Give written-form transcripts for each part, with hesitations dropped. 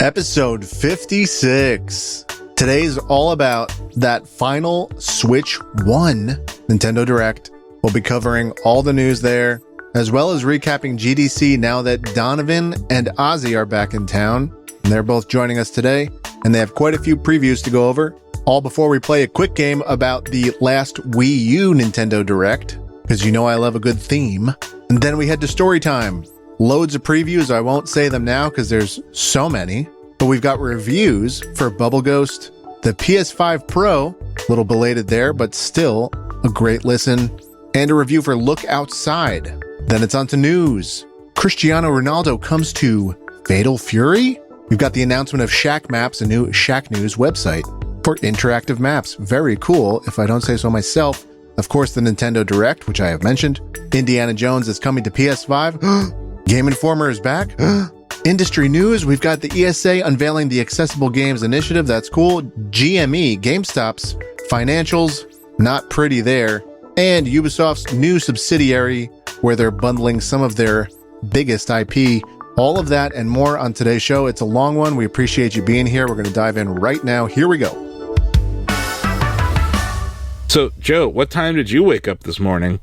Episode 56. Today's all about that final Switch 1 Nintendo Direct. We'll be covering all the news there, as well as recapping GDC now that Donovan and Ozzie are back in town. And they're both joining us today, and they have quite a few previews to go over. All before we play a quick game about the last Wii U Nintendo Direct, because you know I love a good theme. And then we head to story time. Loads of previews. I won't say them now because there's so many. But we've got reviews for Bubble Ghost, the PS5 Pro, a little belated there, but still a great listen, and a review for Look Outside. Then it's on to news. Cristiano Ronaldo comes to Fatal Fury? We've got the announcement of ShackMaps, a new Shack News website for interactive maps. Very cool, if I don't say so myself. Of course, the Nintendo Direct, which I have mentioned. Indiana Jones is coming to PS5. Game Informer is back. Industry news, we've got the ESA unveiling the Accessible Games Initiative. That's cool. GME, GameStop's financials, not pretty there. And Ubisoft's new subsidiary, where they're bundling some of their biggest IP. All of that and more on today's show. It's a long one. We appreciate you being here. We're going to dive in right now. Here we go. So, Joe, what time did you wake up this morning?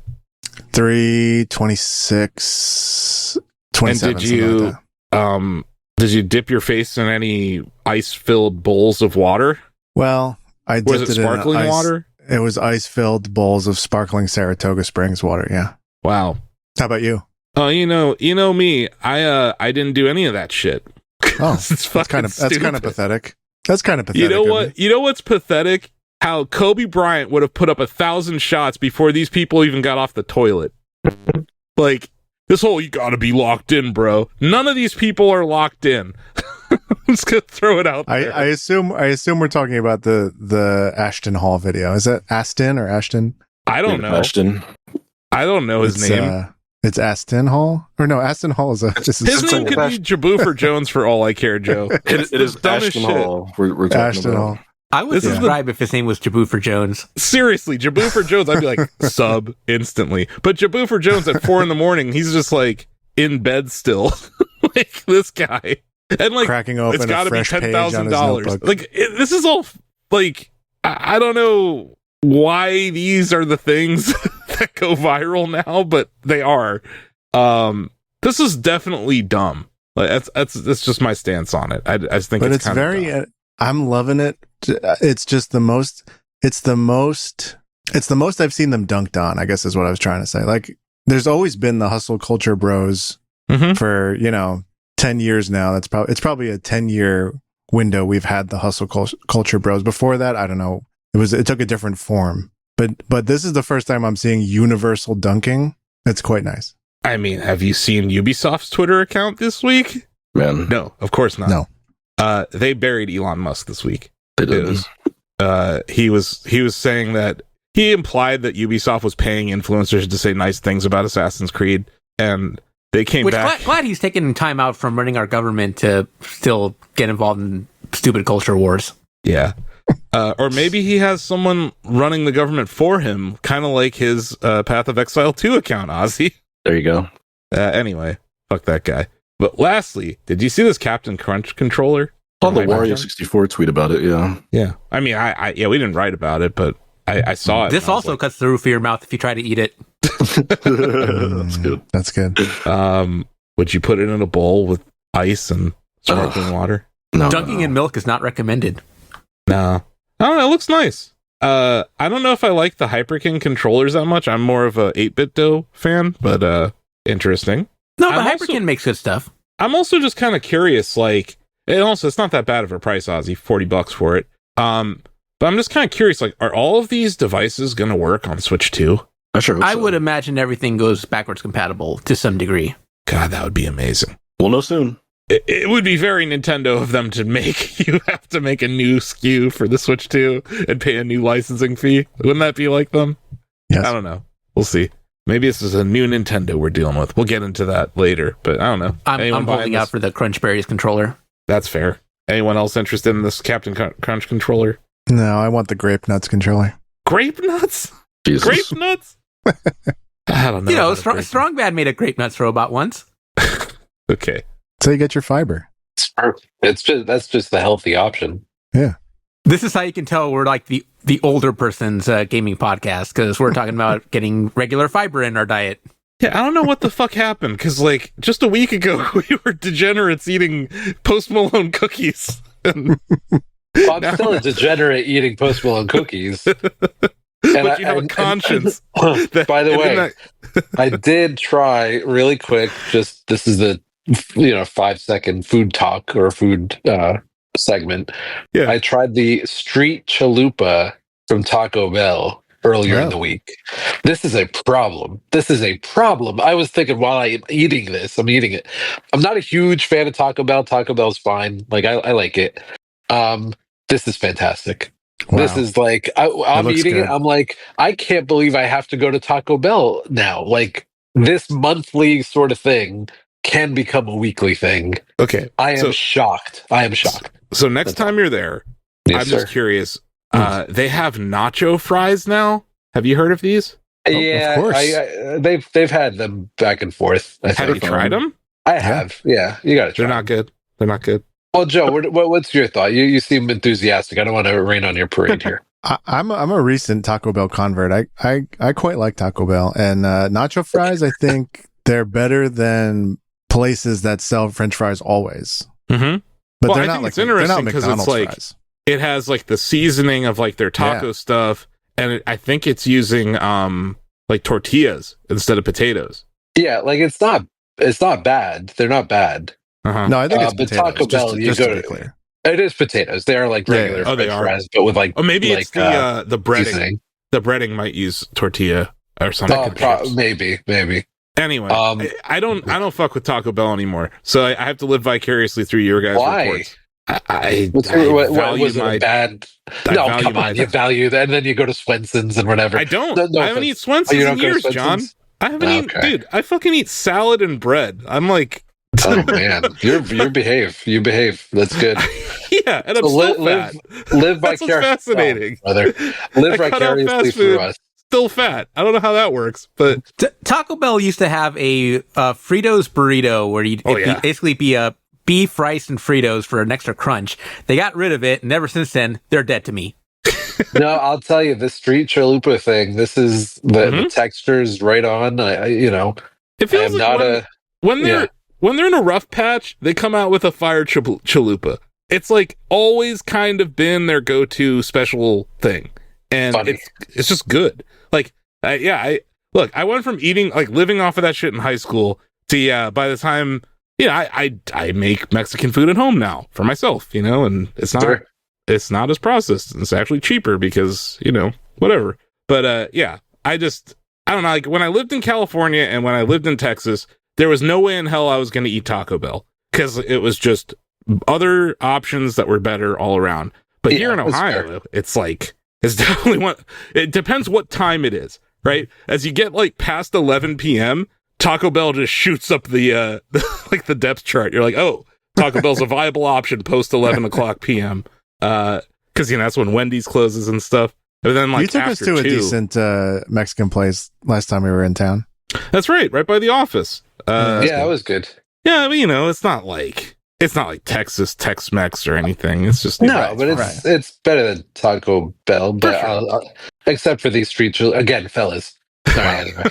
3:26, 27. And did you dip your face in any ice-filled bowls of water? Well, I dipped Was it sparkling water? It was ice-filled bowls of sparkling Saratoga Springs water. Yeah. Wow. How about you? Oh, you know me. I didn't do any of that shit. Oh, that's kind of pathetic. That's kind of pathetic. You know what? You know what's pathetic? How Kobe Bryant would have put up 1,000 shots before these people even got off the toilet. Like, this whole, you gotta be locked in, bro. None of these people are locked in. I'm just gonna throw it out there. I assume we're talking about the Ashton Hall video. Is that Aston or Ashton? I don't know. Ashton. I don't know his name. It's Aston Hall? Or no, Aston Hall is his name could be Jaboofer Jones for all I care, Joe. It is Ashton Hall. We're talking Ashton about. Hall. I would subscribe if his name was Jaboofer Jones. Seriously, Jaboofer Jones, I'd be like, sub instantly. But Jaboofer Jones at 4 a.m, he's just like in bed still. Like this guy. And like, cracking open it's got to be $10,000. Like, this is all like, I don't know why these are the things that go viral now, but they are. This is definitely dumb. Like, that's just my stance on it. I just think but it's kind very, of dumb. I'm loving it. It's just the most I've seen them dunked on, I guess is what I was trying to say. Like, there's always been the hustle culture bros for, 10 years now. It's probably a 10-year window we've had the hustle culture bros. Before that, I don't know. It took a different form. But this is the first time I'm seeing universal dunking. It's quite nice. I mean, have you seen Ubisoft's Twitter account this week? Man. No, of course not. No. They buried Elon Musk this week. They did. He was saying that he implied that Ubisoft was paying influencers to say nice things about Assassin's Creed, and they came back. Glad he's taking time out from running our government to still get involved in stupid culture wars. Yeah. Or maybe he has someone running the government for him, kind of like his Path of Exile 2 account, Ozzie. There you go. Anyway, fuck that guy. But lastly, did you see this Captain Crunch controller? On the Wario 64 tweet about it, yeah. Yeah. I mean, I we didn't write about it, but I saw it. This also cuts the roof of your mouth if you try to eat it. That's good. That's good. Would you put it in a bowl with ice and sparkling water? No. Dunking in milk is not recommended. No. I don't know, it looks nice. I don't know if I like the Hyper King controllers that much. I'm more of a 8-bit-do fan, but interesting. No, but Hyperkin makes good stuff. I'm also just kind of curious, like, and also it's not that bad of a price, Ozzie, $40 for it. But I'm just kind of curious, like, are all of these devices going to work on Switch 2? I sure hope I so. would imagine everything goes backwards compatible to some degree. God, that would be amazing. We'll know soon. It would be very Nintendo of them to make you have to make a new SKU for the Switch 2 and pay a new licensing fee. Wouldn't that be like them? Yes. I don't know. We'll see. Maybe this is a new Nintendo we're dealing with. We'll get into that later, but I don't know. I'm holding out for the Crunch Berries controller. That's fair. Anyone else interested in this Captain Crunch controller? No, I want the Grape Nuts controller. Grape Nuts? Jesus. Grape Nuts? I don't know. You know, Strong Bad made a Grape Nuts robot once. Okay. So you get your fiber. That's just the healthy option. This is how you can tell we're like the older person's gaming podcast, because we're talking about getting regular fiber in our diet. Yeah, I don't know what the fuck happened, because, like, just a week ago, we were degenerates eating Post Malone cookies. Well, I'm still a degenerate eating Post Malone cookies. But you have a conscience. By the way, I did try really quick, this is the 5-second food talk or food segment. Yeah. I tried the street chalupa from Taco Bell earlier in the week. This is a problem. I was thinking while I'm eating this, I'm eating it. I'm not a huge fan of Taco Bell. Taco Bell's fine. Like, I like it. This is fantastic. Wow. This is like, I'm eating it. I'm like, I can't believe I have to go to Taco Bell now. Like, this monthly sort of thing can become a weekly thing. Okay. I am shocked. So next time you're there, I'm just curious. They have nacho fries now. Have you heard of these? Yeah, of course. They've had them back and forth. Have you tried them? I have. Yeah, you got to try. They're not good. Well, Joe, what's your thought? You seem enthusiastic. I don't want to rain on your parade here. I'm a recent Taco Bell convert. I quite like Taco Bell, and nacho fries. I think they're better than places that sell French fries always. Mm-hmm. But I think it's interesting because it's like fries. It has like the seasoning of like their taco stuff, and I think it's using like tortillas instead of potatoes. Yeah, like it's not bad. They're not bad. Uh-huh. No, I think it's potatoes. Taco Bell, just to be clear. It is potatoes. They are like regular French fries, but with like. Oh, maybe like, it's the breading. Seasoning. The breading might use tortilla or something. Maybe. Anyway, I don't fuck with Taco Bell anymore, so I have to live vicariously through your guys' reports. Was it bad? No, come on. You value that, and then you go to Swenson's and whatever. I don't. I haven't eaten Swenson's in years, John. I haven't eaten. Dude, I fucking eat salad and bread. I'm like. Oh man, you behave. You behave. That's good. Yeah, and I'm still fat. Live That's what's fascinating, brother. Live vicariously through us. Still fat. I don't know how that works, but Taco Bell used to have a Fritos burrito where you'd basically be a beef, rice, and Fritos for an extra crunch. They got rid of it, and ever since then, they're dead to me. No, I'll tell you, this street chalupa thing. This is the texture's right on. It feels like when they're in a rough patch, they come out with a fire chalupa. It's like always kind of been their go-to special thing, and it's just good. Like, I went from eating, like, living off of that shit in high school to, by the time, I make Mexican food at home now for myself, and it's not as processed. It's actually cheaper because, whatever. But, I don't know, like, when I lived in California and when I lived in Texas, there was no way in hell I was going to eat Taco Bell because it was just other options that were better all around. But here in Ohio, it's like, it's definitely it depends what time it is, right? As you get like past 11 p.m., Taco Bell just shoots up the like the depth chart. You're like, oh, Taco Bell's a viable option post 11 o'clock p.m. Because that's when Wendy's closes and stuff. And then like you took us to a decent Mexican place last time we were in town. That's right by the office. That was good. Yeah, but it's not like Texas Tex-Mex or anything. It's just it's better than Taco Bell, but except for these street again, fellas. Sorry, anyway.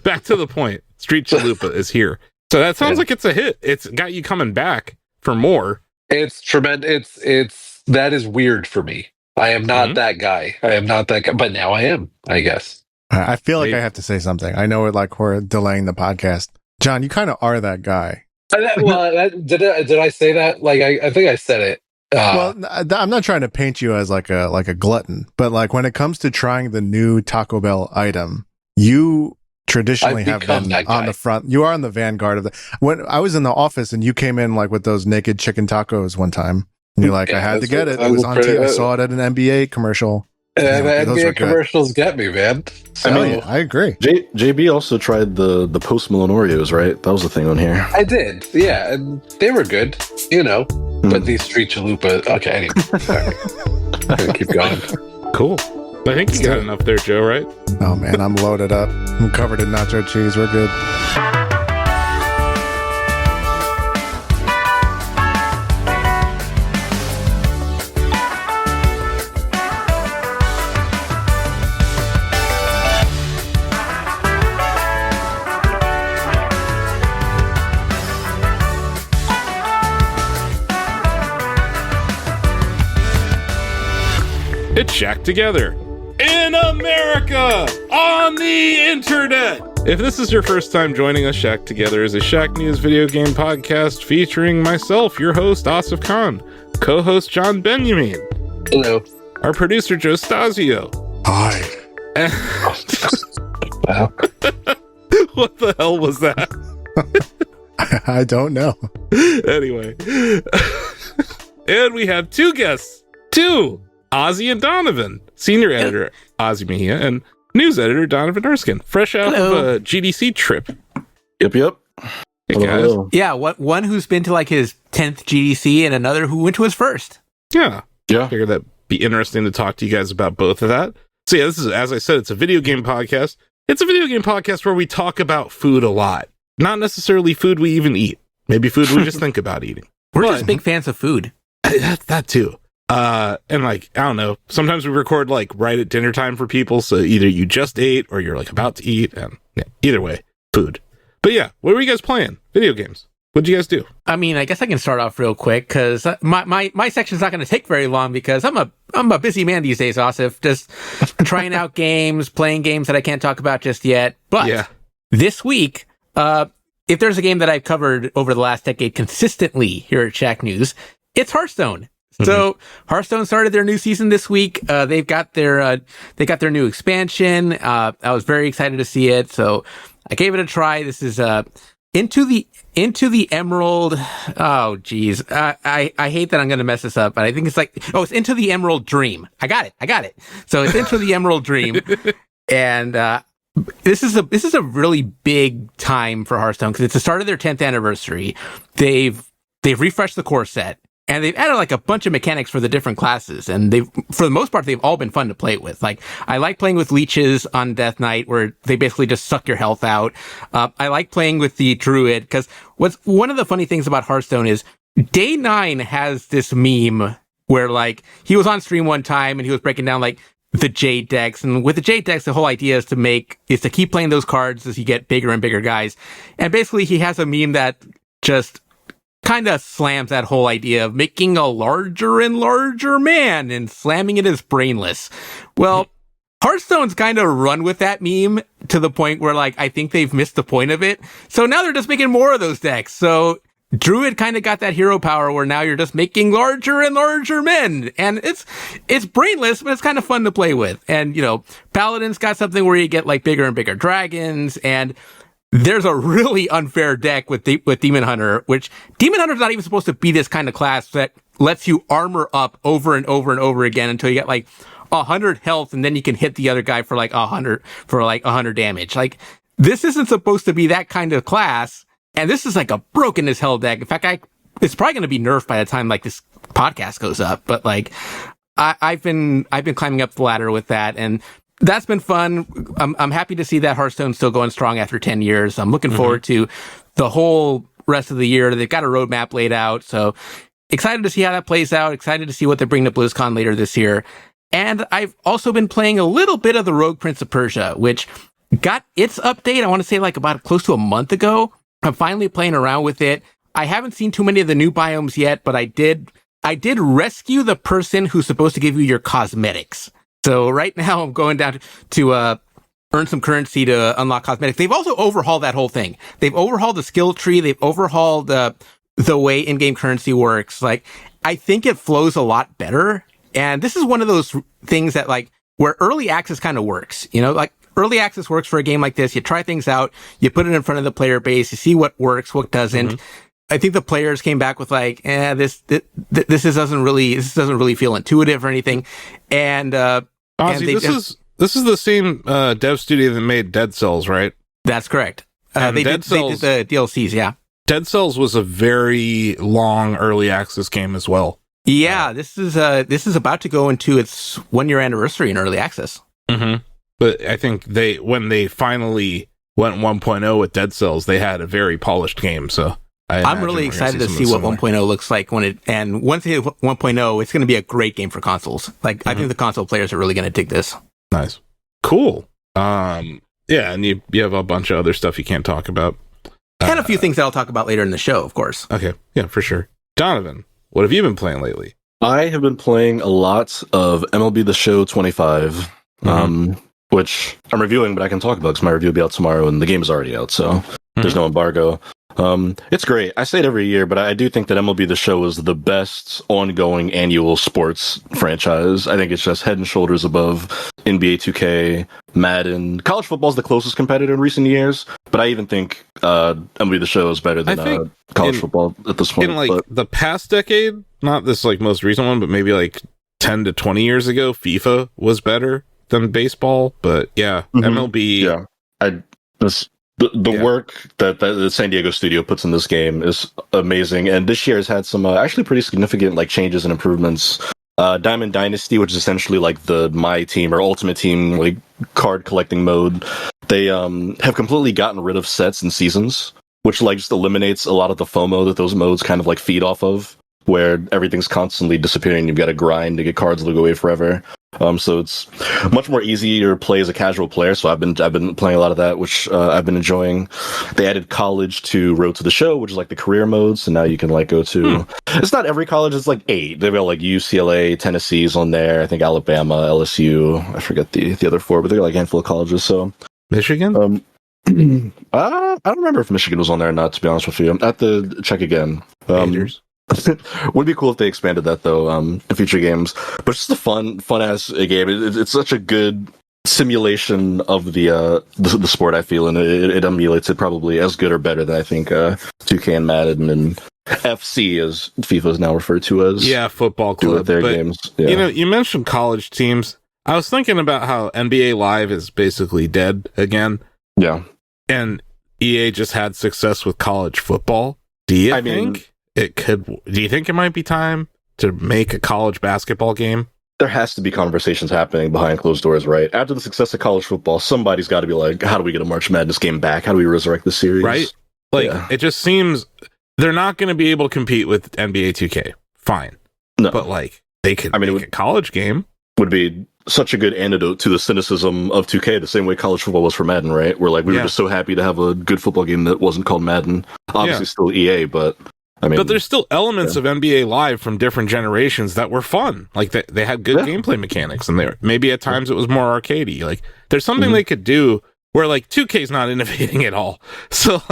Back to the point. Street chalupa is here, so that sounds like it's a hit. It's got you coming back for more. It's tremendous. It's that is weird for me. I am not that guy. But now I am. I guess. I feel like I have to say something. I know we're delaying the podcast. John, you kind of are that guy. Did I say that? Like, I think I said it. Well, I'm not trying to paint you as like a glutton, but like when it comes to trying the new Taco Bell item, you traditionally have been on the front. You are on the vanguard of the. When I was in the office and you came in like with those naked chicken tacos one time, and you're like, I had to get it. It was on TV. I saw it at an NBA commercial. The NBA commercials get me, man. So, I agree. JB also tried the Post Malone Oreos, right? That was the thing on here. I did, yeah, and they were good, But these street chalupa. Okay, anyway, sorry. Keep going. Cool. I think you got enough there, Joe. Right? Oh man, I'm loaded up. I'm covered in nacho cheese. We're good. It's Shack Together in America on the internet. If this is your first time joining us, Shack Together is a Shack News video game podcast featuring myself, your host, Asif Khan, co-host John Benjamin. Hello. Our producer, Joe Stasio. Hi. Wow. What the hell was that? I don't know. Anyway. And we have two guests. Ozzie and Donovan. Senior editor, Ozzie Mejia, and news editor, Donovan Erskine. Fresh out of a GDC trip. Yep. Hey, guys. Hello. Yeah, one who's been to like his 10th GDC and another who went to his first. Yeah. Yeah. Figured that'd be interesting to talk to you guys about both of that. So yeah, this is, as I said, it's a video game podcast. It's a video game podcast where we talk about food a lot. Not necessarily food we even eat. Maybe food we just think about eating. We're just big fans of food. That too. And like, I don't know, sometimes we record like right at dinner time for people. So either you just ate or you're like about to eat, and yeah, either way, food. But yeah, what were you guys playing? Video games. What'd you guys do? I mean, I guess I can start off real quick because my section's not going to take very long because I'm a busy man these days, Asif. Just trying out games, playing games that I can't talk about just yet. But this week, if there's a game that I've covered over the last decade consistently here at Shack News, it's Hearthstone. So Hearthstone started their new season this week. They got their new expansion. I was very excited to see it, so I gave it a try. This is Into the Emerald. Oh, geez. I hate that I'm going to mess this up, but I think it's like, it's Into the Emerald Dream. I got it. So it's Into the Emerald Dream. And, this is a really big time for Hearthstone because it's the start of their 10th anniversary. They've refreshed the core set and they've added like a bunch of mechanics for the different classes. And for the most part, they've all been fun to play with. Like, I like playing with leeches on Death Knight where they basically just suck your health out. I like playing with the Druid because one of the funny things about Hearthstone is Day 9 has this meme where like he was on stream one time and he was breaking down like the Jade decks. And with the Jade decks, the whole idea is to keep playing those cards as you get bigger and bigger guys. And basically he has a meme that just kind of slams that whole idea of making a larger and larger man and slamming it as brainless. Well, Hearthstone's kind of run with that meme to the point where like, I think they've missed the point of it. So now they're just making more of those decks. So Druid kind of got that hero power where now you're just making larger and larger men. And it's brainless, but it's kind of fun to play with. And, Paladin's got something where you get like bigger and bigger dragons. And there's a really unfair deck with Demon Hunter, which Demon Hunter's not even supposed to be this kind of class that lets you armor up over and over and over again until you get like 100 health. And then you can hit the other guy for like 100 damage. Like, this isn't supposed to be that kind of class. And this is like a broken as hell deck. In fact, it's probably going to be nerfed by the time like this podcast goes up. But like, I've been climbing up the ladder with that, and that's been fun. I'm happy to see that Hearthstone's still going strong after 10 years. I'm looking forward to the whole rest of the year. They've got a roadmap laid out, so excited to see how that plays out. Excited to see what they bring to BlizzCon later this year. And I've also been playing a little bit of the Rogue Prince of Persia, which got its update. I want to say like about close to a month ago. I'm finally playing around with it. I haven't seen too many of the new biomes yet, but I did rescue the person who's supposed to give you your cosmetics. So right now I'm going down to earn some currency to unlock cosmetics. They've also overhauled that whole thing. They've overhauled the skill tree. They've overhauled the way in-game currency works. Like, I think it flows a lot better. And this is one of those things that like where early access kind of works, like early access works for a game like this. You try things out, you put it in front of the player base, you see what works, what doesn't. I think the players came back with like, this doesn't really feel intuitive or anything. And, Ozzie, this is the same dev studio that made Dead Cells, right? That's correct. They did the DLCs, yeah. Dead Cells was a very long early access game as well. Yeah, this is about to go into its 1-year anniversary in early access. But I think when they finally went 1.0 with Dead Cells, they had a very polished game. So I'm really excited to see what 1.0 looks like once they hit 1.0, it's going to be a great game for consoles. Like, I think the console players are really going to dig this. Nice. Cool. Yeah, and you have a bunch of other stuff you can't talk about. And a few things that I'll talk about later in the show, of course. Okay. Yeah, for sure. Donovan, what have you been playing lately? I have been playing a lot of MLB The Show 25, which I'm reviewing, but I can talk about because my review will be out tomorrow and the game is already out, so there's no embargo. It's great. I say it every year, but I do think that MLB The Show is the best ongoing annual sports franchise. I think it's just head and shoulders above NBA 2K, Madden. College football is the closest competitor in recent years, but I even think MLB The Show is better than college football at this point. In the past decade, not this most recent one, but maybe 10 to 20 years ago, FIFA was better than baseball. But yeah, MLB. Yeah, The work that the San Diego studio puts in this game is amazing, and this year has had some actually pretty significant changes and improvements. Diamond Dynasty, which is essentially the My Team or Ultimate Team card collecting mode, they have completely gotten rid of sets and seasons, which just eliminates a lot of the FOMO that those modes kind of feed off of, where everything's constantly disappearing. You've got to grind to get cards that go away forever. So it's much more easier to play as a casual player. So I've been playing a lot of that, which I've been enjoying. They added college to Road to the Show, which is the career mode. So now you can go to. It's not every college. It's 8. They've got UCLA, Tennessee's on there. I think Alabama, LSU. I forget the other 4, but they're a handful of colleges. So Michigan. I don't remember if Michigan was on there or not. To be honest with you, I have to check again. Would be cool if they expanded that though in future games. But it's just a fun ass game. It's such a good simulation of the sport, I feel, and it emulates it probably as good or better than I think 2K and Madden and FC, as FIFA is now referred to as. Yeah, football club. Do with their games. Yeah. You mentioned college teams. I was thinking about how NBA Live is basically dead again. Yeah, and EA just had success with college football. Do you think it might be time to make a college basketball game? There has to be conversations happening behind closed doors, right? After the success of college football, somebody's got to be how do we get a March Madness game back? How do we resurrect the series? Right? It just seems they're not going to be able to compete with NBA 2K. Fine. No. But they could make a college game. Would be such a good antidote to the cynicism of 2K, the same way college football was for Madden, right? Where we were just so happy to have a good football game that wasn't called Madden. Obviously still EA, but but there's still elements of NBA Live from different generations that were fun. They had good gameplay mechanics, and maybe at times it was more arcadey. There's something they could do where 2K's not innovating at all. So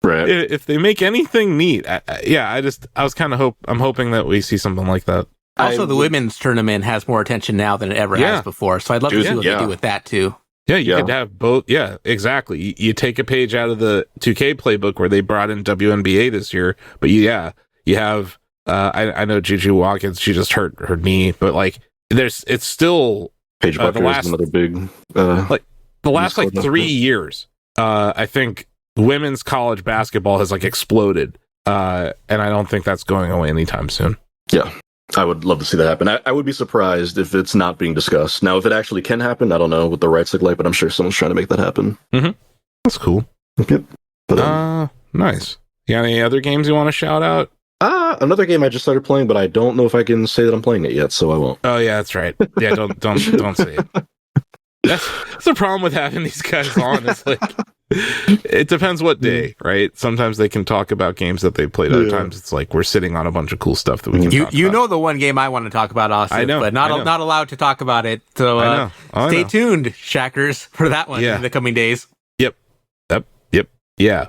if they make anything neat, I was kind of I'm hoping that we see something like that. Also, the women's tournament has more attention now than it ever has before, so I'd love to see what they do with that too. Yeah, you could have both. Yeah, exactly. You take a page out of the 2K playbook where they brought in WNBA this year, but you have. I know Juju Watkins. She just hurt her knee, but it's still Paige Bucker is another big. The last 3 years, I think women's college basketball has exploded, and I don't think that's going away anytime soon. Yeah. I would love to see that happen. I would be surprised if it's not being discussed. Now, if it actually can happen, I don't know what the rights look like, but I'm sure someone's trying to make that happen. Mm-hmm. That's cool. Yep. But, nice. You got any other games you want to shout out? Another game I just started playing, but I don't know if I can say that I'm playing it yet, so I won't. Oh yeah, that's right. Yeah, don't say it. That's the problem with having these guys on. It's it depends what day, right? Sometimes they can talk about games that they played. Other times it's we're sitting on a bunch of cool stuff that we can talk about. You know the one game I want to talk about, Asif, I know, but not allowed to talk about it. So stay tuned, Shackers, for that one in the coming days. Yep. Yeah.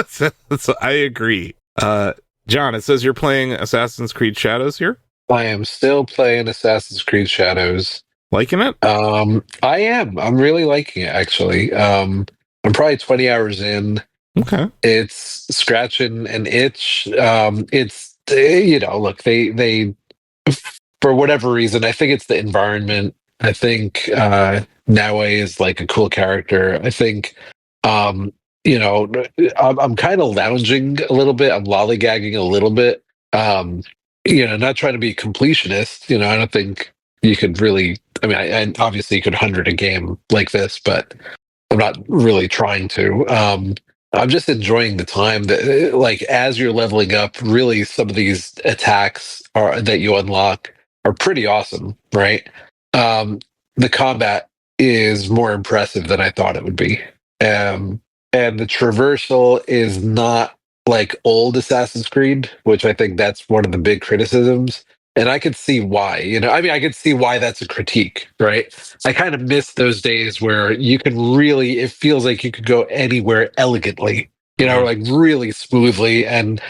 So I agree. John, it says you're playing Assassin's Creed Shadows here? I am still playing Assassin's Creed Shadows. Liking it? I am. I'm really liking it, actually. I'm probably 20 hours in. Okay. It's scratching an itch. It's, look, they for whatever reason, I think it's the environment. I think Naue is a cool character. I think, I'm kind of lounging a little bit. I'm lollygagging a little bit. Not trying to be completionist. I don't think you could really, I obviously you could 100 a game like this, but I'm not really trying to. I'm just enjoying the time that, as you're leveling up, really some of these attacks that you unlock are pretty awesome, right? The combat is more impressive than I thought it would be. And the traversal is not like old Assassin's Creed, which I think that's one of the big criticisms. And I could see why, I could see why that's a critique, right? I kind of miss those days where you can really, it feels like you could go anywhere elegantly, like really smoothly. And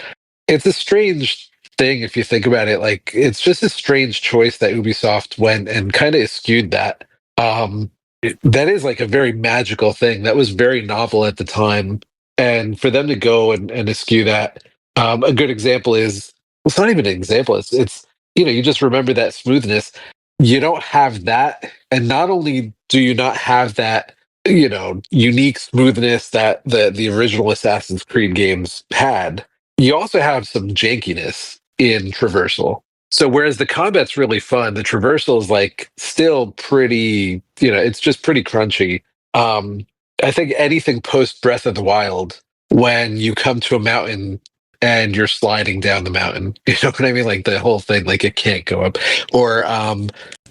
it's a strange thing if you think about it. Like, it's just a strange choice that Ubisoft went and kind of eschewed that. That is like a very magical thing. That was very novel at the time. And for them to go and eschew that, a good example is, it's not even an example. It's you just remember that smoothness. You don't have that. And not only do you not have that, unique smoothness that the original Assassin's Creed games had, you also have some jankiness in traversal. So whereas the combat's really fun, the traversal is like still pretty, it's just pretty crunchy. I think anything post Breath of the Wild, when you come to a mountain and you're sliding down the mountain, you know what I mean? Like the whole thing, like it can't go up. Or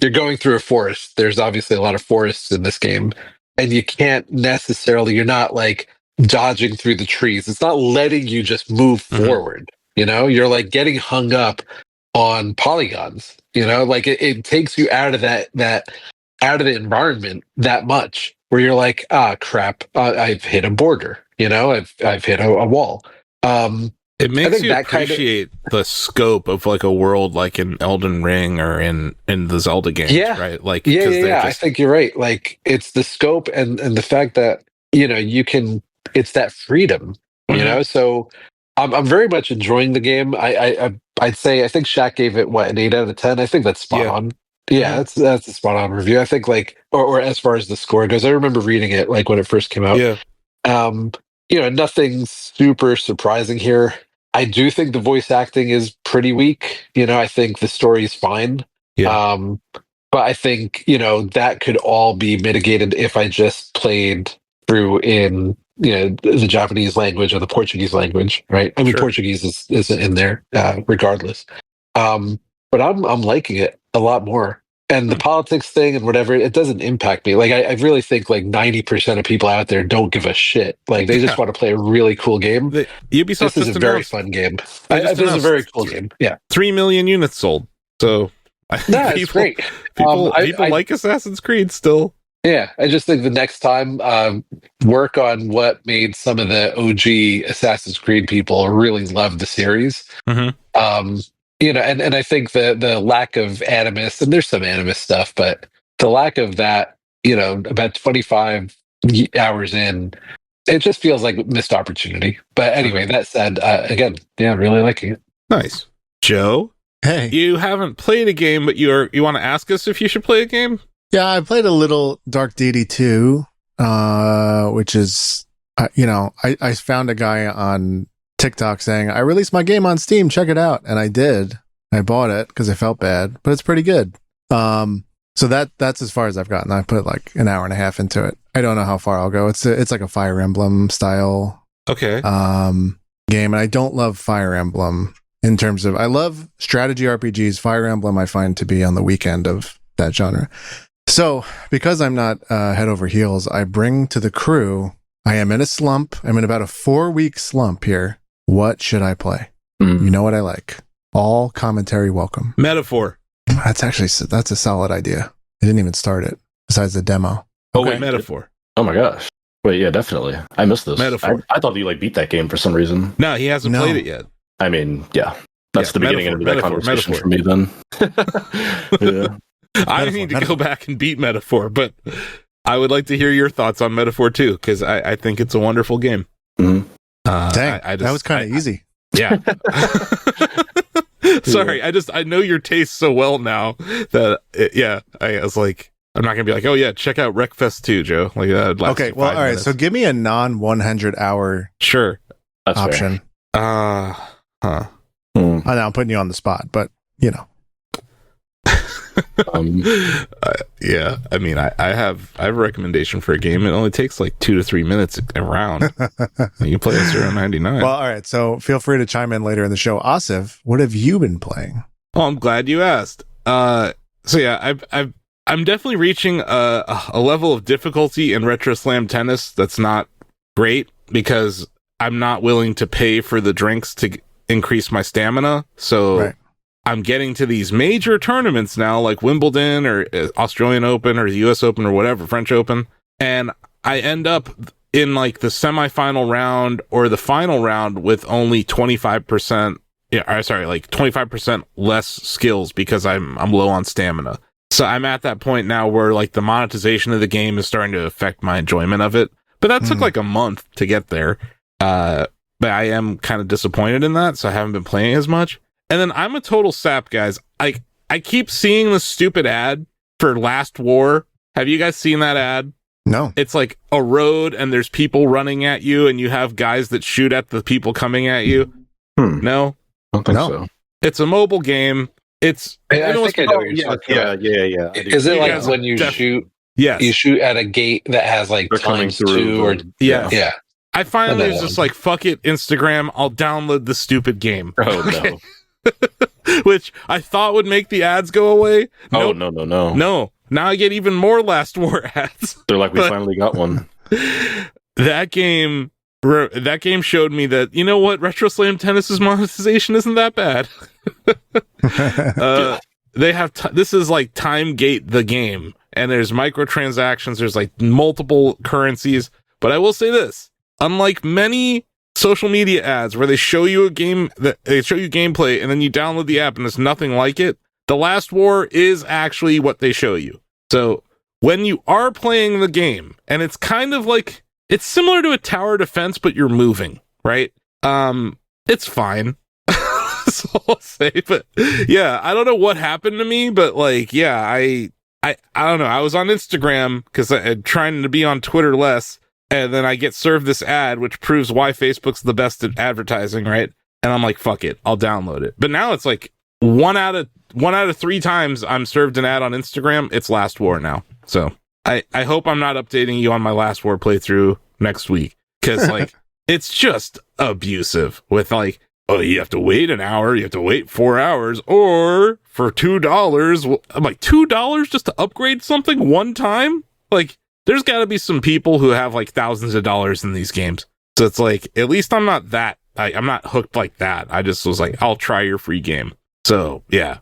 you're going through a forest. There's obviously a lot of forests in this game, and you can't necessarily, you're not like dodging through the trees. It's not letting you just move forward. You're like getting hung up on polygons, like it takes you out of that out of the environment that much, where you're like, crap, I've hit a border, I've hit a wall. It makes you appreciate the scope of like a world like in Elden Ring or in the Zelda games, right? Like, I think you're right. Like, it's the scope and the fact that you can. It's that freedom, So I'm very much enjoying the game. I'd say I think Shaq gave it an 8 out of 10. I think that's spot on. Yeah, that's a spot on review. I think like or as far as the score goes, I remember reading it like when it first came out. Yeah. Nothing super surprising here. I do think the voice acting is pretty weak. I think the story is fine. Yeah. But I think, that could all be mitigated if I just played through in, the Japanese language or the Portuguese language, right? I mean, Sure. Portuguese is in there, regardless. But I'm liking it a lot more. And the politics thing and whatever, it doesn't impact me. Like, I really think like 90% of people out there don't give a shit. Like, they just want to play a really cool game. Ubisoft this is a very fun game. This is a very cool game. Yeah. 3 million units sold. So, it's great. People like Assassin's Creed still. Yeah. I just think the next time, work on what made some of the OG Assassin's Creed people really love the series. And I think the lack of animus, and there's some animus stuff, but the lack of that, about 25 hours in, it just feels like missed opportunity. But anyway, that said, again, really liking it. Nice. Joe? Hey. You haven't played a game, but you want to ask us if you should play a game? Yeah, I played a little Dark Deity 2, which is, I found a guy on TikTok saying, I released my game on Steam, check it out. And I did. I bought it because I felt bad, but it's pretty good. So that's as far as I've gotten. I put like an hour and a half into it. I don't know how far I'll go. It's like a Fire Emblem style game, and I don't love Fire Emblem in terms of, I love strategy RPGs. Fire Emblem I find to be on the weekend of that genre. So because I'm not head over heels, I bring to the crew, I am in a slump. I'm in about a 4-week slump here. What should I play? You know what I like? All commentary welcome. Metaphor. That's a solid idea. I didn't even start it, besides the demo. Oh, wait, Metaphor. Oh my gosh. Wait, yeah, definitely. I missed this. Metaphor. I thought you beat that game for some reason. No, he hasn't played it yet. I mean, yeah. That's the beginning of that conversation for me then. Yeah. I need to go back and beat Metaphor, but I would like to hear your thoughts on Metaphor too, because I think it's a wonderful game. Dang, that was kind of easy. Yeah. Sorry, I know your taste so well now that I was like, I'm not gonna be like, oh yeah, check out Wreckfest 2, Joe. Like that. Okay, well, all right. Minutes. So give me a non 100 hour That's option. Fair. I know I'm putting you on the spot, but yeah. I mean, I have a recommendation for a game. It only takes like 2 to 3 minutes around. You play at 0.99. Well, all right. So feel free to chime in later in the show. Asif, what have you been playing? Oh, I'm glad you asked. So yeah, I'm definitely reaching a level of difficulty in Retro Slam Tennis that's not great because I'm not willing to pay for the drinks to increase my stamina. So I'm getting to these major tournaments now, like Wimbledon or Australian Open or the US Open or whatever, French Open, and I end up in like the semifinal round or the final round with only 25%, like 25% less skills because I'm low on stamina. So I'm at that point now where like the monetization of the game is starting to affect my enjoyment of it. But that took like a month to get there. But I am kind of disappointed in that, so I haven't been playing as much. And then I'm a total sap, guys. I keep seeing the stupid ad for Last War. Have you guys seen that ad? No. It's like a road and there's people running at you and you have guys that shoot at the people coming at you. No? I don't think so. It's a mobile game. It's... I think I know what you're talking about. Yeah. Is it like when you shoot... Yes. You shoot at a gate that has like They're coming times 2 or... Yeah. I finally was one. just like, fuck it, Instagram, I'll download the stupid game. Oh, no. Which I thought would make the ads go away. Oh, Nope. no. No. Now I get even more Last War ads. They're like, we finally got one. That game showed me that, you know what, Retro Slam Tennis's monetization isn't that bad. They have this is like Time Gate the game, and there's microtransactions, there's like multiple currencies. But I will say this, unlike many social media ads where they show you a game, they show you gameplay and then you download the app and it's nothing like it, The Last War is actually what they show you. So when you are playing the game, and it's kind of like, it's similar to a tower defense, but you're moving, right? It's fine. That's all I'll say. But yeah, I don't know what happened to me, but like, yeah, I don't know. I was on Instagram because I'm trying to be on Twitter less, and then I get served this ad, which proves why Facebook's the best at advertising, right? And I'm like, fuck it, I'll download it. But now it's like one out of 3 times I'm served an ad on Instagram, it's Last War now. So I hope I'm not updating you on my Last War playthrough next week, because like it's just abusive with like, oh, you have to wait an hour, you have to wait 4 hours, or for $2, I'm like, $2 just to upgrade something one time? Like, there's got to be some people who have like thousands of dollars in these games. So it's like, at least I'm not that, I'm not hooked like that. I just was like, I'll try your free game. So yeah,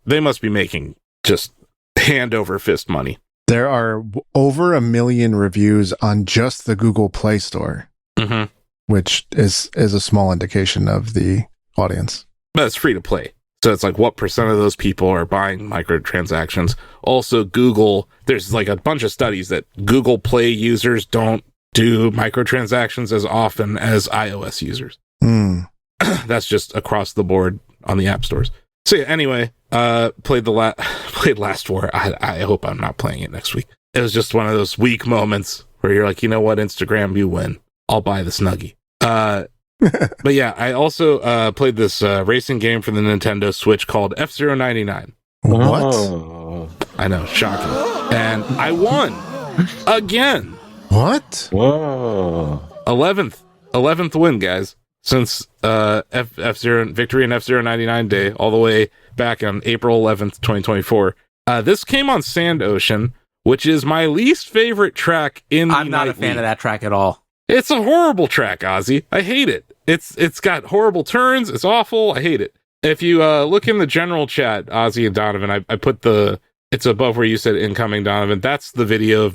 they must be making just hand over fist money. There are over 1 million reviews on just the Google Play Store, which is a small indication of the audience. But it's free to play. So it's like, what % of those people are buying microtransactions? Also, Google, there's like a bunch of studies that Google Play users don't do microtransactions as often as iOS users. That's just across the board on the app stores. So yeah, anyway, played Last War. I hope I'm not playing it next week. It was just one of those weak moments where you're like, you know what, Instagram, you win. I'll buy the Snuggie. But yeah, I also played this racing game for the Nintendo Switch called F-Zero 99. What? Oh. I know, shocking. And I won again. What? Whoa. 11th win, guys, since F-Zero victory in F-Zero 99 Day, all the way back on April 11th, 2024. This came on Sand Ocean, which is my least favorite track in the I'm not a fan of that track at all. It's a horrible track, Ozzie. I hate it. It's got horrible turns. It's awful. I hate it. If you look in the general chat, Ozzie and Donovan, I put it's above where you said incoming, Donovan. That's the video of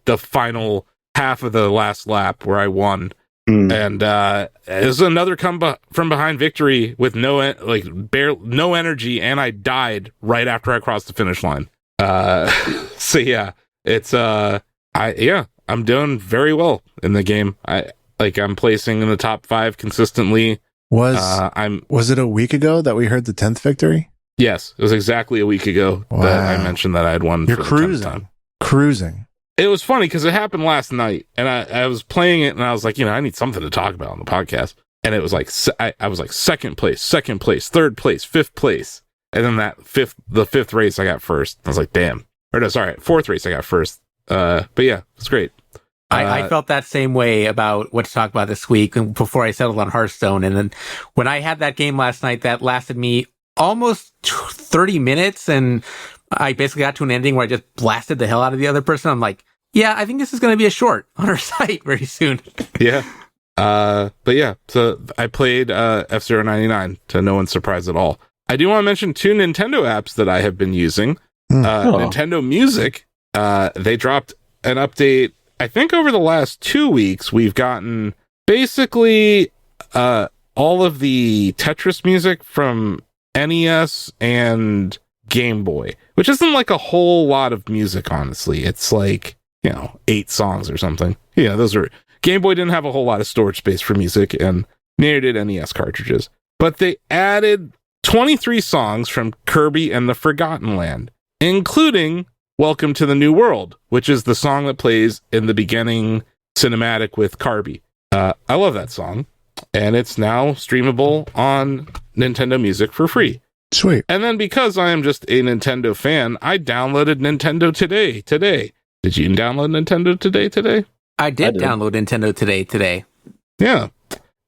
the final half of the last lap where I won. And it was another come from behind victory with no energy, and I died right after I crossed the finish line. So yeah, it's I'm doing very well in the game. I'm placing in the top 5 consistently. Was it a week ago that we heard the 10th victory? Yes, it was exactly a week ago that I mentioned that I had won. You're for the cruising. 10th time. Cruising. It was funny because it happened last night, and I was playing it, and I was like, I need something to talk about on the podcast. And it was like, I was like second place, third place, 5th place. And then the fifth race I got first. I was like, damn. Or no, sorry, 4th race I got first. But yeah, it's great. I felt that same way about what to talk about this week before I settled on Hearthstone. And then when I had that game last night, that lasted me almost 30 minutes. And I basically got to an ending where I just blasted the hell out of the other person. I'm like, yeah, I think this is going to be a short on our site very soon. Yeah. But yeah, so I played F-Zero 99 to no one's surprise at all. I do want to mention 2 Nintendo apps that I have been using. Nintendo Music, they dropped an update. I think over the last 2 weeks, we've gotten basically all of the Tetris music from NES and Game Boy, which isn't like a whole lot of music, honestly. It's like, 8 songs or something. Yeah, those are... Game Boy didn't have a whole lot of storage space for music, and neither did NES cartridges. But they added 23 songs from Kirby and the Forgotten Land, including Welcome to the New World, which is the song that plays in the beginning cinematic with Kirby. I love that song, and it's now streamable on Nintendo Music for free. Sweet. And then because I am just a Nintendo fan, I downloaded Nintendo Today. Did you download Nintendo Today? I did download Nintendo Today. Yeah.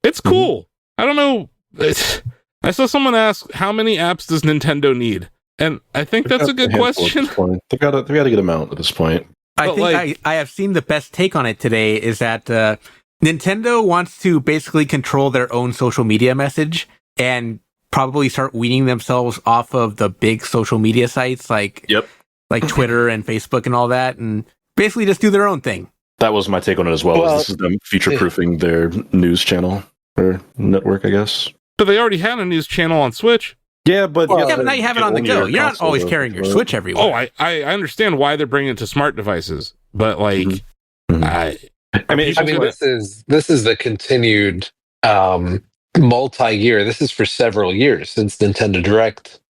It's cool. I don't know. I saw someone ask, how many apps does Nintendo need? And I think that's a good question. They gotta get them out at this point. I have seen the best take on it today is that Nintendo wants to basically control their own social media message and probably start weaning themselves off of the big social media sites like Twitter and Facebook and all that, and basically just do their own thing. That was my take on it as well. This is them future-proofing their news channel or network, I guess. But they already had a news channel on Switch. Yeah, but now you have it on the go. You're not always carrying your Switch everywhere. Oh, I understand why they're bringing it to smart devices, but this is the continued multi-year. This is for several years since Nintendo Direct,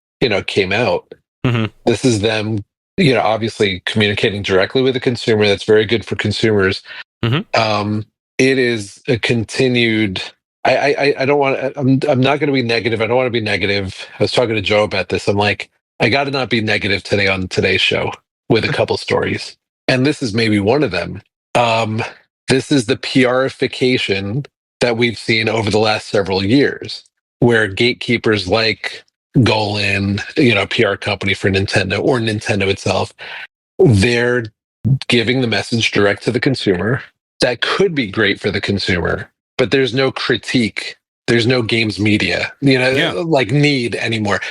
came out. Mm-hmm. This is them, obviously communicating directly with the consumer. That's very good for consumers. Mm-hmm. It is a continued. I don't want. I'm not going to be negative. I don't want to be negative. I was talking to Joe about this. I'm like, I got to not be negative today on today's show with a couple stories, and this is maybe one of them. This is the PRification that we've seen over the last several years, where gatekeepers like Golan, PR company for Nintendo or Nintendo itself, they're giving the message direct to the consumer. That could be great for the consumer, but there's no critique. There's no games media, need anymore.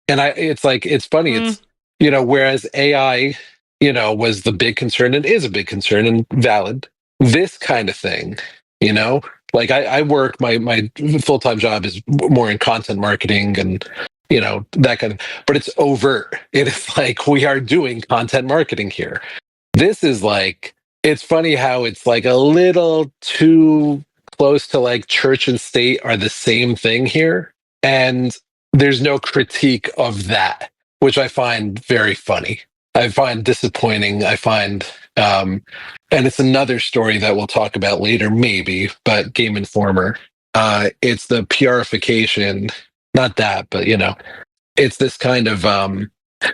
And it's funny. It's, whereas AI, was the big concern and is a big concern and valid. This kind of thing, I work, my full-time job is more in content marketing and, that kind of, but it's overt. It is like, we are doing content marketing here. This is like, it's funny how it's like a little too close to like church and state are the same thing here. And there's no critique of that, which I find very funny. I find disappointing. I find, and it's another story that we'll talk about later, maybe, but Game Informer, it's the PRification, not that, but it's this kind of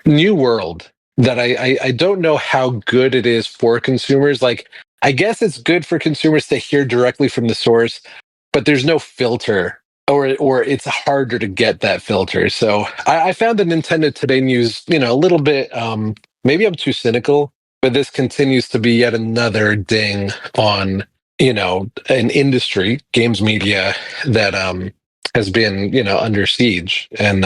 new world that I don't know how good it is for consumers. Like, I guess it's good for consumers to hear directly from the source, but there's no filter, or it's harder to get that filter. So I found the Nintendo Today news, a little bit, maybe I'm too cynical, but this continues to be yet another ding on, an industry, games media, that has been, under siege. And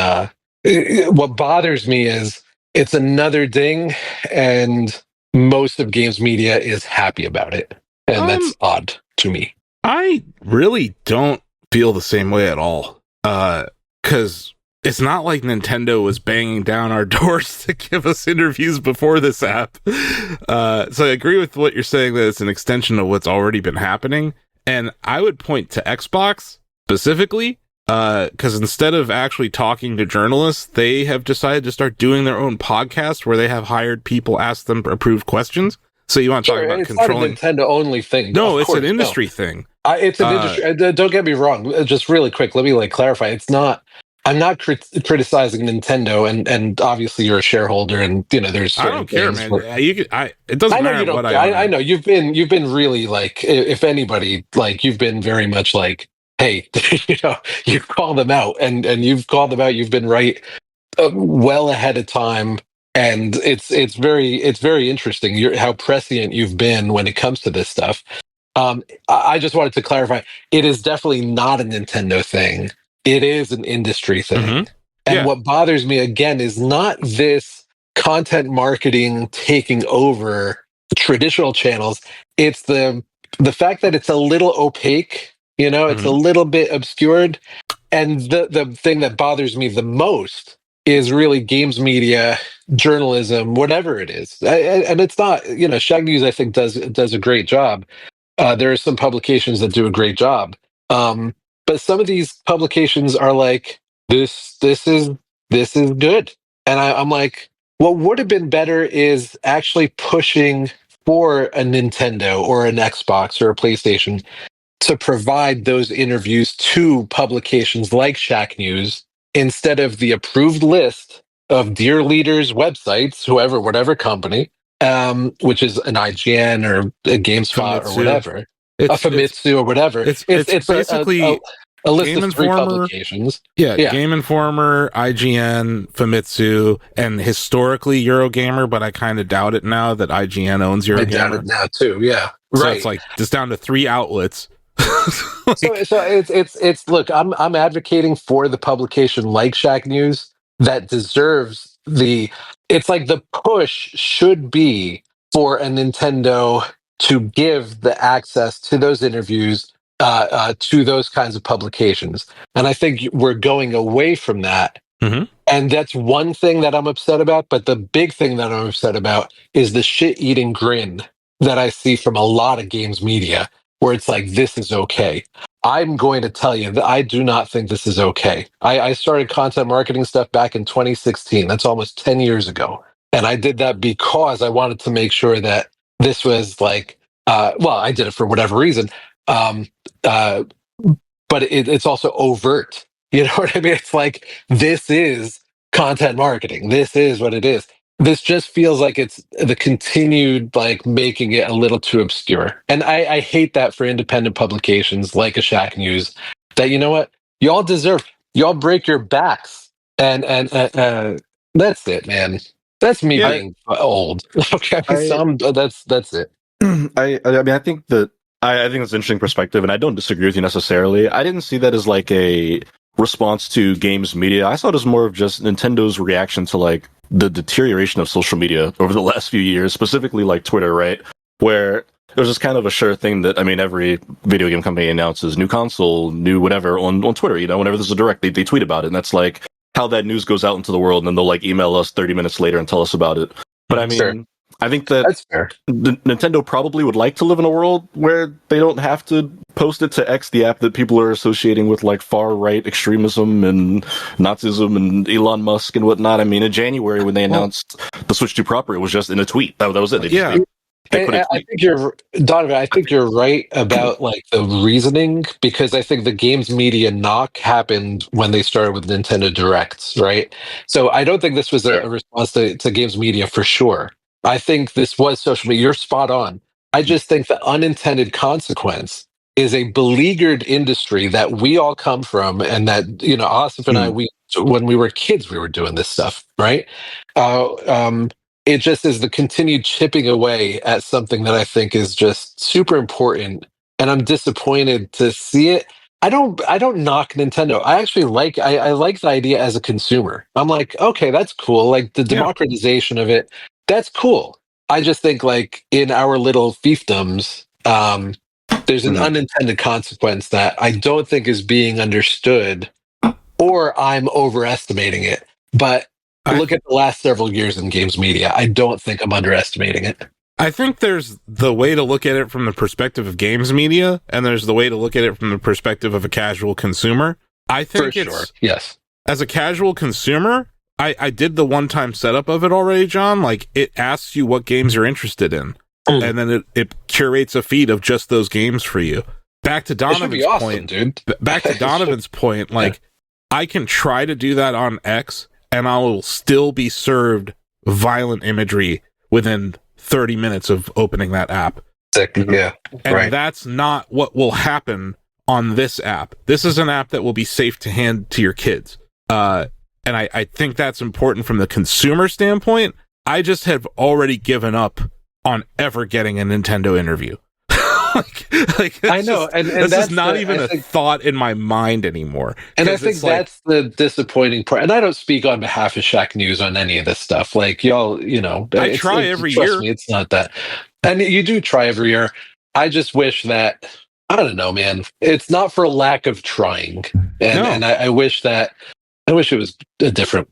what bothers me is it's another ding, and most of games media is happy about it. And that's odd to me. I really don't feel the same way at all. Because it's not like Nintendo was banging down our doors to give us interviews before this app. So I agree with what you're saying, that it's an extension of what's already been happening. And I would point to Xbox specifically, because instead of actually talking to journalists, they have decided to start doing their own podcast where they have hired people ask them approved questions. So you want to talk about controlling? It's not a Nintendo only thing. No, it's an industry thing. It's an industry. Don't get me wrong. Just really quick, let me clarify. It's not. I'm not criticizing Nintendo, and obviously you're a shareholder, and there's. I don't care, man. It doesn't matter what I know you've been really if anybody, you've been very much hey, you call them out, and you've called them out. You've been right, well ahead of time, and it's very interesting how prescient you've been when it comes to this stuff. I just wanted to clarify, it is definitely not a Nintendo thing. It is an industry thing. And what bothers me again is not this content marketing taking over traditional channels. It's the fact that it's a little opaque, it's a little bit obscured. And the thing that bothers me the most is really games media, journalism, whatever it is. And it's not, Shag News, I think, does a great job. There are some publications that do a great job. But some of these publications are like, this is good. And I'm like, what would have been better is actually pushing for a Nintendo or an Xbox or a PlayStation to provide those interviews to publications like Shack News instead of the approved list of dear leaders' websites, whatever company, which is an IGN or a GameSpot Famitsu. or whatever, a Famitsu or whatever. It's basically a list Game of 3 Informer, publications. Yeah, Game Informer, IGN, Famitsu, and historically Eurogamer, but I kind of doubt it now that IGN owns Eurogamer. I doubt it now too, yeah. So right. It's like just down to 3 outlets. So it's look, I'm advocating for the publication like Shack News that deserves it's like the push should be for a Nintendo to give the access to those interviews to those kinds of publications. And I think we're going away from that. Mm-hmm. And that's one thing that I'm upset about. But the big thing that I'm upset about is the shit-eating grin that I see from a lot of games media, where it's like, this is okay. I'm going to tell you that I do not think this is okay. I started content marketing stuff back in 2016. That's almost 10 years ago. And I did that because I wanted to make sure that this was like, I did it for whatever reason. But it's also overt. You know what I mean? It's like, this is content marketing. This is what it is. This just feels like it's the continued, like, making it a little too obscure. And I hate that for independent publications like a Shack News, that, you know what? Y'all break your backs. And that's it, man. That's me being old. Okay, that's it. I think that I think it's an interesting perspective, and I don't disagree with you necessarily. I didn't see that as like a response to games media. I saw it as more of just Nintendo's reaction to like the deterioration of social media over the last few years, specifically like Twitter, right? Where it was just kind of a sure thing that, I mean, every video game company announces new console, new whatever on Twitter, whenever there's a direct, they tweet about it. And that's like how that news goes out into the world, and then they'll like email us 30 minutes later and tell us about it. But I mean, Sure. I think that That's fair. Nintendo probably would like to live in a world where they don't have to post it to X, the app that people are associating with like far right extremism and Nazism and Elon Musk and whatnot. I mean, in January when they announced the Switch 2 proper, it was just in a tweet. That was it. I think Donovan, I think you're right about like the reasoning, because I think the games media knock happened when they started with Nintendo Directs, right? So I don't think this was a response to games media for sure. I think this was social media. You're spot on. I just think the unintended consequence is a beleaguered industry that we all come from, and that, Asif and I, when we were kids, we were doing this stuff, right? It just is the continued chipping away at something that I think is just super important, and I'm disappointed to see it. I don't knock Nintendo. I actually like the idea as a consumer. I'm like, okay, that's cool. Like the democratization of it, that's cool. I just think like in our little fiefdoms, there's an unintended consequence that I don't think is being understood, or I'm overestimating it. But look at the last several years in games media. I don't think I'm underestimating it. I think there's the way to look at it from the perspective of games media, and there's the way to look at it from the perspective of a casual consumer. I think Yes. As a casual consumer, I did the one-time setup of it already, John. Like, it asks you what games you're interested in, and then it curates a feed of just those games for you. Back to Donovan's point, dude. Back to Donovan's point, like, I can try to do that on X, and I will still be served violent imagery within 30 minutes of opening that app. Yeah. And that's not what will happen on this app. This is an app that will be safe to hand to your kids. And I think that's important from the consumer standpoint. I just have already given up on ever getting a Nintendo interview. I know, and this that's is not even a thought in my mind anymore. And I think that's the disappointing part. And I don't speak on behalf of Shack News on any of this stuff. Like y'all, I try every year. Trust me, it's not that. And you do try every year. I just wish that, I don't know, man. It's not for lack of trying. And I wish it was a different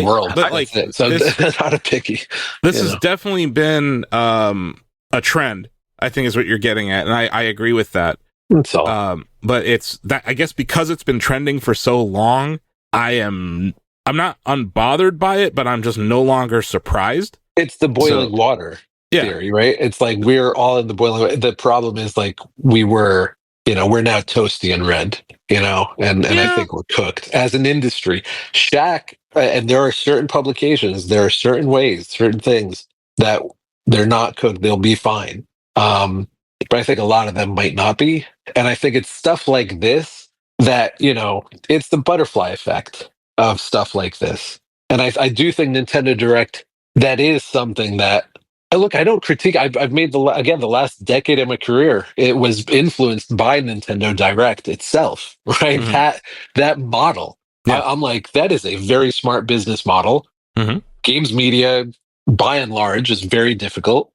world. But like, so that's not a picky. This has definitely been a trend, I think is what you're getting at. And I agree with that. That's all. But it's that, I guess, because it's been trending for so long, I'm not unbothered by it, but I'm just no longer surprised. It's the boiling water theory, right? It's like we're all in the boiling water. The problem is like we're now toasty and red, and I think we're cooked as an industry. Shack, and there are certain publications, there are certain ways, certain things that they're not cooked, they'll be fine. But I think a lot of them might not be. And I think it's stuff like this that, it's the butterfly effect of stuff like this. And I do think Nintendo Direct, that is something that, look, I don't critique. I've made the last decade of my career, it was influenced by Nintendo Direct itself, right? Mm-hmm. That model. Yeah. I'm like, that is a very smart business model. Mm-hmm. Games media, by and large, is very difficult,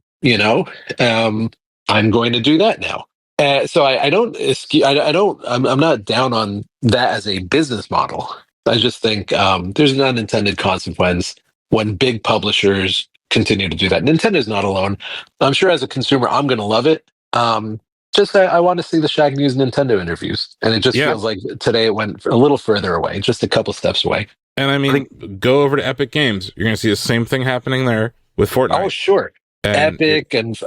I'm going to do that now. So I'm not down on that as a business model. I just think there's an unintended consequence when big publishers continue to do that. Nintendo's not alone. I'm sure as a consumer, I'm going to love it. I want to see the Shack News Nintendo interviews. And it just feels like today it went a little further away, just a couple steps away. And I mean, go over to Epic Games. You're going to see the same thing happening there with Fortnite. Oh, sure. And Epic and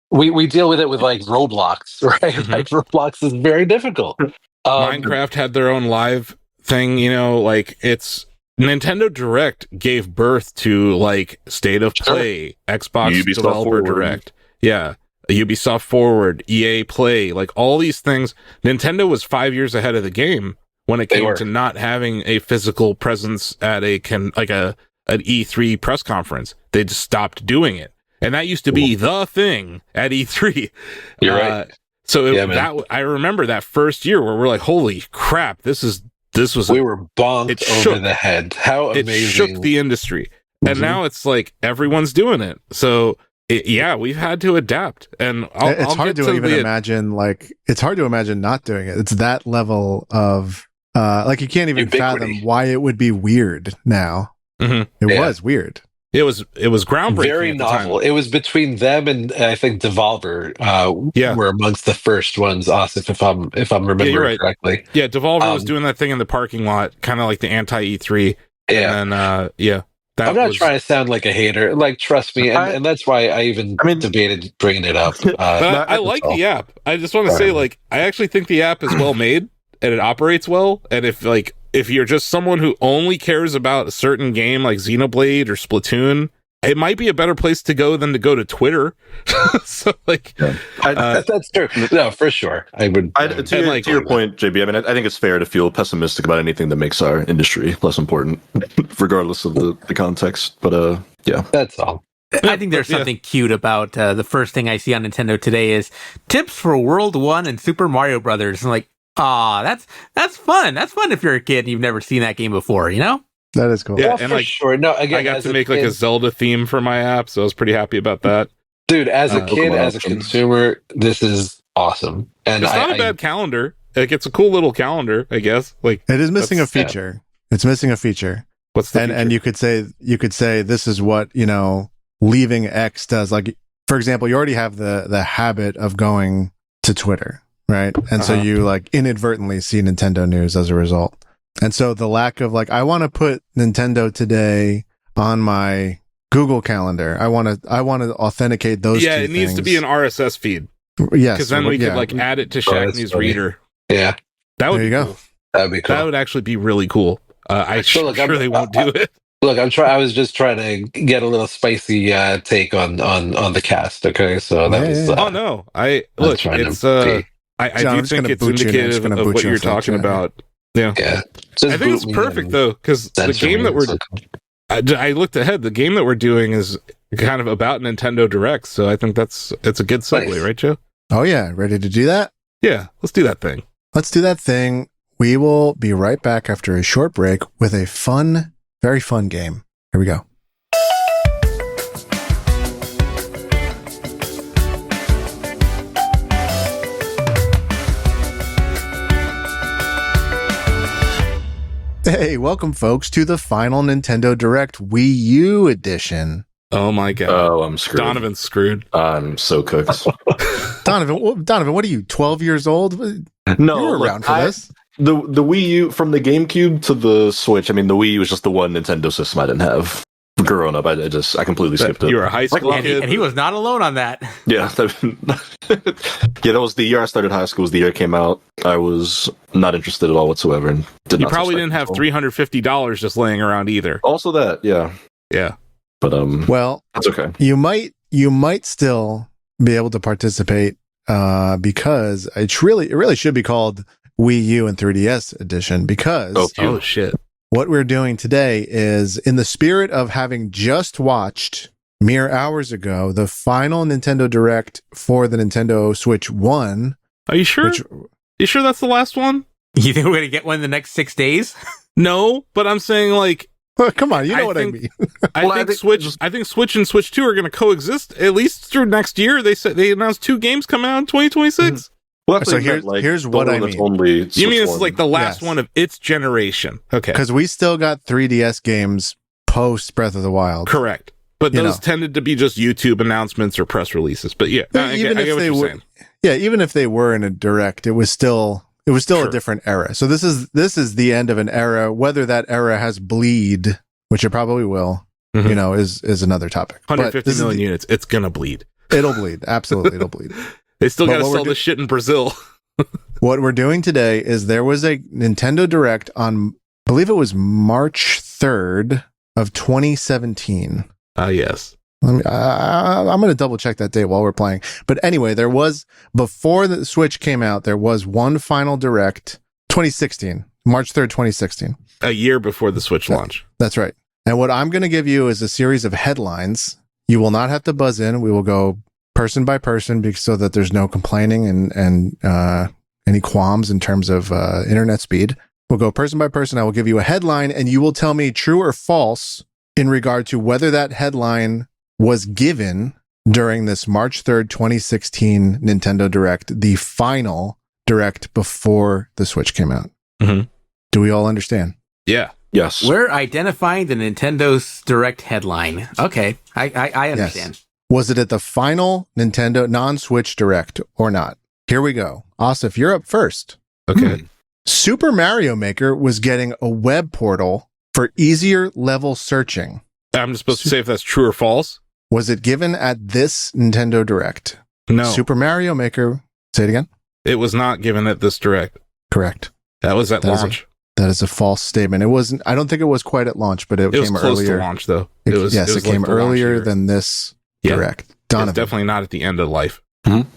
we deal with it with like Roblox, right? Mm-hmm. Like Roblox is very difficult. Minecraft had their own live thing, it's Nintendo Direct gave birth to like State of Play, Xbox Ubisoft Developer Forward. Direct. Yeah. Ubisoft Forward, EA Play, like all these things. Nintendo was 5 years ahead of the game when it came to not having a physical presence at an E3 press conference. They just stopped doing it. And that used to be the thing at E3. You're right. So I remember that first year where we're like, holy crap, we were bonked over the head. How amazing. It shook the industry. Mm-hmm. And now it's like everyone's doing it. So we've had to adapt. And it's hard to even imagine, it's hard to imagine not doing it. It's that level of, you can't even fathom why it would be weird now. Mm-hmm. It was weird. It was groundbreaking. Very novel. It was between them and I think Devolver were amongst the first ones, Asif, if I'm remembering correctly. Yeah, Devolver was doing that thing in the parking lot, kind of like the anti-E3. Yeah. And I'm not trying to sound like a hater. Like, trust me, and that's why I debated bringing it up. But I like the app. I just want to say, I actually think the app is well made and it operates well. And if you're just someone who only cares about a certain game like Xenoblade or Splatoon, it might be a better place to go than to go to Twitter. So that's true. No, for sure. I would. To your point, JB, I think it's fair to feel pessimistic about anything that makes our industry less important, regardless of the context. But that's all. I think there's something cute about the first thing I see on Nintendo today is tips for World 1 and Super Mario Brothers. I'm like, that's fun. That's fun if you're a kid and you've never seen that game before, That is cool. Yeah, and sure. No, again, I got to make a Zelda theme for my app, so I was pretty happy about that. Dude, as a kid, as a consumer, this is awesome. And it's not a bad calendar. It's a cool little calendar, I guess. It is missing a feature. Yeah. It's missing a feature. What's the feature? And you could say this is what, leaving X does. Like, for example, you already have the habit of going to Twitter, right? And so you inadvertently see Nintendo news as a result. And so the lack of I want to put Nintendo Today on my Google Calendar. I want to authenticate those. Yeah, two it needs things. to be an RSS feed. Yes, because then we could add it to Shack News Reader. Yeah, that would there you go. That'd be cool. That would actually be really cool. I'm sure they won't do it. Look, I was just trying to get a little spicy take on the cast. Okay, so that was. Oh no, I do think it's indicative of what you're talking about. Yeah. I think it's perfect though, because the game that I looked ahead. The game that we're doing is kind of about Nintendo Direct, so I think it's a good segue, right, Joe? Oh, yeah. Ready to do that? Yeah, let's do that thing. Let's do that thing. We will be right back after a short break with a fun, very fun game. Here we go. Hey, welcome, folks, to the final Nintendo Direct Wii U Edition. Oh, my God. Oh, I'm screwed. Donovan's screwed. I'm so cooked. Donovan, what are you, 12 years old? No, you were around for this. The Wii U, from the GameCube to the Switch, I mean, the Wii U was just the one Nintendo system I didn't have. Growing up, I completely skipped it. You were a high school kid. And he was not alone on that. Yeah. That was the year I started high school, was the year it came out. I was not interested at all whatsoever. And you probably didn't have $350 just laying around either. Also that, yeah. Yeah. But, well, that's okay. You might still be able to participate because it really should be called Wii U and 3DS Edition because oh shit. What we're doing today is, in the spirit of having just watched mere hours ago the final Nintendo Direct for the Nintendo Switch 1. Are you sure? You sure that's the last one? You think we're going to get one in the next 6 days? No, but I'm saying like... Well, come on, you know what I mean. I think Switch and Switch 2 are going to coexist at least through next year. They announced 2 games coming out in 2026. Mm-hmm. Well, so here's what I mean. You mean it's like the last one of its generation? Okay. Because we still got 3DS games post Breath of the Wild. Correct. But those tended to be just YouTube announcements or press releases. But yeah, I get what you're saying. Yeah, even if they were in a direct, it was still sure. A different era. So this is the end of an era. Whether that era has bleed, which it probably will, is another topic. 150 million units. It's gonna bleed. It'll bleed. Absolutely, it'll bleed. They still got to sell this shit in Brazil. What we're doing today is there was a Nintendo Direct on, I believe it was March 3rd of 2017. Yes. I'm going to double check that date while we're playing. But anyway, there was, before the Switch came out, there was one final Direct, 2016, March 3rd, 2016. A year before the Switch launch. That's right. And what I'm going to give you is a series of headlines. You will not have to buzz in. We will go person by person so that there's no complaining and any qualms in terms of internet speed. We'll go person by person. I will give you a headline and you will tell me true or false in regard to whether that headline was given during this March 3rd, 2016 Nintendo Direct, the final Direct before the Switch came out. Mm-hmm. Do we all understand? Yeah. Yes. We're identifying the Nintendo's Direct headline. Okay. I understand. Yes. Was it at the final Nintendo non-Switch Direct or not? Here we go. Asif, you're up first. Okay. Super Mario Maker was getting a web portal for easier level searching. I'm supposed to say if that's true or false? Was it given at this Nintendo Direct? No. Super Mario Maker. Say it again. It was not given at this Direct. Correct. That was at launch. That is a false statement. It wasn't. I don't think it was quite at launch, but it came was close earlier. To launch, though. It came earlier than this Direct. Donovan. It's definitely not at the end of life. Mm-hmm.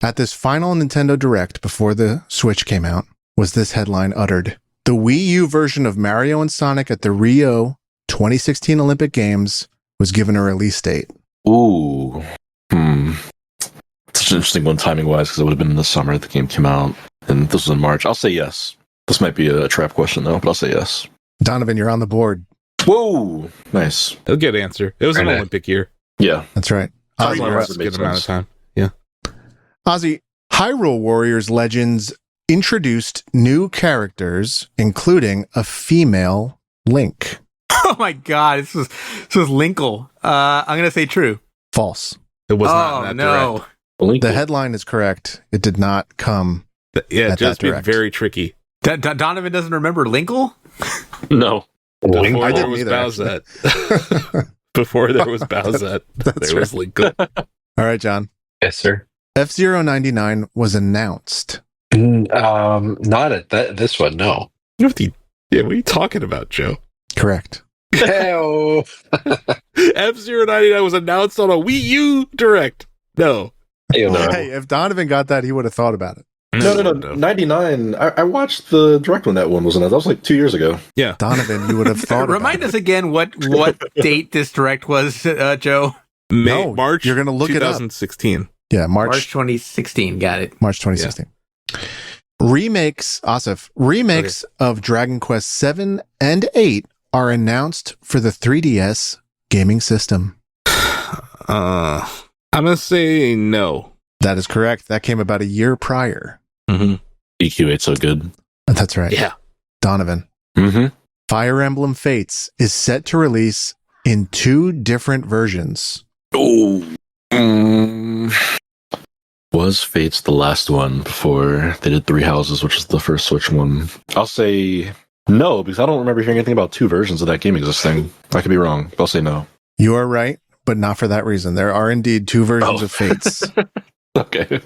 At this final Nintendo Direct before the Switch came out, was this headline uttered: "The Wii U version of Mario and Sonic at the Rio 2016 Olympic Games was given a release date." Ooh. Such an interesting one timing-wise, because it would have been in the summer the game came out, and this was in March. I'll say yes. This might be a trap question, though, but I'll say yes. Donovan, you're on the board. Whoa! Nice. A good answer. It was an Olympic year. Yeah. That's right. Ozzie, a good amount of time. Yeah. Ozzie, Hyrule Warriors Legends introduced new characters, including a female Link. Oh my god, this was Linkle. I'm gonna say true. False. It was not in that Direct. The headline is correct. It did not come. Just being very tricky. Donovan doesn't remember Linkle? No. Before there was Bowsette. Before there was Bowsette, there was Linkle. All right, John. Yes, sir. F-Zero 99 was announced. Not at this one, no. What are you talking about, Joe? Correct. F-Zero 99 was announced on a Wii U Direct. No. Hey, if Donovan got that, he would have thought about it. No. 99. I watched the Direct when that one was announced. That was like 2 years ago. Yeah. Donovan, you would have thought Remind us again what date this Direct was, Joe? March you're going to look 2016. Yeah, March 2016. Got it. March 2016. Yeah. Remakes of Dragon Quest 7 and 8 are announced for the 3DS gaming system. I'm gonna say no. That is correct. That came about a year prior. Mm-hmm. EQ8 so good. That's right. Yeah. Donovan. Mm-hmm. Fire Emblem Fates is set to release in 2 different versions. Oh. Was Fates the last one before they did Three Houses, which is the first Switch one? I'll say no, because I don't remember hearing anything about 2 versions of that game existing. I could be wrong, but I'll say no. You are right, but not for that reason. There are indeed 2 versions of Fates. Okay.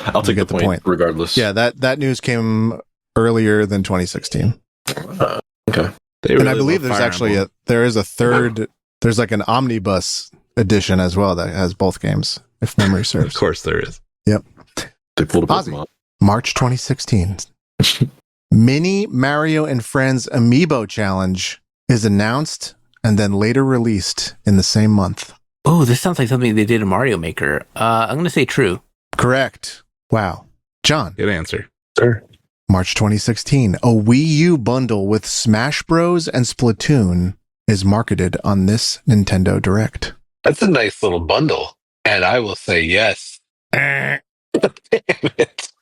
I'll take the point regardless. Yeah, that news came earlier than 2016. Okay. And I believe there's actually there's like an omnibus edition as well that has both games, if memory serves. Of course there is. Yep. They pulled a Pokemon. March 2016. Mini Mario and Friends Amiibo Challenge is announced and then later released in the same month. Oh, this sounds like something they did in Mario Maker. I'm going to say true. Correct. Wow. John. Good answer. Sure. March 2016. A Wii U bundle with Smash Bros. And Splatoon is marketed on this Nintendo Direct. That's a nice little bundle. And I will say yes. Damn it.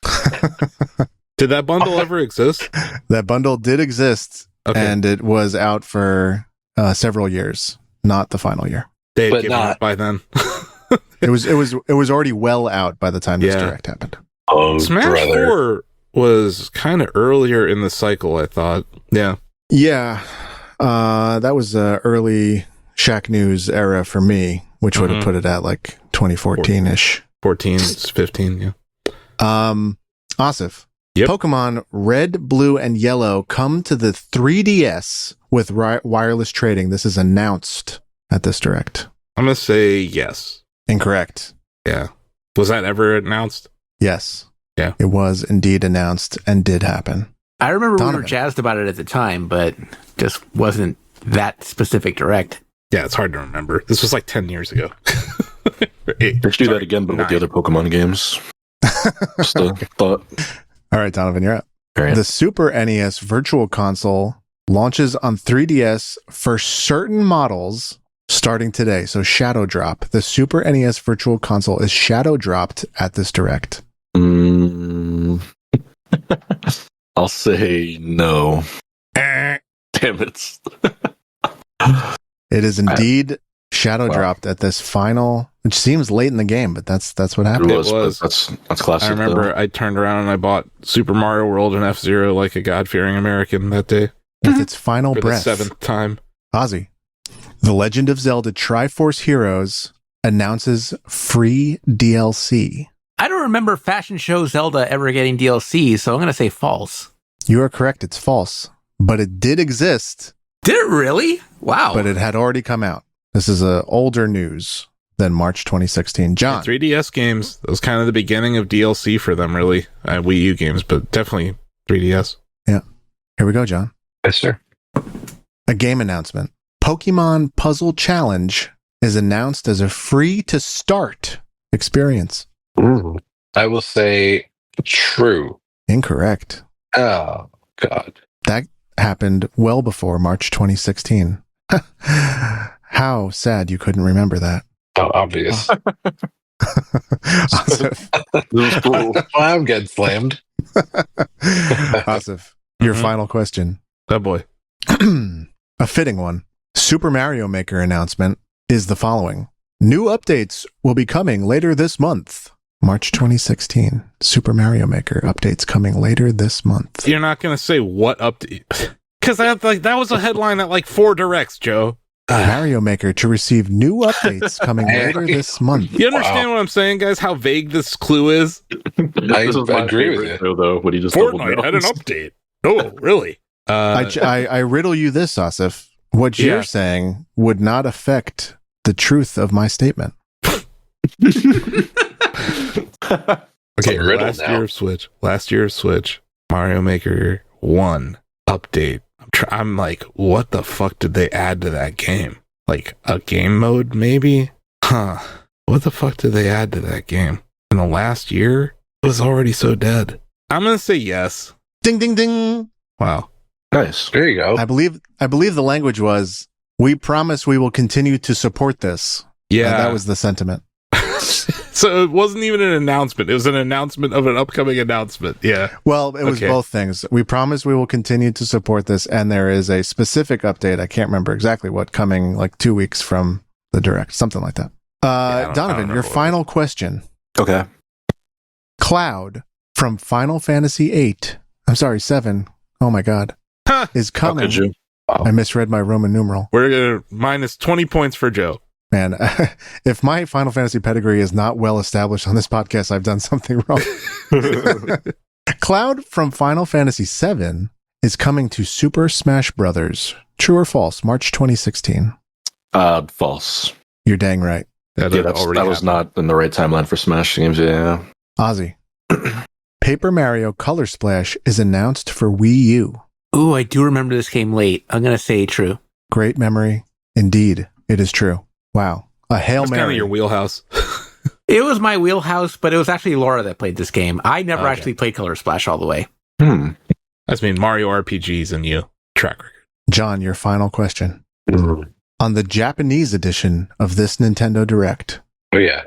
Did that bundle ever exist? That bundle did exist, and it was out for several years, not the final year. They had given up by then. It was already well out by the time this Direct happened. Oh, Smash 4 was kind of earlier in the cycle, I thought. Yeah. Yeah. That was Early Shack News era for me, which would have put it at like 2014-ish. 14, 15, yeah. Asif. Yep. Pokemon Red, Blue, and Yellow come to the 3DS with wireless trading. This is announced at this Direct. I'm going to say yes. Incorrect. Yeah. Was that ever announced? Yes. Yeah. It was indeed announced and did happen. I remember Donovan. we were jazzed about it at the time, but just wasn't that specific Direct. Yeah, it's hard to remember. This was like 10 years ago. Let's do that again, but with the other Pokemon games. Just a thought. All right, Donovan, you're up. Right. The Super NES Virtual Console launches on 3DS for certain models starting today. So Shadow Drop. The Super NES Virtual Console is Shadow Dropped at this Direct. I'll say no. Damn it. It is indeed Shadow Dropped at this final, which seems late in the game, but that's what happened. It was. That's classic. I remember I turned around and I bought Super Mario World and F-Zero like a God-fearing American that day. With its final for breath. the 7th time. Ozzie. The Legend of Zelda Triforce Heroes announces free DLC. I don't remember Fashion Show Zelda ever getting DLC, so I'm going to say false. You are correct. It's false. But it did exist. Did it really? Wow. But it had already come out. This is older news than March 2016. John. 3DS games. That was kind of the beginning of DLC for them, really. Wii U games, but definitely 3DS. Yeah. Here we go, John. Yes, sir. A game announcement. Pokemon Puzzle Challenge is announced as a free-to-start experience. Ooh. I will say true. Incorrect. Oh, God. That happened well before March 2016. How sad you couldn't remember that. Oh, obvious. Asif. This was cool. I'm getting slammed. Asif, your final question. Oh boy. A fitting one. Super Mario Maker announcement is the following. New updates will be coming later this month. March 2016. Super Mario Maker updates coming later this month. You're not going to say what update. Because that was a headline at like 4 Directs, Joe. Mario Maker to receive new updates coming later this month. You understand what I'm saying, guys? How vague this clue is? I agree with you. Though, what he just Fortnite had an update. Oh, really? I riddle you this, Asif. What you're saying would not affect the truth of my statement. Okay, last year of Switch, Mario Maker 1 update. I'm like, what the fuck did they add to that game? Like a game mode, maybe? Huh. What the fuck did they add to that game? in the last year? It was already so dead. I'm going to say yes. Ding, ding, ding. Wow. Nice. There you go. I believe the language was, we promise we will continue to support this. Yeah. That was the sentiment. So it wasn't even an announcement. It was an announcement of an upcoming announcement. Yeah. Well, it was both things. We promise we will continue to support this, and there is a specific update. I can't remember exactly what, coming like 2 weeks from the Direct, something like that. Donovan, your final question. Okay. Cloud from Final Fantasy 7. Oh my God. Is coming. How could you? I misread my Roman numeral. We're going to minus 20 points for Joe. Man, if my Final Fantasy pedigree is not well established on this podcast, I've done something wrong. Cloud from Final Fantasy VII is coming to Super Smash Brothers. True or false? March 2016. False. You're dang right. That was not in the right timeline for Smash games. Yeah. Ozzie. Paper Mario Color Splash is announced for Wii U. Ooh, I do remember this came late. I'm going to say true. Great memory. Indeed, it is true. Wow. A Hail That's Mary. kind of your wheelhouse. It was my wheelhouse, but it was actually Laura that played this game. I never actually played Color Splash all the way. That's mean Mario RPGs and you. Track record. John, your final question. On the Japanese edition of this Nintendo Direct. Oh, yeah.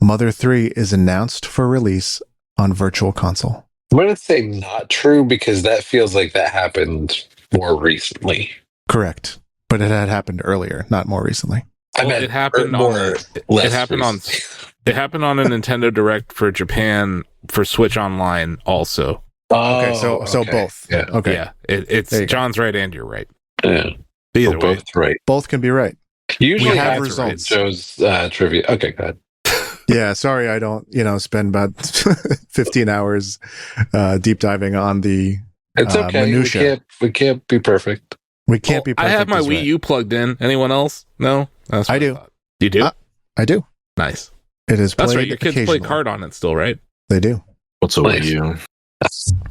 Mother 3 is announced for release on Virtual Console. I'm going to say not true because that feels like that happened more recently. Correct. But it had happened earlier, not more recently. It happened on a Nintendo Direct for Japan for Switch Online also. Okay, so both. Yeah. Okay. Yeah. It's John's right and you're right. Yeah. Either way. Both right. Both can be right. Usually We have have results. Joe's trivia. Okay, go ahead. Yeah, sorry I don't, spend about 15 hours deep diving on the It's okay. minutia. We can't be perfect. We can't be perfect. I have my is Wii right. U plugged in. Anyone else? No? That's what I do. thought. You do? I do. Nice. It is played That's right. Your kids play occasionally. card on it still, right? They do. What's a Nice. Wii U?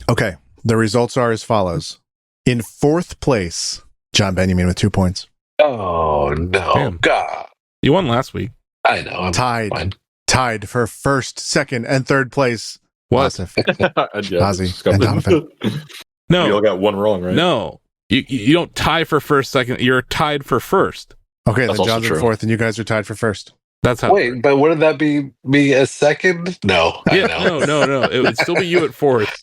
Okay. The results are as follows. In fourth place, John Benjamin with 2 points. Oh, no. Damn. God. You won last week. I know. I'm Tied. fine. Tied for first, second, and third place. What? Asif. Ozzie Just got and Donovan. No. We all got one wrong, right? No. You don't tie for first, second. You're tied for first. Okay, That's then also John's in true. fourth, and you guys are tied for first. That's how. Wait, but wouldn't that be me as second? No. I Yeah, know. no. It would still be you at fourth.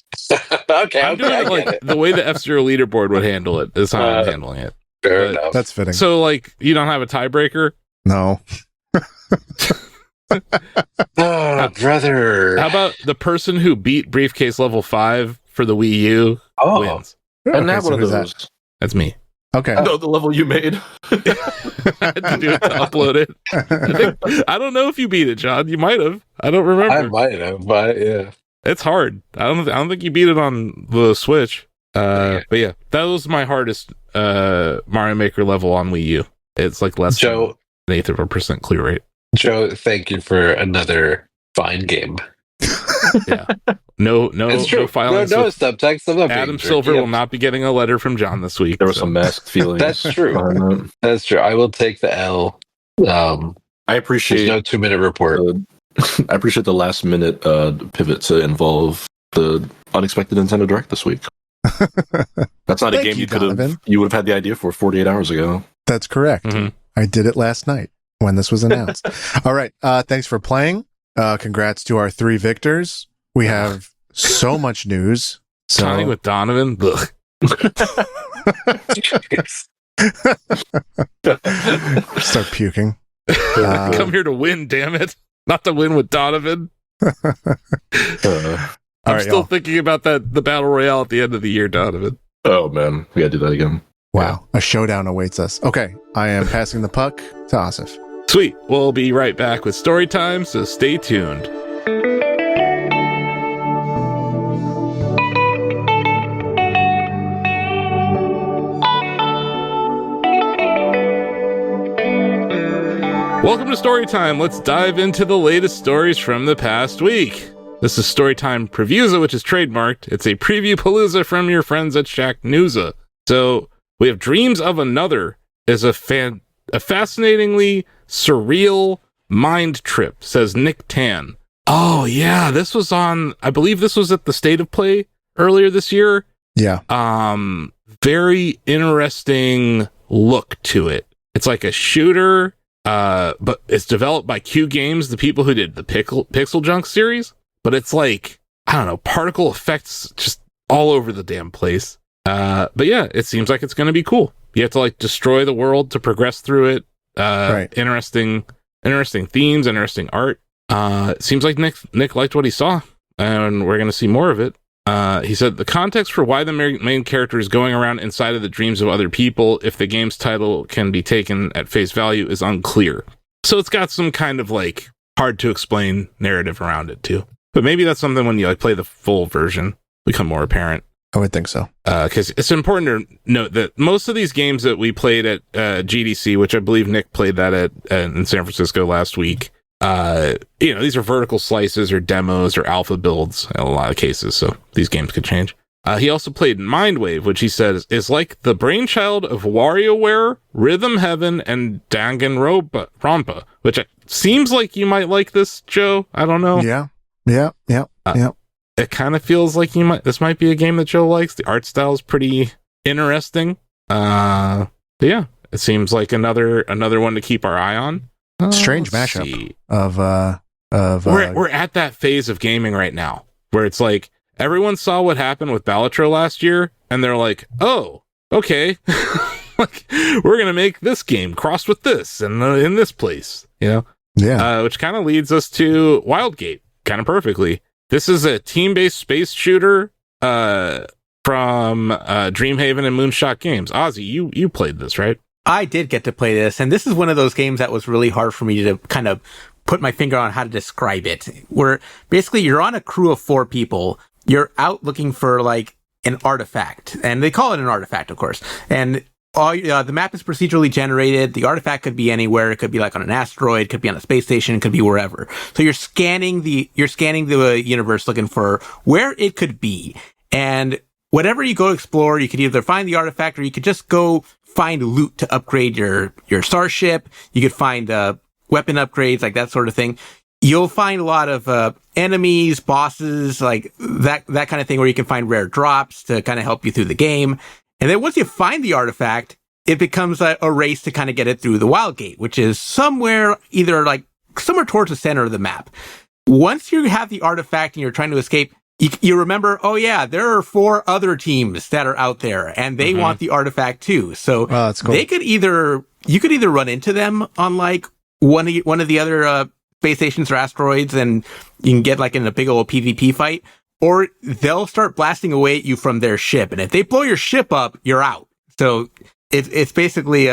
Okay, I'm doing I it like get it. the way the F-Zero leaderboard would handle it is how I'm handling it. Fair but- enough. That's fitting. So, like, you don't have a tiebreaker? No. Oh, brother. How about the person who beat Briefcase level 5 for the Wii U wins? And Okay, have so one of who's those. That's me. Okay. No, the level you made. I had to do it to upload it. I don't know if you beat it, John. You might have. I don't remember. I might have, but yeah. It's hard. I don't think you beat it on the Switch. But yeah, that was my hardest Mario Maker level on Wii U. It's like less Joe, than 1/8% clear rate. Joe, thank you for another fine game. Yeah. No It's true. filings. No with subtext. I'm not being Adam jerky. Silver will not be getting a letter from John this week. There were so. some masked feelings. That's true. behind that. That's true. I will take the L. I There's appreciate no 2-minute report. I appreciate the last minute pivot to involve the unexpected Nintendo Direct this week. That's not a Thank game you, you would have had the idea for 48 hours ago. That's correct. Mhm. I did it last night when this was announced. All right. Thanks for playing. Congrats to our 3 victors. We have so much news. Signing So with Donovan. Ugh. start puking. Come here to win, damn it. Not to win with Donovan. Uh, All I'm right, still y'all. thinking about the Battle Royale at the end of the year, Donovan. oh man, we gotta do that again. Wow. A showdown awaits us. Okay. I am passing the puck to Asif. Sweet. We'll be right back with story time, so stay tuned. Welcome to Storytime. Let's dive into the latest stories from the past week. This is Storytime Previews, which is trademarked. It's a preview palooza from your friends at ShackNewsa. So we have Dreams of Another is a fascinatingly surreal Mind Trip, says Nick Tan. Oh yeah, I believe this was at the State of Play earlier this year. Yeah. Very interesting look to it. It's like a shooter, but it's developed by Q Games, the people who did the Pixel Junk series. But it's like, I don't know, particle effects just all over the damn place. But yeah, it seems like it's going to be cool. You have to like destroy the world to progress through it. Right. Interesting themes, interesting art. It seems like Nick liked what he saw, and we're going to see more of it. He said the context for why the main character is going around inside of the dreams of other people, if the game's title can be taken at face value, is unclear. So it's got some kind of like hard to explain narrative around it too. But maybe that's something when you like play the full version become more apparent. I would think so. Because it's important to note that most of these games that we played at GDC, which I believe Nick played that in San Francisco last week, these are vertical slices or demos or alpha builds in a lot of cases, so these games could change. He also played Mindwave, which he says is like the brainchild of WarioWare, Rhythm Heaven, and Danganronpa, which seems like you might like this, Joe. I don't know. Yeah. It kind of feels like this might be a game that Joe likes. The art style is pretty interesting. But yeah, it seems like another one to keep our eye on. Strange mashup of we're at that phase of gaming right now where it's like everyone saw what happened with Balatro last year and they're like, oh, okay. Like we're gonna make this game crossed with this and in this place, which kind of leads us to Wildgate kind of perfectly. This is a team-based space shooter from Dreamhaven and Moonshot Games. Ozzie, you played this, right? I did get to play this, and this is one of those games that was really hard for me to kind of put my finger on how to describe it. Where basically you're on a crew of 4 people, you're out looking for like an artifact, and they call it an artifact, of course. And the map is procedurally generated. The artifact could be anywhere. It could be like on an asteroid, could be on a space station, it could be wherever. So you're scanning the universe looking for where it could be. And whatever you go explore, you could either find the artifact or you could just go find loot to upgrade your starship. You could find weapon upgrades, like that sort of thing. You'll find a lot of enemies, bosses, like that kind of thing, where you can find rare drops to kind of help you through the game. And then once you find the artifact, it becomes a race to kind of get it through the Wildgate, which is somewhere towards the center of the map. Once you have the artifact and you're trying to escape, you remember, oh yeah, there are 4 other teams that are out there and they want the artifact too. So that's cool. you could either run into them on like one of the other space stations or asteroids and you can get like in a big old PvP fight, or they'll start blasting away at you from their ship. And if they blow your ship up, you're out. So it's basically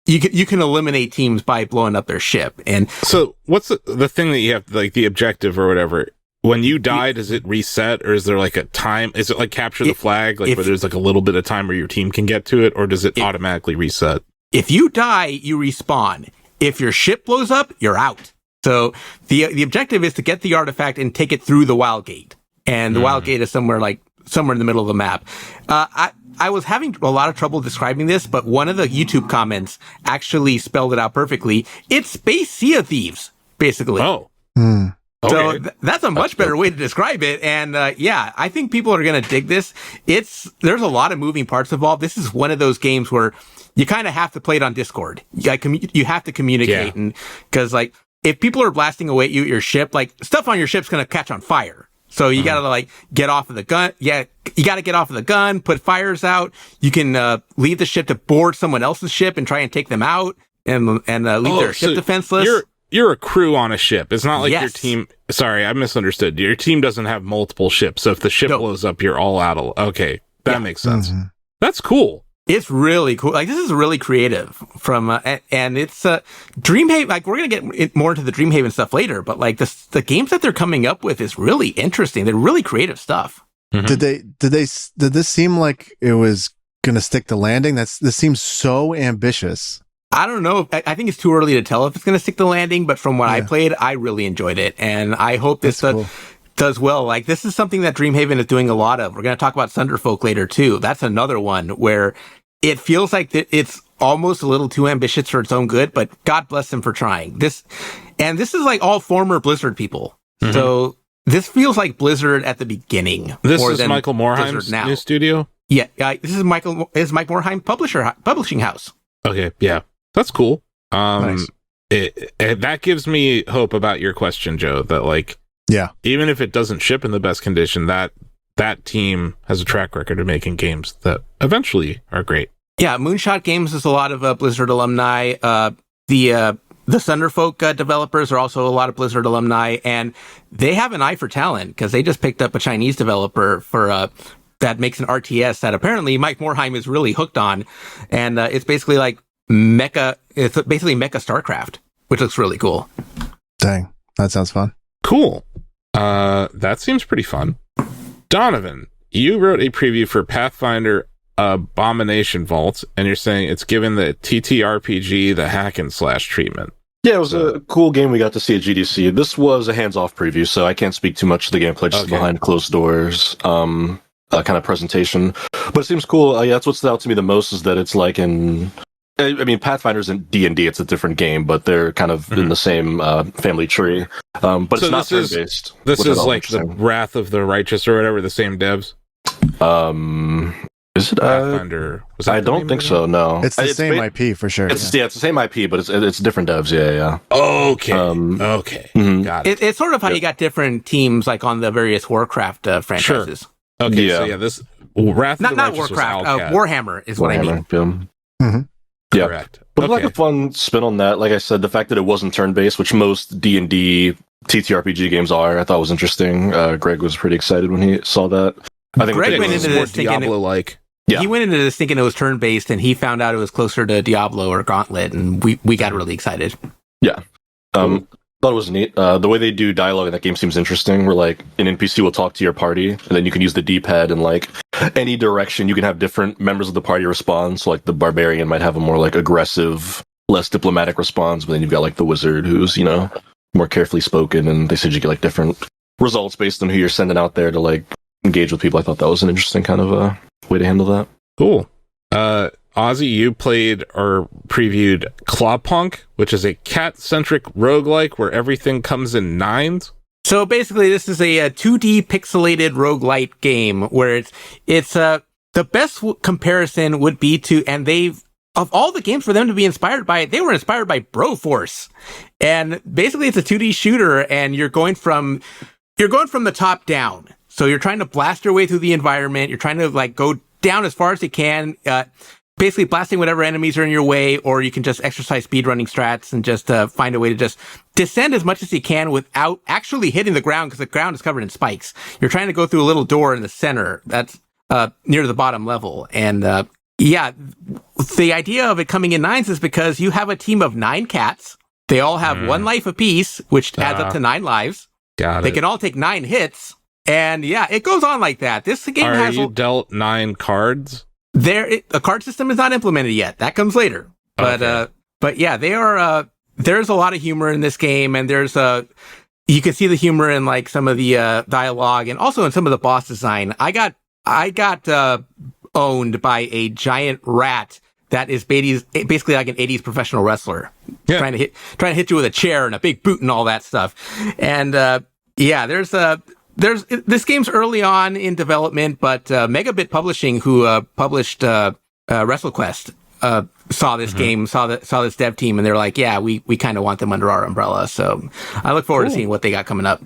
you can eliminate teams by blowing up their ship. And so what's the thing that you have, like the objective or whatever? When you die, does it reset, or is there like a time? Is it like capture the flag, like where there's like a little bit of time where your team can get to it, or does it automatically reset? If you die, you respawn. If your ship blows up, you're out. So the objective is to get the artifact and take it through the Wildgate. And the Wildgate is somewhere in the middle of the map. I was having a lot of trouble describing this, but one of the YouTube comments actually spelled it out perfectly. It's Space Sea of Thieves, basically. Oh. So that's a much better way to describe it. And I think people are going to dig this. There's a lot of moving parts involved. This is one of those games where you kind of have to play it on Discord. You have to communicate. And because like if people are blasting away at you, your ship, like stuff on your ship's going to catch on fire. So you got to like get off of the gun. Yeah, you got to get off of the gun, put fires out. You can leave the ship to board someone else's ship and try and take them out and leave their ship defenseless. You're a crew on a ship. It's not like your team. Sorry, I misunderstood. Your team doesn't have multiple ships. So if the ship blows up, you're all out of. Okay, that makes sense. Mm-hmm. That's cool. It's really cool. Like this is really creative from, and it's Dreamhaven. Like we're gonna get more into the Dreamhaven stuff later, but like the games that they're coming up with is really interesting. They're really creative stuff. Mm-hmm. Did this seem like it was gonna stick the landing? This seems so ambitious. I don't know. I think it's too early to tell if it's going to stick the landing, but from what I played, I really enjoyed it. And I hope this does well. Like, this is something that Dreamhaven is doing a lot of. We're going to talk about Thunderfolk later, too. That's another one where it feels like it's almost a little too ambitious for its own good, but God bless them for trying. This is like all former Blizzard people. Mm-hmm. So this feels like Blizzard at the beginning. This is Michael Morheim's new studio? Yeah, this is Mike Morheim publishing house. Okay, yeah. That's cool. Nice. That gives me hope about your question, Joe, that like, yeah, even if it doesn't ship in the best condition, that team has a track record of making games that eventually are great. Yeah, Moonshot Games is a lot of Blizzard alumni. The Thunderfolk developers are also a lot of Blizzard alumni, and they have an eye for talent because they just picked up a Chinese developer for that makes an RTS that apparently Mike Morheim is really hooked on, and it's basically like Mecha StarCraft, which looks really cool. Dang, that sounds fun. Cool. That seems pretty fun. Donovan, you wrote a preview for Pathfinder Abomination Vault, and you're saying it's given the TTRPG the hack and slash treatment. Yeah, it was a cool game we got to see at GDC. This was a hands-off preview, so I can't speak too much to the gameplay, just behind closed doors kind of presentation. But it seems cool. Yeah, that's what stood out to me the most is that it's like in... I mean, Pathfinder's in D&D, it's a different game, but they're kind of in the same family tree. But so it's not turn-based. This is like the Wrath of the Righteous or whatever, the same devs? Is it Pathfinder? I don't think so. No, it's the same IP for sure. It's the same IP, but it's different devs. Yeah. Okay. Okay. Mm-hmm. Got it. It's sort of how you got different teams like on the various Warcraft franchises. Sure. Okay. So this Wrath of the not Righteous Warcraft. was Warhammer is what I mean. Mm-hmm. Yeah. Correct. But like a fun spin on that. Like I said, the fact that it wasn't turn-based, which most D&D TTRPG games are, I thought was interesting. Greg was pretty excited when he saw that. I think Greg went into this thinking Diablo-like. Yeah. He went into this thinking it was turn-based, and he found out it was closer to Diablo or Gauntlet, and we got really excited. Yeah. Thought it was neat. The way they do dialogue in that game seems interesting, where like an NPC will talk to your party, and then you can use the D-pad and like any direction. You can have different members of the party respond. So like the barbarian might have a more like aggressive, less diplomatic response, but then you've got like the wizard who's, more carefully spoken, and they said you get like different results based on who you're sending out there to like engage with people. I thought that was an interesting kind of way to handle that. Cool. Ozzie, you played or previewed Clawpunk, which is a cat-centric roguelike where everything comes in nines. So basically, this is a 2D pixelated roguelite game where it's the best comparison would be to, and of all the games for them to be inspired by, they were inspired by Broforce. And basically, it's a 2D shooter, and you're going from the top down. So you're trying to blast your way through the environment. You're trying to like go down as far as you can, basically blasting whatever enemies are in your way, or you can just exercise speedrunning strats and just find a way to just descend as much as you can without actually hitting the ground because the ground is covered in spikes. You're trying to go through a little door in the center that's near the bottom level. And the idea of it coming in nines is because you have a team of 9 cats. They all have 1 life apiece, which adds up to 9 lives. They can all take 9 hits. And yeah, it goes on like that. This game Are you dealt 9 cards? A card system is not implemented yet. That comes later. But yeah, they are. There's a lot of humor in this game, and you can see the humor in like some of the dialogue, and also in some of the boss design. I got owned by a giant rat that is basically like an 80s professional wrestler, trying to hit you with a chair and a big boot and all that stuff. And there's this game's early on in development, but Megabit Publishing, who published WrestleQuest, saw this game, saw this dev team, and they're like, yeah, we kind of want them under our umbrella. So I look forward to seeing what they got coming up.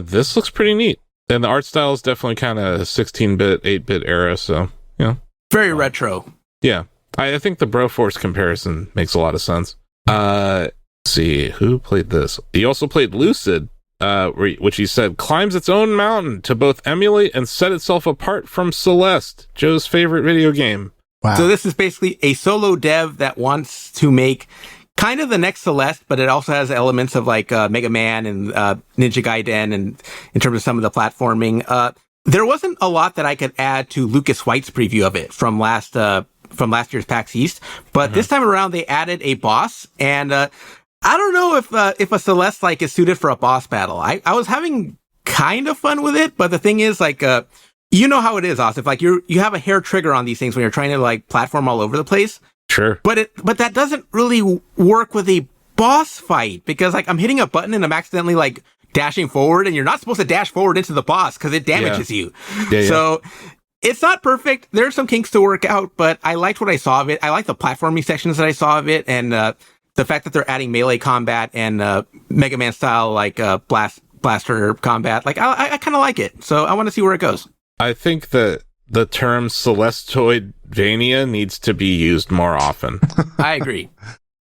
This looks pretty neat, and the art style is definitely kind of 16-bit, 8-bit era. So very retro. Yeah, I think the Broforce comparison makes a lot of sense. Let's see, who played this? He also played Lucid. Which he said climbs its own mountain to both emulate and set itself apart from Celeste, Joe's favorite video game. Wow. So this is basically a solo dev that wants to make kind of the next Celeste, but it also has elements of like Mega Man and Ninja Gaiden, and in terms of some of the platforming. There wasn't a lot that I could add to Lucas White's preview of it from last year's PAX East, but this time around they added a boss, and I don't know if a Celeste like is suited for a boss battle. I was having kind of fun with it, but the thing is like you know how it is, Asif. Like you have a hair trigger on these things when you're trying to like platform all over the place. Sure. But that doesn't really work with a boss fight, because like I'm hitting a button and I'm accidentally like dashing forward, and you're not supposed to dash forward into the boss because it damages you. Yeah, so it's not perfect. There's some kinks to work out, but I liked what I saw of it. I like the platforming sections that I saw of it, and the fact that they're adding melee combat and Mega Man style like blaster combat. Like I kind of like it, so I want to see where it goes. I think that the term Celesteoidvania needs to be used more often. I agree.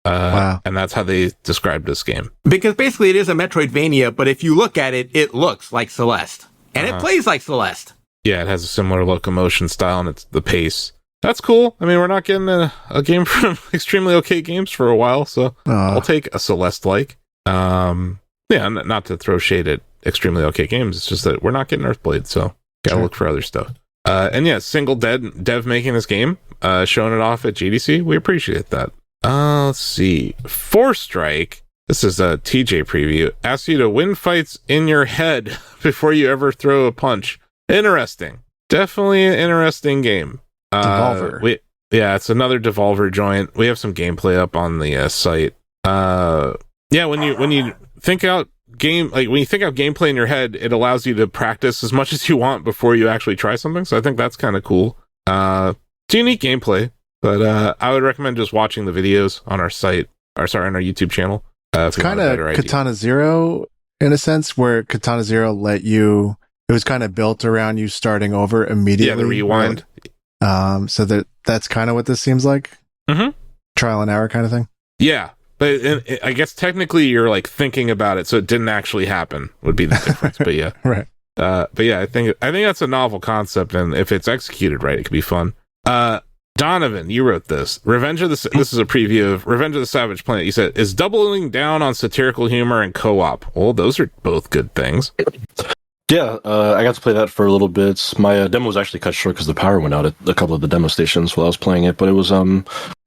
Wow. And that's how they described this game. Because basically it is a Metroidvania, but if you look at it, it looks like Celeste. And it plays like Celeste. Yeah, it has a similar locomotion style, and it's the pace. That's cool. I mean, we're not getting a game from Extremely OK Games for a while, so I'll take a Celeste-like. Yeah, not to throw shade at Extremely OK Games, it's just that we're not getting Earthblade, so gotta look for other stuff. And yeah, single dev making this game, showing it off at GDC. We appreciate that. Let's see. Forestrike, this is a TJ preview, asks you to win fights in your head before you ever throw a punch. Interesting. Definitely an interesting game. Devolver. It's another Devolver joint. We have some gameplay up on the site. When you think out gameplay in your head, it allows you to practice as much as you want before you actually try something. So I think that's kind of cool. It's unique gameplay, but I would recommend just watching the videos on our site, on our YouTube channel. It's kind of Katana Zero in a sense, where Katana Zero it was kind of built around you starting over immediately. Yeah, the rewind. So that's kind of what this seems like. Mm-hmm. Trial and error kind of thing. Yeah. But I guess technically you're like thinking about it, so it didn't actually happen would be the difference. But yeah, right. But yeah, I think that's a novel concept, and if it's executed right, it could be fun. Donovan, you wrote this. This is a preview of Revenge of the Savage Planet. You said is doubling down on satirical humor and co-op. Well, those are both good things. Yeah, I got to play that for a little bit. My demo was actually cut short because the power went out at a couple of the demo stations while I was playing it, but it was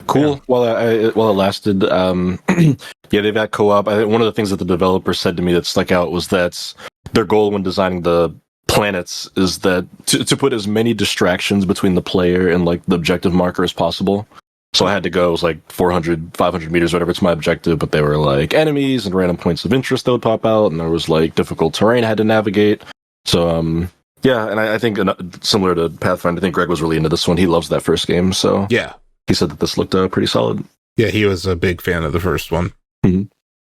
cool while it lasted. They've got co-op. One of the things that the developer said to me that stuck out was that their goal when designing the planets is that to put as many distractions between the player and like the objective marker as possible. So I had to go, it was like 400, 500 meters, whatever, it's my objective, but they were like enemies and random points of interest that would pop out, and there was like difficult terrain I had to navigate. So, and I think similar to Pathfinder, I think Greg was really into this one. He loves that first game, so yeah, he said that this looked pretty solid. Yeah, he was a big fan of the first one. Mm-hmm.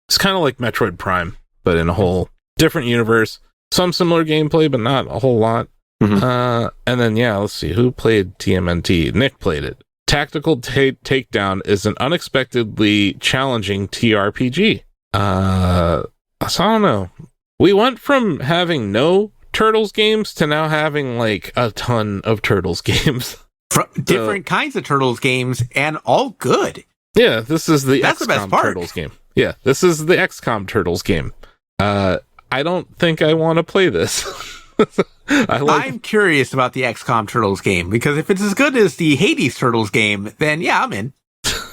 It's kind of like Metroid Prime, but in a whole different universe. Some similar gameplay, but not a whole lot. Mm-hmm. And then, let's see, who played TMNT? Nick played it. Tactical Takedown is an unexpectedly challenging TRPG. So I don't know. We went from having no Turtles games to now having like a ton of Turtles games. Different kinds of Turtles games, and all good. Yeah, this is the That's XCOM the best part. Turtles game. Yeah, this is the XCOM Turtles game. I don't think I want to play this. I'm curious about the XCOM Turtles game, because if it's as good as the Hades Turtles game, then yeah, I'm in.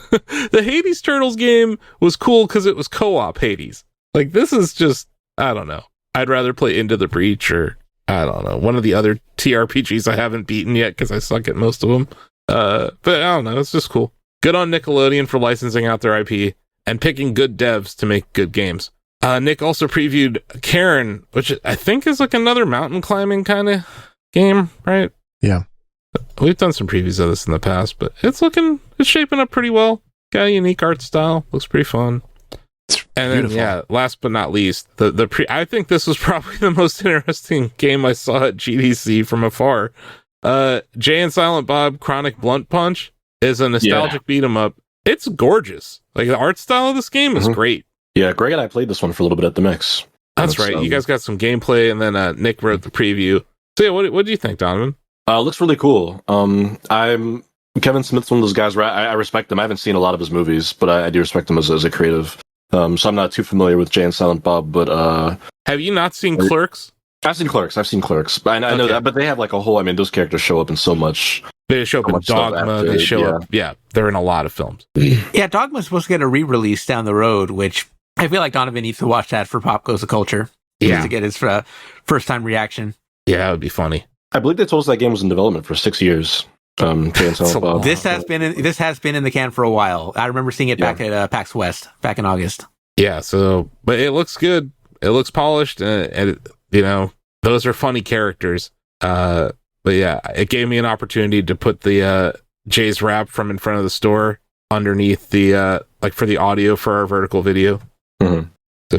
The Hades Turtles game was cool because it was co-op Hades. Like, this is just, I don't know. I'd rather play Into the Breach or, I don't know, one of the other TRPGs I haven't beaten yet because I suck at most of them. But I don't know, it's just cool. Good on Nickelodeon for licensing out their IP and picking good devs to make good games. Nick also previewed Cairn, which I think is like another mountain climbing kind of game, right? Yeah. We've done some previews of this in the past, but it's shaping up pretty well. Got a unique art style. Looks pretty fun. And beautiful. Then, last but not least, I think this was probably the most interesting game I saw at GDC from afar. Jay and Silent Bob Chronic Blunt Punch is a nostalgic beat 'em up. It's gorgeous. Like, the art style of this game is great. Yeah, Greg and I played this one for a little bit at the Mix. That's right. You guys got some gameplay, and then Nick wrote the preview. So yeah, what do you think, Donovan? Looks really cool. Kevin Smith's one of those guys where I respect him. I haven't seen a lot of his movies, but I do respect him as a creative. So I'm not too familiar with Jay and Silent Bob, but have you not seen Clerks? I've seen Clerks. I know that, but they have like a whole. I mean, those characters show up in so much. They show up in Dogma. They show up. Yeah, they're in a lot of films. Yeah, Dogma's supposed to get a re-release down the road, which I feel like Donovan needs to watch that for Pop Goes the Culture. Yeah, to get his first time reaction. Yeah, that would be funny. I believe they told us that game was in development for 6 years. Chainsaw Bob. This has been in the can for a while. I remember seeing it back at PAX West back in August. Yeah, so but it looks good. It looks polished, and those are funny characters. But yeah, it gave me an opportunity to put the Jay's rap from in front of the store underneath the for the audio for our vertical video. Mm-hmm. So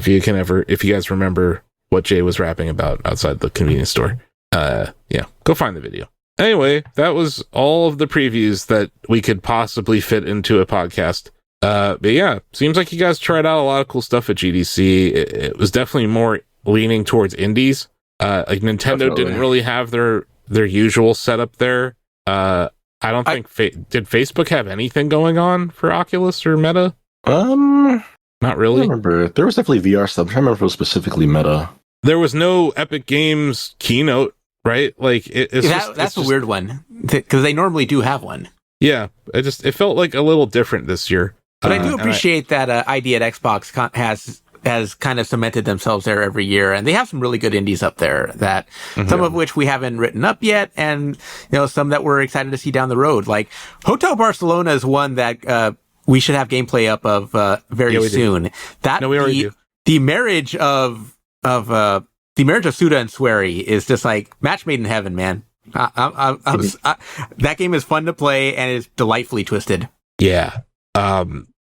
if you guys remember what Jay was rapping about outside the convenience store, go find the video. Anyway, that was all of the previews that we could possibly fit into a podcast. But yeah, seems like you guys tried out a lot of cool stuff at GDC. It was definitely more leaning towards indies. Like Nintendo didn't really have their usual setup there. I don't think did Facebook have anything going on for Oculus or Meta? Not really. I remember there was definitely VR stuff. I don't remember if it was specifically Meta. There was no Epic Games keynote, right? Like that's a weird one because they normally do have one. Yeah, it felt like a little different this year. But I do appreciate that ID at Xbox has kind of cemented themselves there every year, and they have some really good indies up there that some of which we haven't written up yet, and some that we're excited to see down the road. Like Hotel Barcelona is one that we should have gameplay up of very soon. We already do. The marriage of Suda and Swery is just like match made in heaven, man. That game is fun to play and is delightfully twisted. Yeah.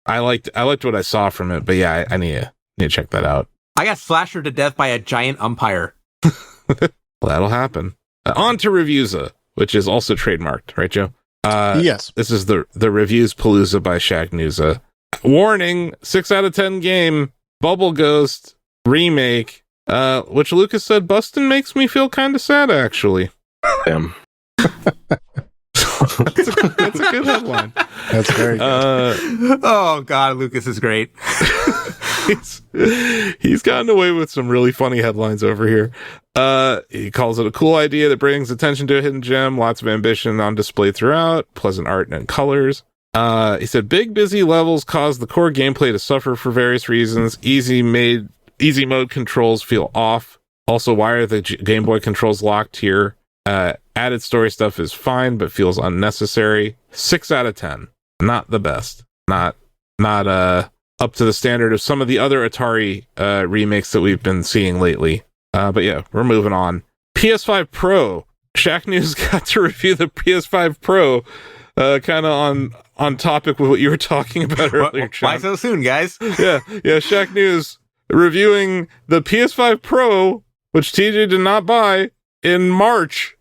I liked what I saw from it, but yeah, I need to check that out. I got slashed to death by a giant umpire. Well, that'll happen. On to Reviewsa, which is also trademarked, right, Joe? Yes. This is the Reviews Palooza by ShackNewsa. Warning, 6 out of 10 game, Bubble Ghost, remake, which Lucas said, Bustin' makes me feel kind of sad, actually. Damn. That's a good headline. That's very good. Oh God, Lucas is great. He's gotten away with some really funny headlines over here. He calls it a cool idea that brings attention to a hidden gem, lots of ambition on display throughout, pleasant art and colors. He said big busy levels cause the core gameplay to suffer for various reasons. Easy mode controls feel off. Also, why are the Game Boy controls locked here? Added story stuff is fine, but feels unnecessary. 6 out of 10. Not the best. Not up to the standard of some of the other Atari remakes that we've been seeing lately. But yeah, we're moving on. PS5 Pro. Shack News got to review the PS5 Pro, kind of on topic with what you were talking about earlier. Why so soon, guys? Yeah. Shack News reviewing the PS5 Pro, which TJ did not buy in March.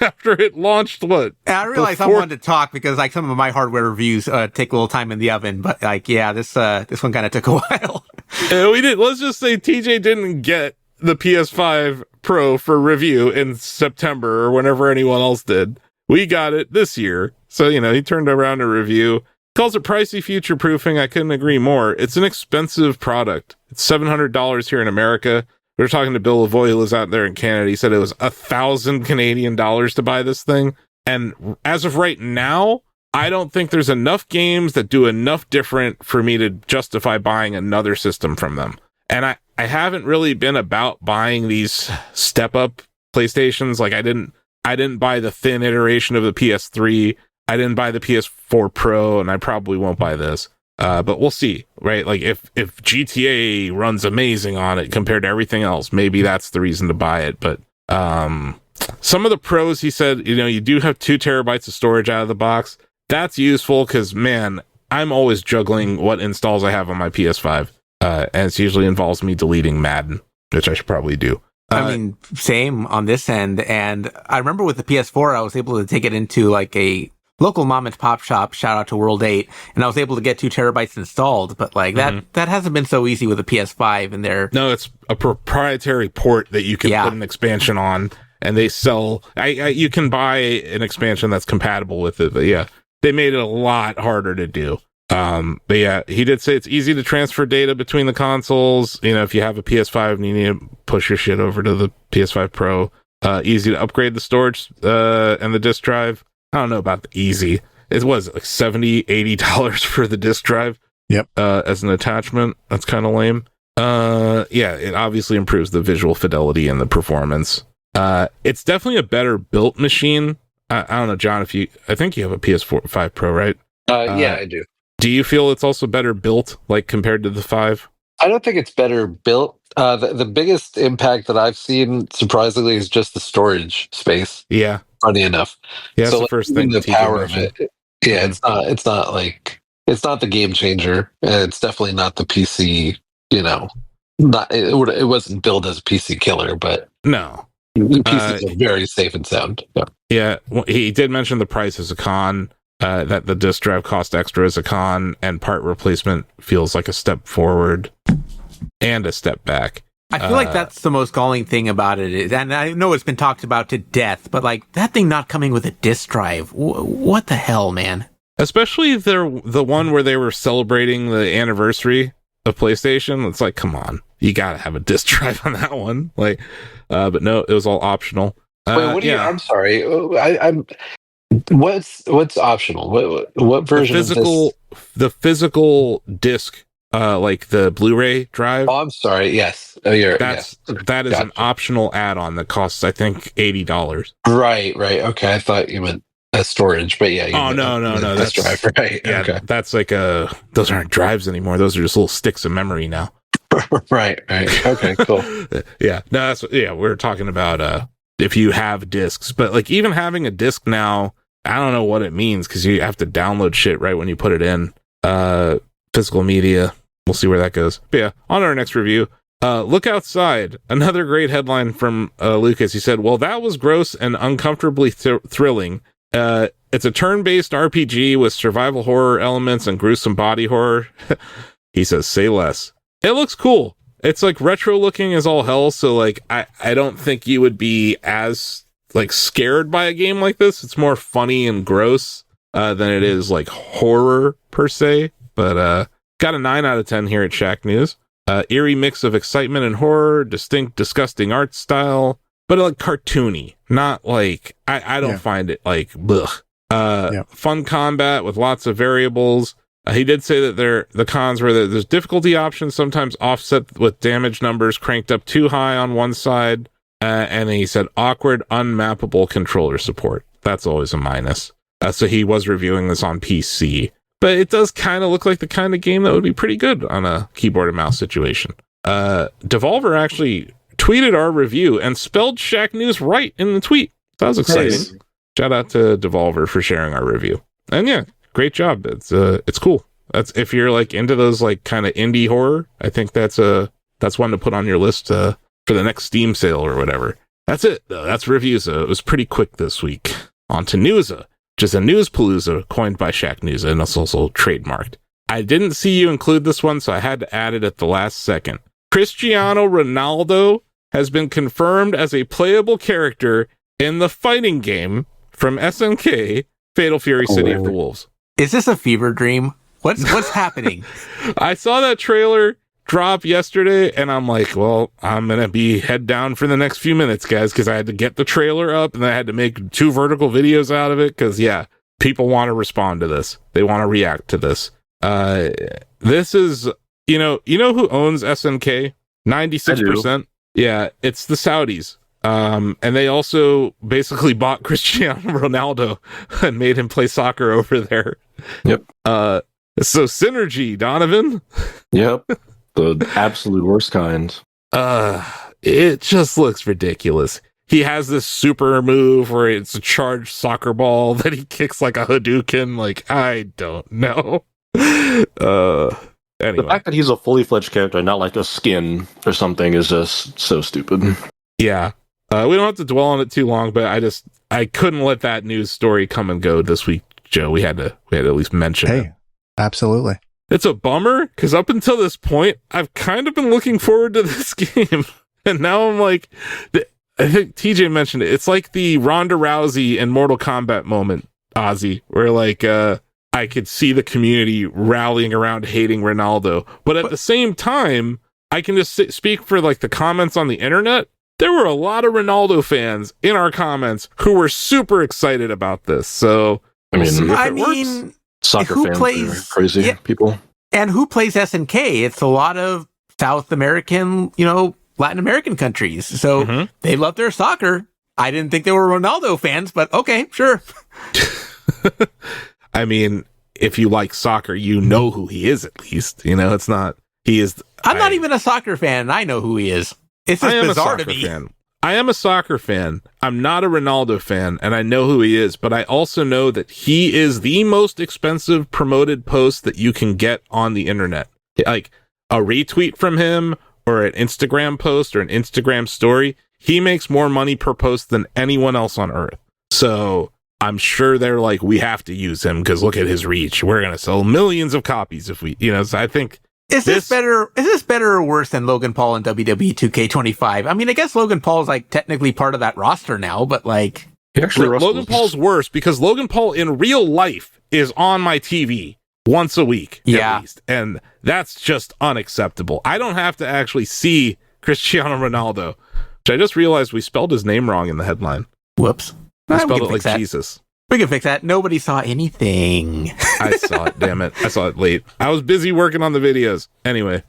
After it launched, what? And I realized I wanted to talk because like some of my hardware reviews take a little time in the oven, but like this one kind of took a while. We did. Let's just say TJ didn't get the PS5 Pro for review in September or whenever anyone else did. We got it this year, so he turned around a review. Calls it pricey future proofing. I couldn't agree more. It's an expensive product. It's $700 here in America. We were talking to Bill Lavoie, who lives out there in Canada. He said it was 1,000 Canadian dollars to buy this thing. And as of right now, I don't think there's enough games that do enough different for me to justify buying another system from them. And I haven't really been about buying these step up PlayStations. Like I didn't buy the thin iteration of the PS3. I didn't buy the PS4 Pro, and I probably won't buy this. But we'll see, right? Like if GTA runs amazing on it compared to everything else, maybe that's the reason to buy it. But some of the pros, he said, you do have 2 terabytes of storage out of the box. That's useful because, man, I'm always juggling what installs I have on my PS5. And it usually involves me deleting Madden, which I should probably do. I mean, same on this end. And I remember with the PS4, I was able to take it into like a local mom and pop shop, shout out to World 8, and I was able to get 2 terabytes installed, but like that hasn't been so easy with the PS5 and their... No, it's a proprietary port that you can put an expansion on, and they sell... you can buy an expansion that's compatible with it, but yeah, they made it a lot harder to do. But yeah, he did say it's easy to transfer data between the consoles. If you have a PS5 and you need to push your shit over to the PS5 Pro, easy to upgrade the storage and the disk drive. I don't know about the easy. It was like $70, $80 for the disk drive. Yep. As an attachment. That's kind of lame. Yeah, it obviously improves the visual fidelity and the performance. It's definitely a better built machine. I don't know, John, I think you have a PS4 5 Pro, right? Yeah, I do. Do you feel it's also better built, like compared to the 5? I don't think it's better built. The biggest impact that I've seen, surprisingly, is just the storage space. Yeah. Funny enough. Yeah, that's the first thing. The TJ power mentioned. of it. Yeah, it's not the game changer. It's definitely not the PC, it wasn't built as a PC killer, but No. PCs are very safe and sound. Yeah, well, he did mention the price is a con, that the disk drive cost extra is a con, and part replacement feels like a step forward and a step back. I feel like that's the most galling thing about it. And I know it's been talked about to death, but like that thing not coming with a disk drive. What the hell, man? Especially the one where they were celebrating the anniversary of PlayStation. It's like, come on, you gotta have a disk drive on that one. Like, but no, it was all optional. Wait, what do you? I'm sorry. I'm. What's optional? What version? The physical disc, like the Blu-ray drive. Oh, I'm sorry. Yes, that is gotcha. an optional add-on that costs, I think, $80. Right. Okay, I thought you meant storage, but yeah. No. That's drive, right? Yeah, okay. That's like those aren't drives anymore. Those are just little sticks of memory now. Right. Okay, cool. Yeah. No, we're talking about if you have discs, but like even having a disc now, I don't know what it means because you have to download shit right when you put it in. Physical media. We'll see where that goes. But yeah, on our next review, look outside. Another great headline from Lucas. He said, well, that was gross and uncomfortably thrilling. It's a turn-based RPG with survival horror elements and gruesome body horror. He says, say less. It looks cool. It's like retro looking as all hell. So like, I don't think you would be as like scared by a game like this. It's more funny and gross than it is like horror per se. But got a 9 out of 10 here at Shack News. Eerie mix of excitement and horror, distinct, disgusting art style, but like cartoony, not like I don't find it like blech. Fun combat with lots of variables. He did say that the cons were that there's difficulty options sometimes offset with damage numbers cranked up too high on one side, and he said awkward, unmappable controller support. That's always a minus. So he was reviewing this on PC. But it does kind of look like the kind of game that would be pretty good on a keyboard and mouse situation. Devolver actually tweeted our review and spelled Shack News right in the tweet. That was exciting. Nice. Shout out to Devolver for sharing our review. And yeah, great job. It's cool. That's if you're like into those like kind of indie horror, I think that's one to put on your list for the next Steam sale or whatever. That's it though. That's Reviewza. It was pretty quick this week. On to Newsa. Just a news palooza coined by Shack News, and it's also trademarked. I didn't see you include this one, so I had to add it at the last second. Cristiano Ronaldo has been confirmed as a playable character in the fighting game from SNK, Fatal Fury City of the Wolves. Is this a fever dream? What's happening? I saw that trailer drop yesterday, and I'm like, well, I'm gonna be head down for the next few minutes, guys, because I had to get the trailer up and I had to make 2 vertical videos out of it because people want to respond to this, they want to react to this. This is you know who owns SNK? 96%. Yeah, it's the Saudis, and they also basically bought Cristiano Ronaldo and made him play soccer over there. Yep. So synergy, Donovan. Yep. The absolute worst kind. It just looks ridiculous. He has this super move where it's a charged soccer ball that he kicks like a Hadouken. Like, I don't know. Anyway. The fact that he's a fully fledged character, not like a skin or something, is just so stupid. Yeah. We don't have to dwell on it too long, but I couldn't let that news story come and go this week, Joe. We had to at least mention it. Hey, absolutely. It's a bummer because up until this point, I've kind of been looking forward to this game. And now I'm like, I think TJ mentioned it. It's like the Ronda Rousey and Mortal Kombat moment, Ozzie, where like, I could see the community rallying around hating Ronaldo. But at the same time, I can just speak for like the comments on the internet. There were a lot of Ronaldo fans in our comments who were super excited about this. So, I mean, soccer fans are crazy people. And who plays SNK? It's a lot of South American, Latin American countries. So they love their soccer. I didn't think they were Ronaldo fans, but okay, sure. I mean, if you like soccer, you know who he is at least. You know, it's not, he is. I'm not even a soccer fan, and I know who he is. It's just bizarre to me. I am a soccer fan. I'm not a Ronaldo fan, and I know who he is, but I also know that he is the most expensive promoted post that you can get on the internet. Like a retweet from him or an Instagram post or an Instagram story, he makes more money per post than anyone else on earth. So I'm sure they're like, we have to use him because look at his reach. We're going to sell millions of copies if we, so I think. Is this better or worse than Logan Paul in WWE 2K25? I mean, I guess Logan Paul's like technically part of that roster now, but like. Logan Paul's worse because Logan Paul in real life is on my TV once a week at least. And that's just unacceptable. I don't have to actually see Cristiano Ronaldo, which I just realized we spelled his name wrong in the headline. Whoops. I spelled it like Jesus. We can fix that. Nobody saw anything. I saw it, damn it. I saw it late. I was busy working on the videos. Anyway,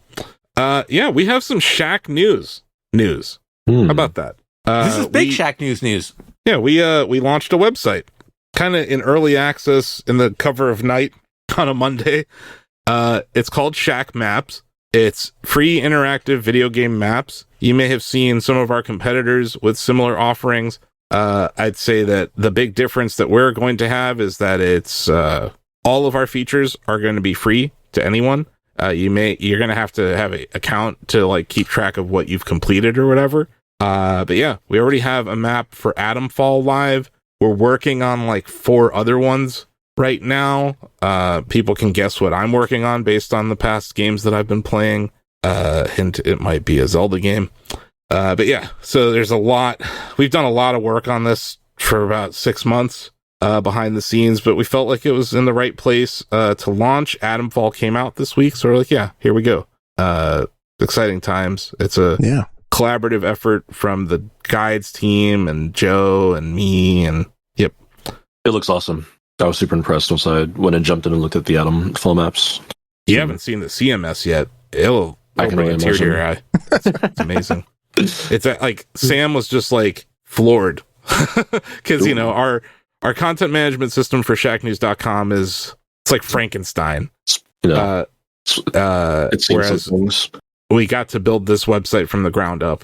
we have some Shack news. How about that? This is big Shack news. Yeah, we launched a website, kind of in early access in the cover of night on a Monday. It's called ShackMaps. It's free interactive video game maps. You may have seen some of our competitors with similar offerings. I'd say that the big difference that we're going to have is that it's all of our features are going to be free to anyone. You're going to have an account to like keep track of what you've completed or whatever. But yeah, we already have a map for Atomfall live. We're working on like 4 other ones right now. People can guess what I'm working on based on the past games that I've been playing. Hint, it might be a Zelda game. But yeah, so there's a lot. We've done a lot of work on this for about 6 months behind the scenes, but we felt like it was in the right place to launch. Atomfall came out this week, so we're like, yeah, here we go. Exciting times. It's a collaborative effort from the guides team and Joe and me, and yep. It looks awesome. I was super impressed once I went and jumped in and looked at the Atomfall maps. You haven't seen the CMS yet. It'll bring a tear to your eye. It's amazing. It's like Sam was just like floored because our content management system for shacknews.com it's like Frankenstein. It whereas we got to build this website from the ground up,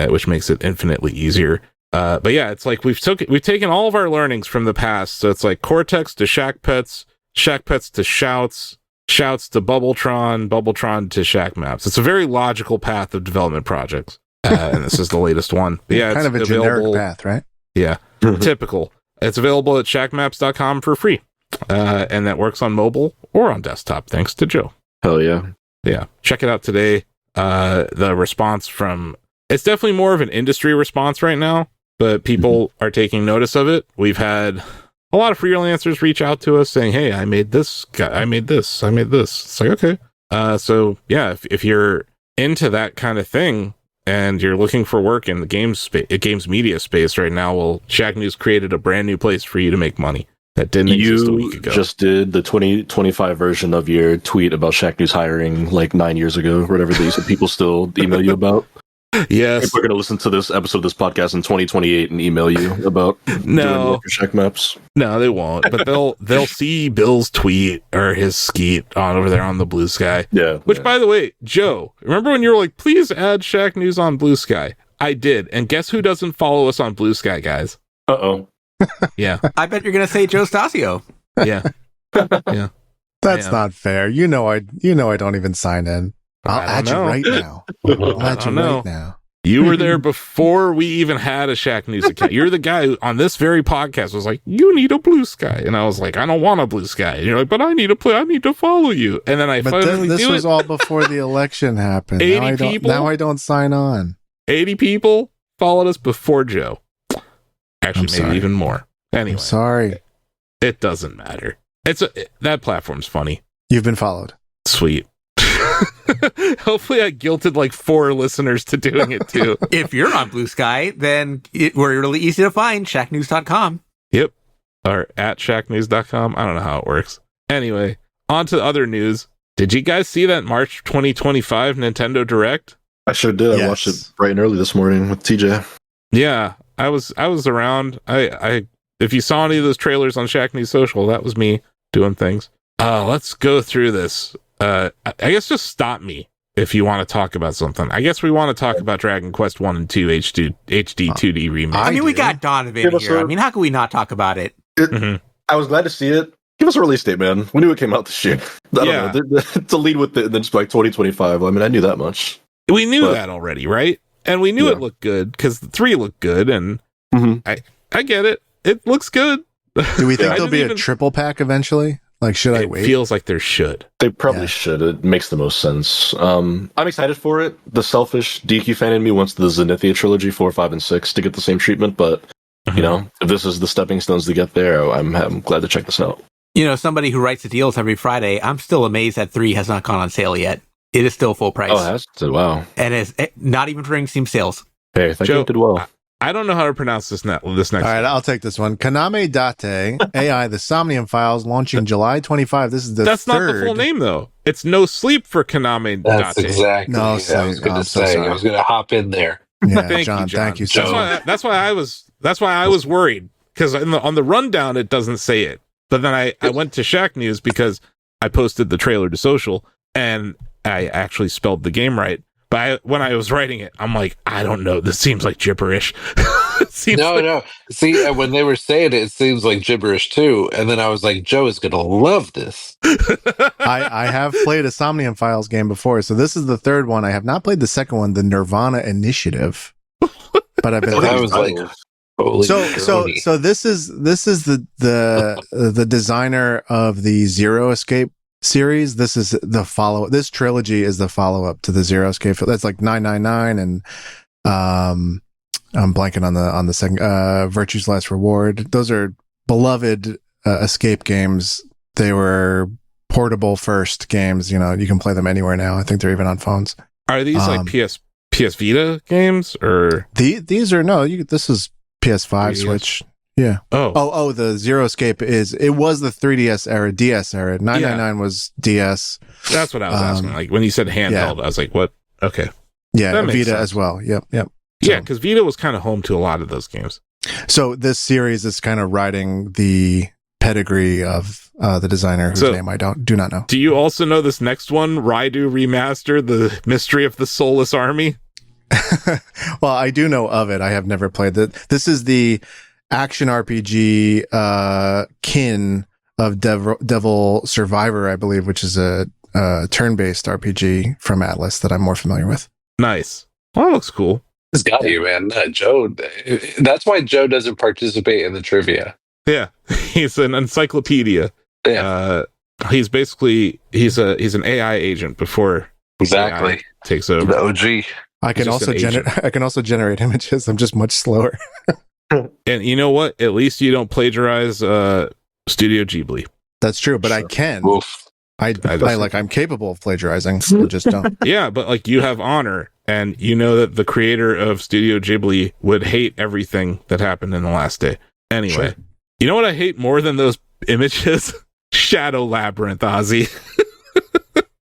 which makes it infinitely easier. But yeah, it's like we've taken all of our learnings from the past. So it's like Cortex to ShackPets, ShackPets to Shouts to Bubbletron to ShackMaps. It's a very logical path of development projects. And this is the latest one. But yeah, kind of a generic path, right? Yeah, typical. It's available at shackmaps.com for free. And that works on mobile or on desktop, thanks to Joe. Hell yeah. Yeah, check it out today. The response it's definitely more of an industry response right now, but people are taking notice of it. We've had a lot of freelancers reach out to us saying, hey, I made this. It's like, okay. So yeah, if you're into that kind of thing, and you're looking for work in the games media space right now, well, Shack News created a brand new place for you to make money that didn't exist a week ago. You just did the 2025 version of your tweet about Shack News hiring like 9 years ago, or whatever they said people still email you about. Yes. People are going to listen to this episode of this podcast in 2028 and email you about doing work for ShackMaps. No, they won't. But they'll see Bill's tweet or his skeet on over there on the Blue Sky. Yeah. Which, by the way, Joe, remember when you were like, please add Shack News on Blue Sky? I did. And guess who doesn't follow us on Blue Sky, guys? Uh-oh. Yeah. I bet you're going to say Joe Stasio. Yeah. Yeah. That's not fair. I don't even sign in. I'll add you right now. Right now. You were there before we even had a Shack News account. You're the guy who, on this very podcast, was like, you need a Blue Sky. And I was like, I don't want a Blue Sky. And you're like, but I need to follow you. And then this was all before the election happened. 80 now I don't sign on. 80 people followed us before Joe. Actually, maybe even more. Anyway. I'm sorry. It doesn't matter. That platform's funny. You've been followed. Sweet. Hopefully I guilted like 4 listeners to doing it too. If you're on Blue Sky, then we're really easy to find. Shacknews.com. Yep. Or at shacknews.com. I don't know how it works. Anyway, on to other news. Did you guys see that March 2025 Nintendo Direct? I sure did. Yes. I watched it bright and early this morning with TJ. Yeah. I was around. I if you saw any of those trailers on Shack News Social, that was me doing things. Let's go through this. I guess just stop me if you want to talk about something. I guess we want to talk about Dragon Quest 1 and 2 HD-2D Remake. I mean, we got Donovan here. I mean, how can we not talk about it? I was glad to see it. Give us a release date, man. We knew it came out this year. I don't know. To lead with it and then just like 2025. I mean, I knew that much. We knew that already, right? And we knew it looked good because the 3 looked good, and I get it. It looks good. Do we think there'll be a triple pack eventually? Like, should I wait? It feels like there should. They probably should. It makes the most sense. I'm excited for it. The selfish DQ fan in me wants the Zenithia trilogy 4, 5, and 6 to get the same treatment, but you know, if this is the stepping stones to get there, I'm glad to check this out. You know, somebody who writes the deals every Friday, I'm still amazed that 3 has not gone on sale yet. It is still full price. Oh, it has? Wow. And it's not even during Steam sales. Hey, I think it did well. I don't know how to pronounce this next. All right, I'll take this one. Kaname Date AI, the Somnium Files, launching July 25. This is the That's third. not the full name, though. It's No Sleep for Kaname That's Date. exactly. No what I was going to say. sorry. I was going to hop in there. Yeah, Thank John, you, John. thank you so much. That's why I was worried, because on the rundown it doesn't say it. But then I went to Shack News because I posted the trailer to social, and I actually spelled the game right. But when I was writing it, I'm like, I don't know. This seems like gibberish. No. See, when they were saying it seems like gibberish too. And then I was like, Joe is going to love this. I have played a Somnium Files game before, so this is the third one. I have not played the second one, the Nirvana Initiative. But I've been I was like, holy so this is the designer of the Zero Escape series. This is the follow. This trilogy is the follow up to the Zero Escape. That's like 999 and I'm blanking on the second Virtue's Last Reward. Those are beloved escape games. They were portable first games. You know, you can play them anywhere now. I think they're even on phones. Are these like PS Vita games or these are this is PS5 3DS. Switch. Yeah. Oh, the Zero Escape it was the 3DS era, DS era. 999 was DS. That's what I was asking. Like when you said handheld, I was like, what? Okay. Yeah, That makes Vita sense. as well. Yep. So, Yeah, because Vita was kind of home to a lot of those games. So this series is kind of riding the pedigree of the designer whose name I do not know. Do you also know this next one, Raidu Remastered, The Mystery of the Soulless Army? Well, I do know of it. I have never played it. This is the action RPG kin of Devil Survivor, I believe, which is a turn-based RPG from Atlas that I'm more familiar with. Nice. Well, that looks cool. It's got you, man. Joe. That's why Joe doesn't participate in the trivia. Yeah, he's an encyclopedia. Yeah, He's an AI agent before exactly AI takes over. The OG. I can also generate images. I'm just much slower. And you know what? At least you don't plagiarize Studio Ghibli. That's true, but I can. Oof. I'm capable of plagiarizing. I just don't. Yeah, but like you have honor, and you know that the creator of Studio Ghibli would hate everything that happened in the last day. Anyway, You know what I hate more than those images? Shadow Labyrinth, Ozzie.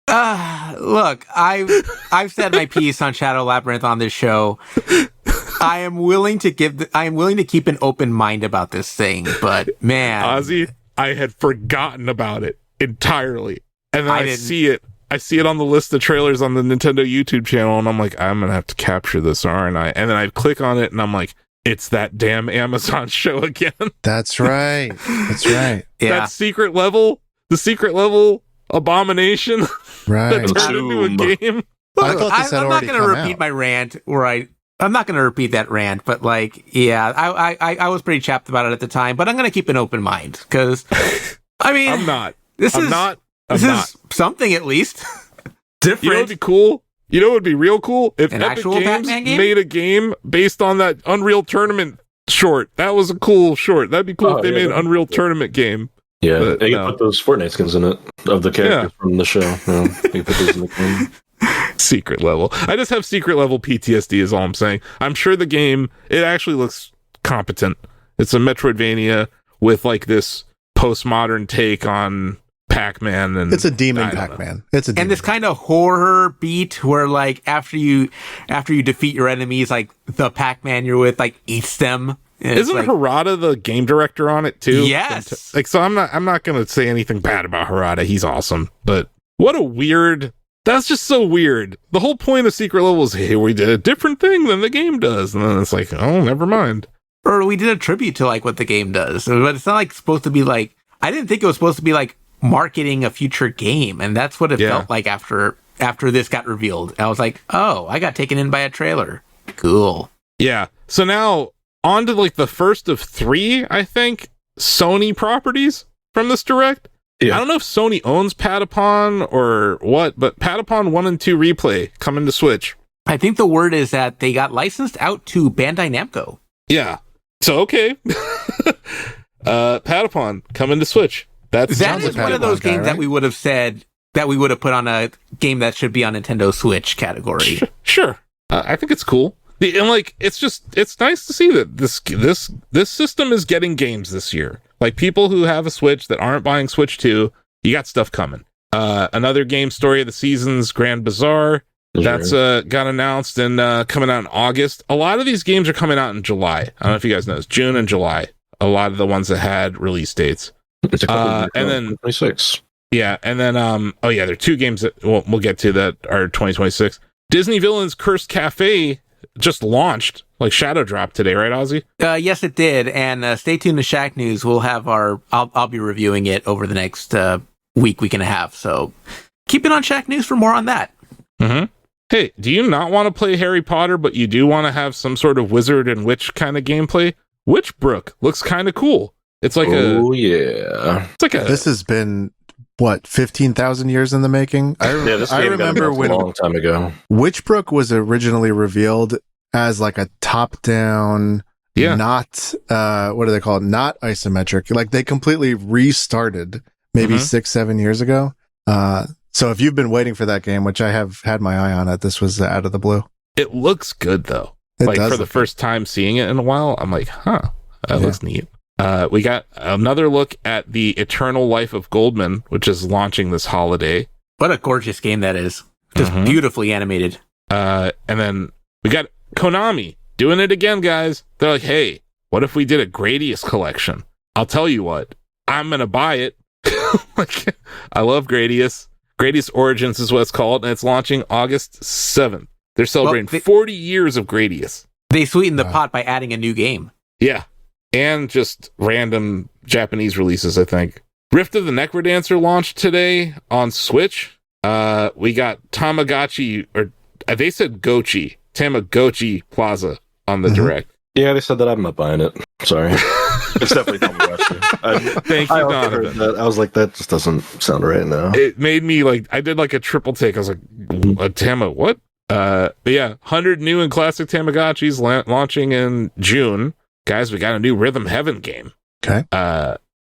Look, I've said my piece on Shadow Labyrinth on this show. I am willing to keep an open mind about this thing, but man, Ozzie, I had forgotten about it entirely, and then I see it on the list of trailers on the Nintendo YouTube channel, and I'm like, I'm gonna have to capture this, aren't I? And then I click on it, and I'm like, it's that damn Amazon show again. That's right. Yeah. That secret level, the secret level Abomination, right? that turned into a game. I thought this had I'm not already going to come repeat out. my rant I'm not going to repeat that rant, but like, yeah, I was pretty chapped about it at the time, but I'm going to keep an open mind because, I mean, I'm not. This I'm is not. something at least different. You know what'd be cool? You know what would be real cool? If An Epic actual Games Batman game? made a game based on that Unreal Tournament short. That was a cool short. That'd be cool if they made an Unreal Tournament game. Yeah, But, they can put those Fortnite skins in it of the characters from the show. Yeah, they can put those in the game. Secret level. I just have secret level PTSD is all I'm saying. I'm sure the game, it actually looks competent. It's a Metroidvania with like this postmodern take on Pac-Man, and it's a demon Pac-Man. It's a demon. And this kind of horror beat where like after you defeat your enemies, like the Pac-Man you're with like eats them. Isn't like, Harada the game director on it too? Yes. Like, so I'm not gonna say anything bad about Harada. He's awesome, but what a weird. That's just so weird. The whole point of Secret Level is, hey, we did a different thing than the game does, and then it's like, oh, never mind. Or we did a tribute to like what the game does, but it's not like supposed to be like. I didn't think it was supposed to be like marketing a future game, and that's what it felt like after this got revealed. I was like, oh, I got taken in by a trailer. Cool. Yeah. So now on to like the first of 3, I think, Sony properties from this direct. Yeah. I don't know if Sony owns Patapon or what, but Patapon 1 and 2 Replay coming to Switch. I think the word is that they got licensed out to Bandai Namco. Yeah. So, okay. Patapon coming to Switch. That is like one of those games, right? That we would have said that we would have put on a game that should be on Nintendo Switch category. Sure. I think it's cool. And like, it's nice to see that this system is getting games this year. Like, people who have a Switch that aren't buying Switch 2, you got stuff coming. Another game, Story of the Seasons, Grand Bazaar. That's got announced and coming out in August. A lot of these games are coming out in July. I don't know if you guys know, it's June and July. A lot of the ones that had release dates. It's a couple and then 26. Yeah, and then there are 2 games that we'll get to that are 2026. Disney Villains Cursed Cafe just launched, like shadow dropped today, right, Ozzie? Yes, it did. And stay tuned to Shack News. We'll have I'll be reviewing it over the next week and a half. So keep it on Shack News for more on that. Mm-hmm. Hey, do you not want to play Harry Potter, but you do want to have some sort of wizard and witch kind of gameplay? Witchbrook looks kind of cool. It's like This has been what, 15,000 years in the making? I remember when a long time ago. Witchbrook was originally revealed as like a top-down, not what do they call it? Not isometric. Like, they completely restarted maybe 6-7 years ago. So if you've been waiting for that game, which I have had my eye on it, this was out of the blue. It looks good though. Like, for the first time seeing it in a while, I'm like, that looks neat. We got another look at the Eternal Life of Goldman, which is launching this holiday. What a gorgeous game that is. Just beautifully animated. And then we got Konami doing it again, guys. They're like, hey, what if we did a Gradius collection? I'll tell you what, I'm going to buy it. Like, I love Gradius. Gradius Origins is what it's called, and it's launching August 7th. They're celebrating 40 years of Gradius. They sweetened the pot by adding a new game. Yeah. And just random Japanese releases, I think. Rift of the Necrodancer launched today on Switch. We got Tamagotchi, or they said Gochi, Tamagotchi Plaza on the Direct. Yeah, they said that. I'm not buying it. Sorry. It's definitely Tamagotchi. Thank you, Donovan. I was like, that just doesn't sound right now. It made me like, I did like a triple take. I was like, a Tama, what? But yeah, 100 new and classic Tamagotchis launching in June. Guys, we got a new Rhythm Heaven game. Okay.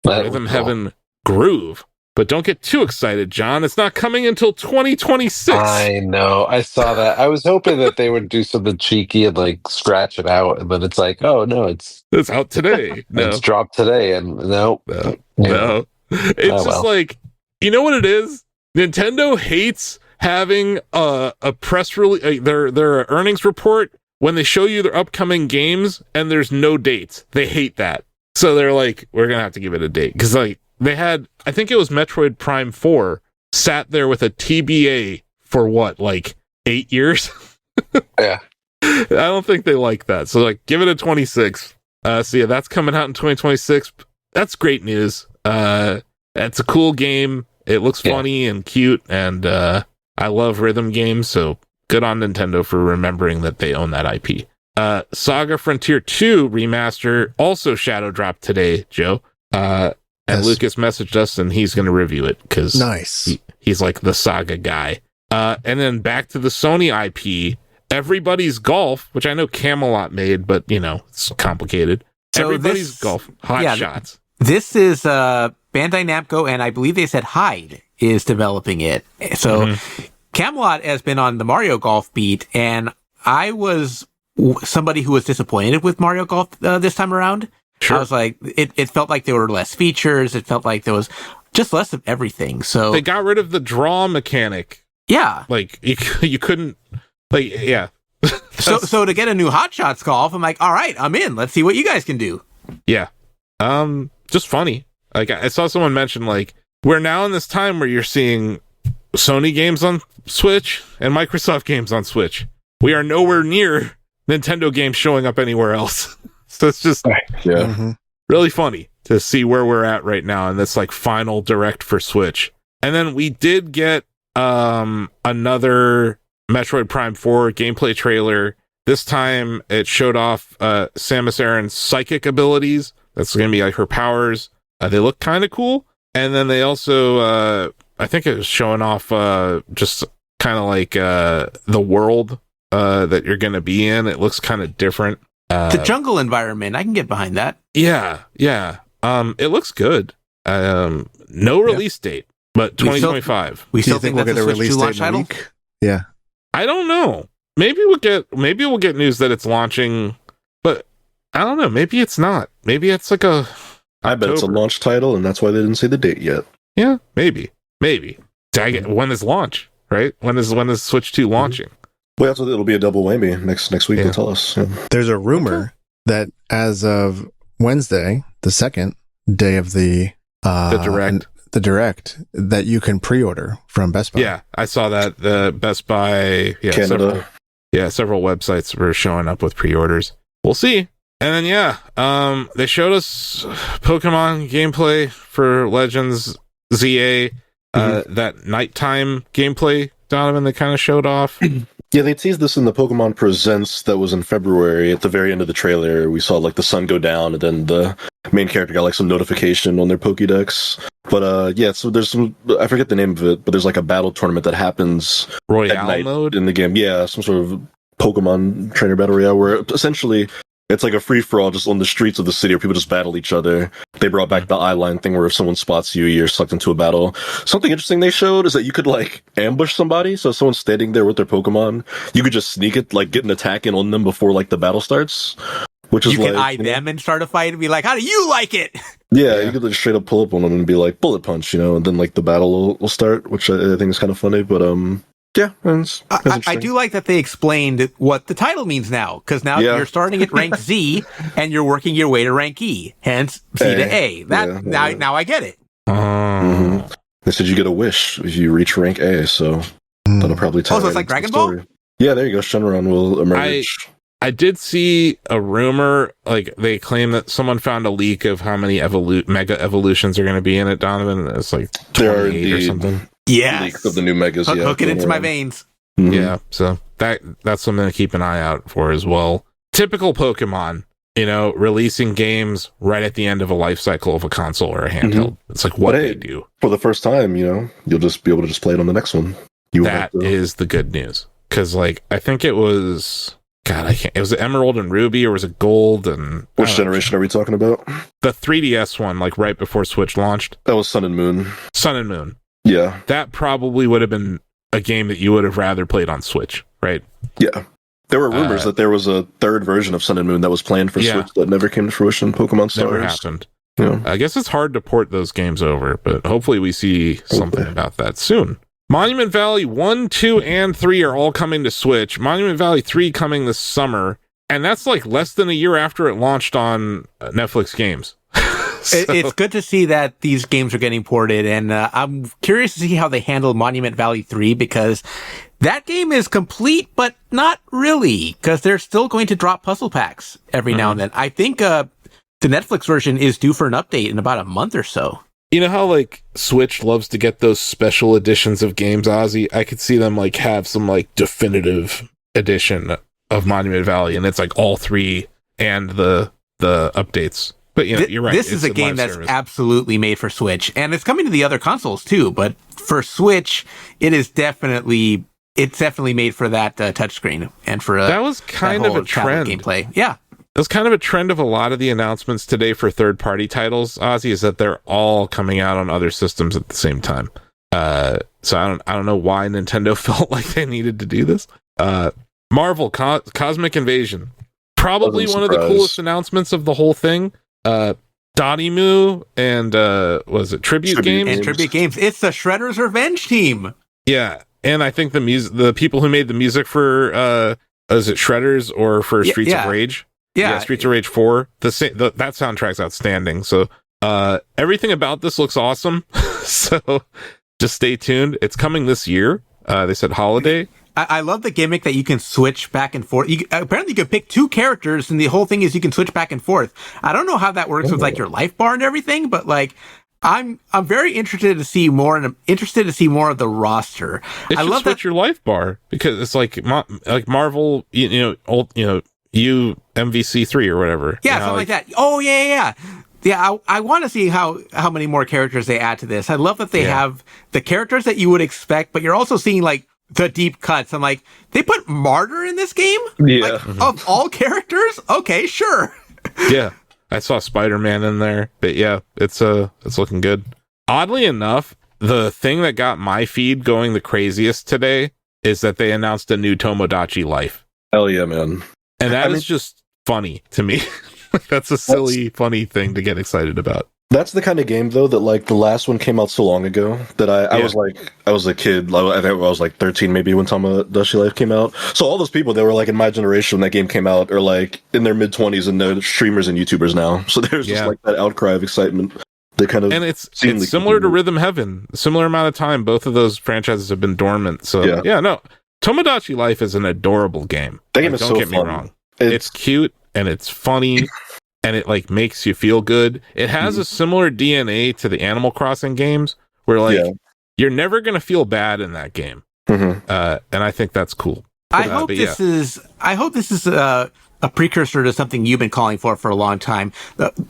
Rhythm Heaven Groove. But don't get too excited, John. It's not coming until 2026. I know. I saw that. I was hoping that they would do something cheeky and like scratch it out, but it's like, oh no, it's out today. No. It's dropped today, and no. It's just like, you know what it is? Nintendo hates having a press release, their earnings report, when they show you their upcoming games and there's no dates. They hate that. So they're like, we're going to have to give it a date. Because like, they had, I think it was Metroid Prime 4, sat there with a TBA for what, like 8 years? Yeah. I don't think they like that. So like, give it a 26. So yeah, that's coming out in 2026. That's great news. It's a cool game. It looks funny and cute, and I love rhythm games, so good on Nintendo for remembering that they own that IP. Saga Frontier 2 remaster also shadow dropped today, Joe. And Lucas messaged us, and he's going to review it because he's like the Saga guy. And then back to the Sony IP, Everybody's Golf, which I know Camelot made, but you know it's complicated. So Everybody's Golf, Hot Shots. This is Bandai Namco, and I believe they said Hyde is developing it. So Camelot has been on the Mario Golf beat, and I was somebody who was disappointed with Mario Golf this time around. Sure. I was like, it felt like there were less features. It felt like there was just less of everything. So they got rid of the draw mechanic. Yeah. Like you couldn't, like, yeah. so to get a new Hot Shots golf, I'm like, all right, I'm in. Let's see what you guys can do. Yeah. Just funny. Like, I saw someone mention, like, we're now in this time where you're seeing Sony games on Switch and Microsoft games on Switch. We are nowhere near Nintendo games showing up anywhere else. So it's just really funny to see where we're at right now in this, like, final direct for Switch. And then we did get another Metroid Prime 4 gameplay trailer. This time it showed off Samus Aran's psychic abilities. That's going to be like her powers. They look kind of cool. And then they also, I think it was showing off just kind of like the world that you're going to be in. It looks kind of different. The jungle environment, I can get behind that. Yeah. It looks good. No release date, but 2025. We still think we'll get a release date in a week? Yeah. I don't know. Maybe we'll get news that it's launching, but I don't know. Maybe it's not. Maybe it's like a I bet it's a launch title, and that's why they didn't say the date yet. Yeah, maybe. Dang it, when is launch? Right? When is Switch 2 launching? Well, it'll be a double whammy next week. They'll tell us. Yeah. There's a rumor that as of Wednesday, the second day of the direct, that you can pre-order from Best Buy. Yeah, I saw that. The Best Buy, Canada. Several websites were showing up with pre-orders. We'll see. And then they showed us Pokemon gameplay for Legends ZA. That nighttime gameplay, Donovan, they kind of showed off. Yeah, they teased this in the Pokemon Presents that was in February. At the very end of the trailer, we saw like the sun go down, and then the main character got like some notification on their Pokédex. But so there's some, I forget the name of it, but there's like a battle tournament that happens Royale at night mode in the game. Yeah, some sort of Pokemon trainer battle royale where essentially it's like a free-for-all just on the streets of the city where people just battle each other. They brought back the eye-line thing where if someone spots you, you're sucked into a battle. Something interesting they showed is that you could, like, ambush somebody. So if someone's standing there with their Pokemon, you could just sneak it, like, get an attack in on them before, like, the battle starts. Which is you can eye them and start a fight and be like, how do you like it? Yeah, you could like, straight up pull up on them and be like, bullet punch, and then, like, the battle will start, which I think is kind of funny, but, yeah, I do like that they explained what the title means now, because now you're starting at rank Z and you're working your way to rank E, hence C to A. Now I get it. They said you get a wish if you reach rank A, so that'll probably tell. So it's like Dragon Ball? Yeah, there you go. Shenron will emerge. I did see a rumor, like they claim that someone found a leak of how many mega evolutions are going to be in it, Donovan. It's like 28 or something. Yeah, leak of the new megas. Hook it into my veins. Yeah, so that's something to keep an eye out for as well. Typical Pokemon, releasing games right at the end of a life cycle of a console or a handheld. It's like what they do. For the first time, you'll just be able to just play it on the next one. That is the good news, because like I think it was. God, I can't. It was Emerald and Ruby, or was it Gold? And which generation are we talking about? The 3DS one, like right before Switch launched. That was Sun and Moon. Sun and Moon. Yeah, that probably would have been a game that you would have rather played on Switch, right? Yeah, there were rumors that there was a third version of Sun and Moon that was planned for Switch that never came to fruition. Pokemon Stars never happened. Yeah. I guess it's hard to port those games over, but hopefully we see something about that soon. Monument Valley 1, 2, and 3 are all coming to Switch. Monument Valley 3 coming this summer, and that's like less than a year after it launched on Netflix Games. It's good to see that these games are getting ported, and I'm curious to see how they handle Monument Valley 3, because that game is complete, but not really, because they're still going to drop puzzle packs every now and then. I think the Netflix version is due for an update in about a month or so. You know how, like, Switch loves to get those special editions of games, Ozzy? I could see them, like, have some, like, definitive edition of Monument Valley, and it's, like, all 3 and the updates. But, you're right. This is a game that's absolutely made for Switch, and it's coming to the other consoles, too, but for Switch, it's definitely made for that touchscreen, and for that was kind of a trend. Gameplay. Yeah. It was kind of a trend of a lot of the announcements today for third-party titles, Ozzy, is that they're all coming out on other systems at the same time. So I don't know why Nintendo felt like they needed to do this. Marvel Cosmic Invasion, probably one of the coolest announcements of the whole thing. Dotemu and was it Tribute Games? And Tribute Games. It's the Shredder's Revenge team. Yeah, and I think the people who made the music for is it Shredders or for Streets of Rage? Yeah, Streets of Rage 4. That soundtrack's outstanding. So everything about this looks awesome. So just stay tuned. It's coming this year. They said holiday. I love the gimmick that you can switch back and forth. Apparently, you can pick two characters, and the whole thing is you can switch back and forth. I don't know how that works with like your life bar and everything, but like I'm very interested to see more, and I'm interested to see more of the roster. I love switch your life bar because it's like Marvel, MVC3 or whatever. Yeah, something like that. Oh yeah. Yeah, I want to see how many more characters they add to this. I love that they have the characters that you would expect, but you're also seeing like the deep cuts. I'm like, they put Martyr in this game? Yeah. Like, of all characters? Okay, sure. Yeah. I saw Spider-Man in there. But yeah, it's looking good. Oddly enough, the thing that got my feed going the craziest today is that they announced a new Tomodachi Life. Hell yeah, man. And that is just funny to me. That's a silly, funny thing to get excited about. That's the kind of game, though, that like the last one came out so long ago that I was a kid. I think I was like 13 maybe when Tomodachi Life came out. So all those people that were like in my generation when that game came out are like in their mid 20s and they're streamers and YouTubers now. So there's just like that outcry of excitement. They kind of, and it's similar to Rhythm Heaven. Similar amount of time. Both of those franchises have been dormant. So Tomodachi Life is an adorable game. That game is don't so get fun. Me wrong. It's cute and it's funny. And it like makes you feel good. It has a similar DNA to the Animal Crossing games, where like you're never gonna feel bad in that game, and I think that's cool. I hope this is a precursor to something you've been calling for a long time,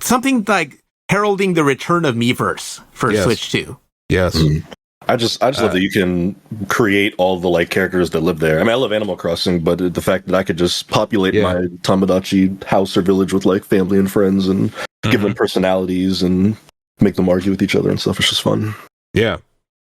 something like heralding the return of Miiverse for Switch 2. Yes. I just love that you can create all the like characters that live there. I mean, I love Animal Crossing, but the fact that I could just populate my Tomodachi house or village with like family and friends and give them personalities and make them argue with each other and stuff, it's just fun. Yeah.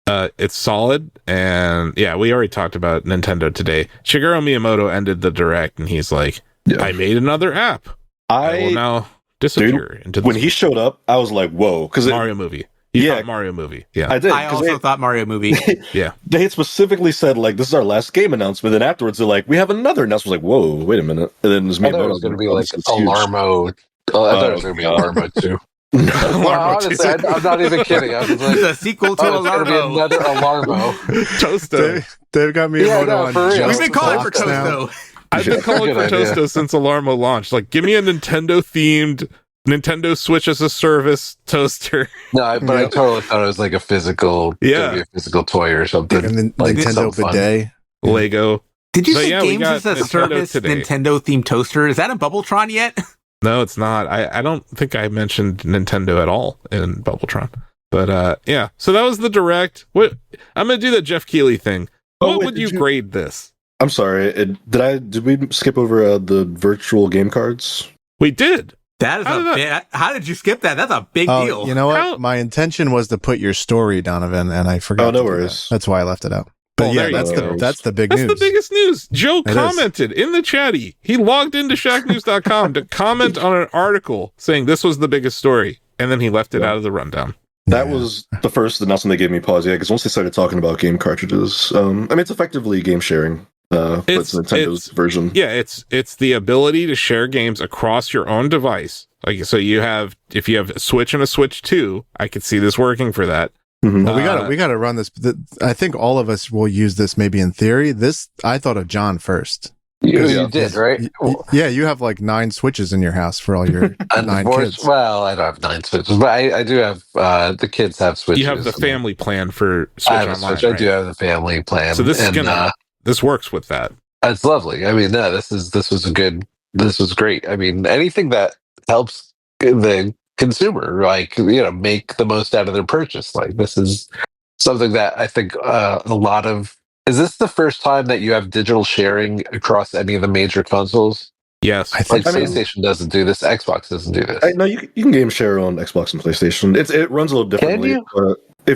It's solid. And we already talked about Nintendo today. Shigeru Miyamoto ended the direct and he's like, I made another app. I will now disappear into when he showed up, I was like, whoa. Because Mario movie. You thought Mario movie. Yeah. I did. I also thought Mario movie. Yeah. They had specifically said, like, this is our last game announcement. And afterwards, they're like, we have another. And I was like, whoa, wait a minute. And then I thought it was going to be like Alarmo. I thought it was going to be Alarmo too. Honestly, I'm not even kidding. I was like, it's a sequel to Alarmo. Another Alarmo. Toasto. They've got Miyamoto on. We've been calling for Toasto. I've been calling for Toasto since Alarmo launched. Like, give me a Nintendo-themed Nintendo Switch as a service toaster. No, but I totally thought it was like a physical, maybe a physical toy or something. And then like Nintendo bidet, Lego. Did you say games as a service Nintendo themed toaster? Is that in Bubbletron yet? No, it's not. I don't think I mentioned Nintendo at all in Bubbletron. But so that was the direct. What I'm gonna do the Jeff Keighley thing. What would you grade this? I'm sorry. Did we skip over the virtual game cards? We did. That is how did you skip that? That's a big deal. You know what? My intention was to put your story, Donovan, and I forgot. Oh, no worries. That's why I left it out. But that's the big news. That's the biggest news. Joe commented in the chatty. He logged into shacknews.com to comment on an article saying this was the biggest story, and then he left it out of the rundown. That was the first announcement that gave me pause. Yeah, because once they started talking about game cartridges, I mean, it's effectively game sharing. But it's Nintendo's version. Yeah, it's the ability to share games across your own device. Like, so if you have a Switch and a Switch 2, I could see this working for that. Mm-hmm. Well, we gotta run this. I think all of us will use this maybe in theory. I thought of John first. You did, right? Yeah, you have like 9 Switches in your house for all your 9 kids. Well, I don't have 9 Switches, but I do have, the kids have Switches. You have the family plan for Switch I have Online, Switch. Right? I do have the family plan. So this works with that. It's lovely. I mean, no, this was great. I mean, anything that helps the consumer, like, make the most out of their purchase. Like, this is something that I think a lot of. Is this the first time that you have digital sharing across any of the major consoles? Yes. I think PlayStation doesn't do this. Xbox doesn't do this. No, you can game share on Xbox and PlayStation. It runs a little differently. Can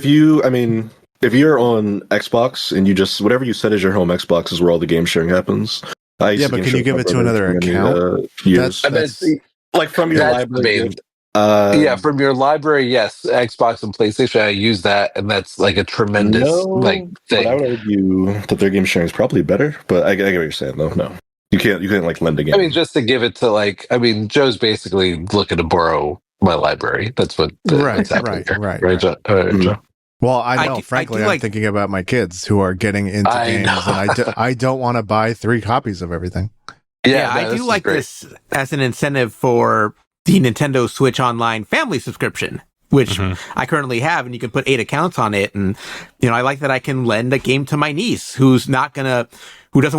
you? If you're on Xbox and you just whatever you set as your home Xbox is where all the game sharing happens. But can you give it to another account? Years. That's like from your library. Yeah, from your library, yes. Xbox and PlayStation, I use that, and that's like a tremendous but thing. I would argue that their game sharing is probably better. But I get what you're saying, though. No, you can't like lend a game. I mean, just to give it to Joe's basically looking to borrow my library. That's what that's happening here. Right. Joe? Joe? Well, I know. Frankly, I'm thinking about my kids who are getting into games, and I don't want to buy 3 copies of everything. Yeah, I do like this as an incentive for the Nintendo Switch Online family subscription, which I currently have, and you can put 8 accounts on it. And, I like that I can lend a game to my niece who doesn't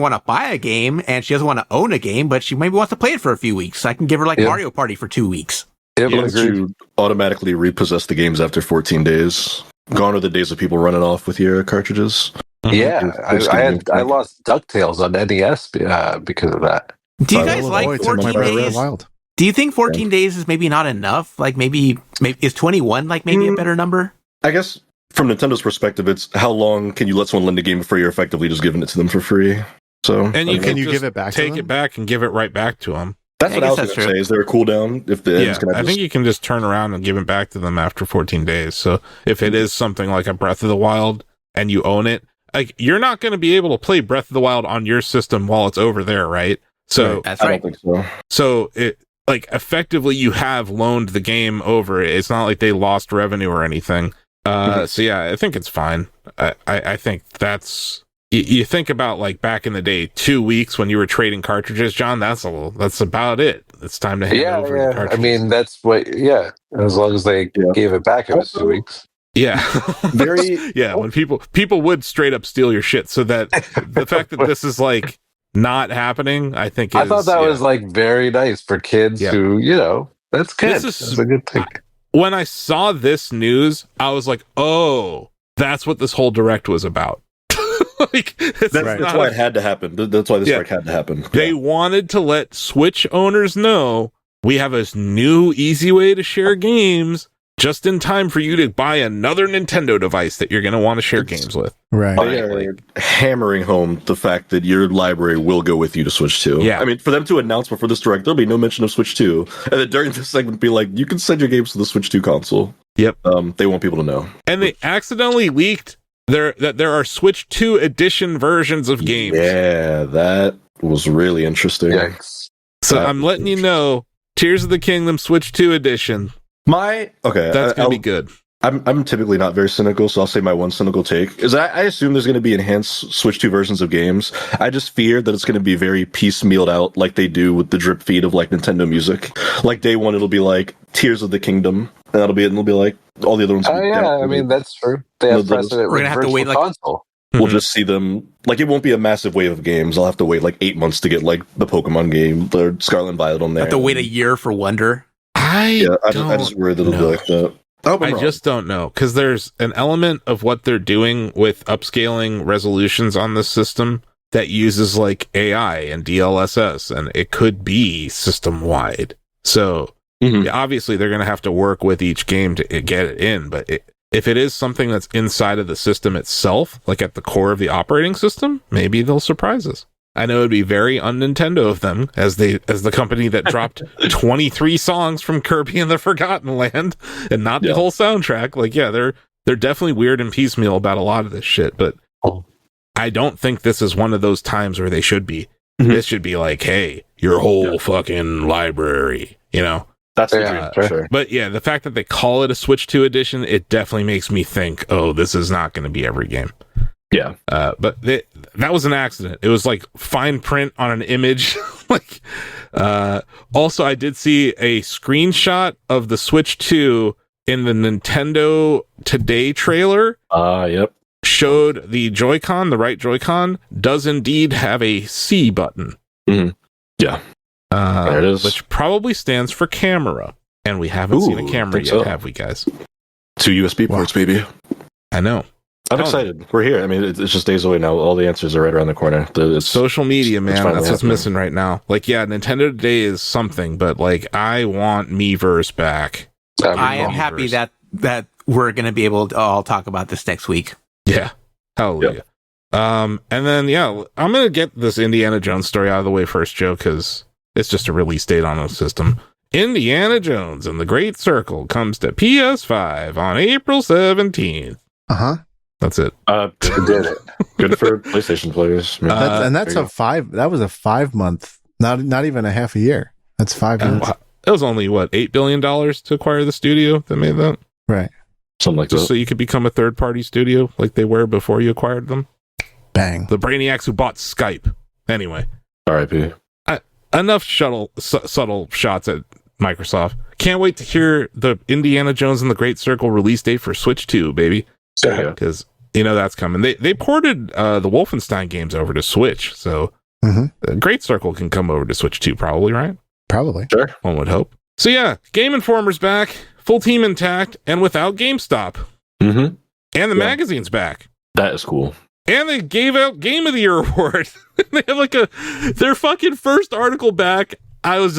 want to buy a game and she doesn't want to own a game, but she maybe wants to play it for a few weeks. So I can give her Mario Party for 2 weeks. Yeah, but you automatically repossess the games after 14 days. Gone are the days of people running off with your cartridges. Yeah, I lost DuckTales on NES because of that. Do you guys like 14 days? Do you think 14 days is maybe not enough? Maybe is 21 maybe a better number? I guess from Nintendo's perspective, it's how long can you let someone lend a game before you're effectively just giving it to them for free? So, and you can give it back? Take it back and give it right back to them. That's what I was going to say. Is there a cooldown? If the ends I think you can just turn around and give it back to them after 14 days. So if it is something like a Breath of the Wild and you own it, you're not going to be able to play Breath of the Wild on your system while it's over there, right? So that's right. I don't think so. So it effectively you have loaned the game over. It's not like they lost revenue or anything. So yeah, I think it's fine. I think that's. You think about back in the day, 2 weeks when you were trading cartridges, John. That's about it. It's time to hand over the cartridges. I mean, that's what. Yeah, as long as they gave it back, it was 2 weeks. Yeah, when people would straight up steal your shit. So that the fact that this is not happening, I think. I thought that was very nice for kids who that's good. That's a good thing. When I saw this news, I was like, oh, that's what this whole direct was about. That's why it had to happen. That's why this strike had to happen. They wanted to let Switch owners know we have a new easy way to share games just in time for you to buy another Nintendo device that you're going to want to share games with. Right. They are hammering home the fact that your library will go with you to Switch 2. Yeah. I mean, for them to announce before this direct, there'll be no mention of Switch 2. And then during this segment, be like, you can send your games to the Switch 2 console. Yep. They want people to know. And they accidentally leaked that there are Switch 2 edition versions of games. Yeah, that was really interesting. Yikes. So I'm letting you know, Tears of the Kingdom Switch 2 edition. That's gonna be good. I'm typically not very cynical, so I'll say my one cynical take is I assume there's going to be enhanced Switch 2 versions of games. I just fear that it's going to be very piecemealed out like they do with the drip feed of Nintendo music. Day one, it'll be Tears of the Kingdom, and it'll be all the other ones. Oh yeah, I mean that's true. They have precedent. We're gonna have to wait console. We'll just see them it won't be a massive wave of games. I'll have to wait 8 months to get the Pokemon game, the Scarlet and Violet on there. Have to wait a year for Wonder. I just worry that it'll be like that. I just don't know, because there's an element of what they're doing with upscaling resolutions on this system that uses AI and DLSS, and it could be system wide. So obviously they're going to have to work with each game to get it in, but if it is something that's inside of the system itself, at the core of the operating system, maybe they'll surprise us. I know it'd be very un-Nintendo of them as the company that dropped 23 songs from Kirby and the Forgotten Land and not the whole soundtrack. They're definitely weird and piecemeal about a lot of this shit, but I don't think this is one of those times where they should be. This should be hey, your whole fucking library, That's the dream, for sure. But yeah, the fact that they call it a Switch 2 edition, it definitely makes me think, oh, this is not going to be every game. Yeah. But that was an accident. It was fine print on an image. Also, I did see a screenshot of the Switch 2 in the Nintendo Today trailer. Yep. Showed the Joy-Con, the right Joy-Con, does indeed have a C button. Mm-hmm. Yeah. There it is. Which probably stands for camera. And we haven't seen a camera yet, have we, guys? 2 USB ports, baby. I know. I'm excited. We're here. I mean, it's just days away now. All the answers are right around the corner. Social media, man. That's what's missing right now. Nintendo Today is something, but I want Miiverse back. I am happy that we're going to be able to all talk about this next week. Yeah. Hallelujah. Yep. And then, I'm going to get this Indiana Jones story out of the way first, Joe, because it's just a release date on the system. Indiana Jones and the Great Circle comes to PS5 on April 17th. Uh-huh. That's it. Did it. Good for PlayStation players. That's a 5. That was a 5-month, not even a half a year. That's 5 months. It was only, what, $8 billion to acquire the studio that made that? Right. Something like that. Just so you could become a third-party studio like they were before you acquired them. Bang. The brainiacs who bought Skype. Anyway. R.I.P. Enough subtle shots at Microsoft. Can't wait to hear the Indiana Jones and the Great Circle release date for Switch 2, baby. Because that's coming. They ported the Wolfenstein games over to Switch, so the Great Circle can come over to Switch 2, probably, right? Probably. Sure. One would hope. So yeah, Game Informer's back, full team intact, and without GameStop. Mm-hmm. And the magazine's back. That is cool. And they gave out Game of the Year award. They have their fucking first article back. I was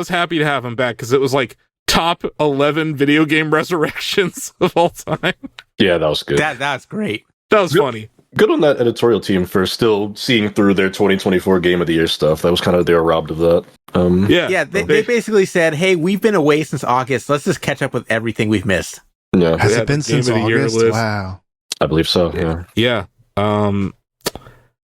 happy to have them back because it was like top 11 video game resurrections of all time. Yeah, that was good. That's great. That was funny. Good on that editorial team for still seeing through their 2024 Game of the Year stuff. That was kind of, they were robbed of that. They basically said, hey, we've been away since August. Let's just catch up with everything we've missed. Yeah. Has it been since August? Wow. I believe so, yeah. Yeah.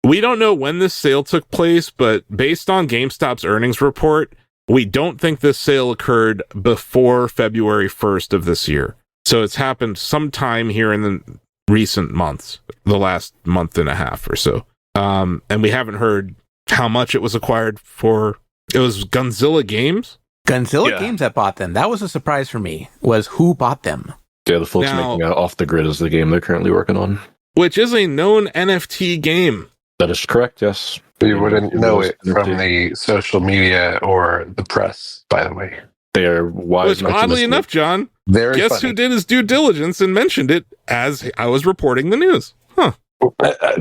We don't know when this sale took place, but based on GameStop's earnings report, we don't think this sale occurred before February 1st of this year. So it's happened sometime here in the recent months, the last month and a half or so. And we haven't heard how much it was acquired for. It was Gunzilla Games? Gunzilla Games that bought them. That was a surprise for me, was who bought them. Yeah, the folks making Off the Grid is the game they're currently working on. Which is a known NFT game. That is correct, yes. You wouldn't know it from the social media or the press, by the way. They are wise. Which, oddly enough, John, guess who did his due diligence and mentioned it as I was reporting the news? Huh. Well, I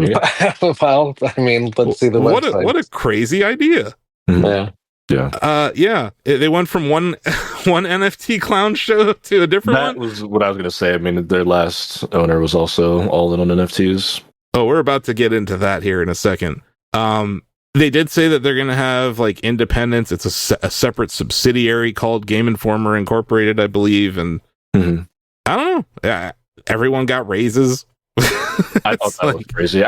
mean, let's see the website. What a crazy idea. Yeah. Yeah. They went from one NFT clown show to a different one. That was what I was going to say. I mean, their last owner was also all in on NFTs. Oh, we're about to get into that here in a second. They did say that they're going to have like independence. It's a separate subsidiary called Game Informer Incorporated, I believe. And I don't know. Yeah, everyone got raises. I thought that was crazy.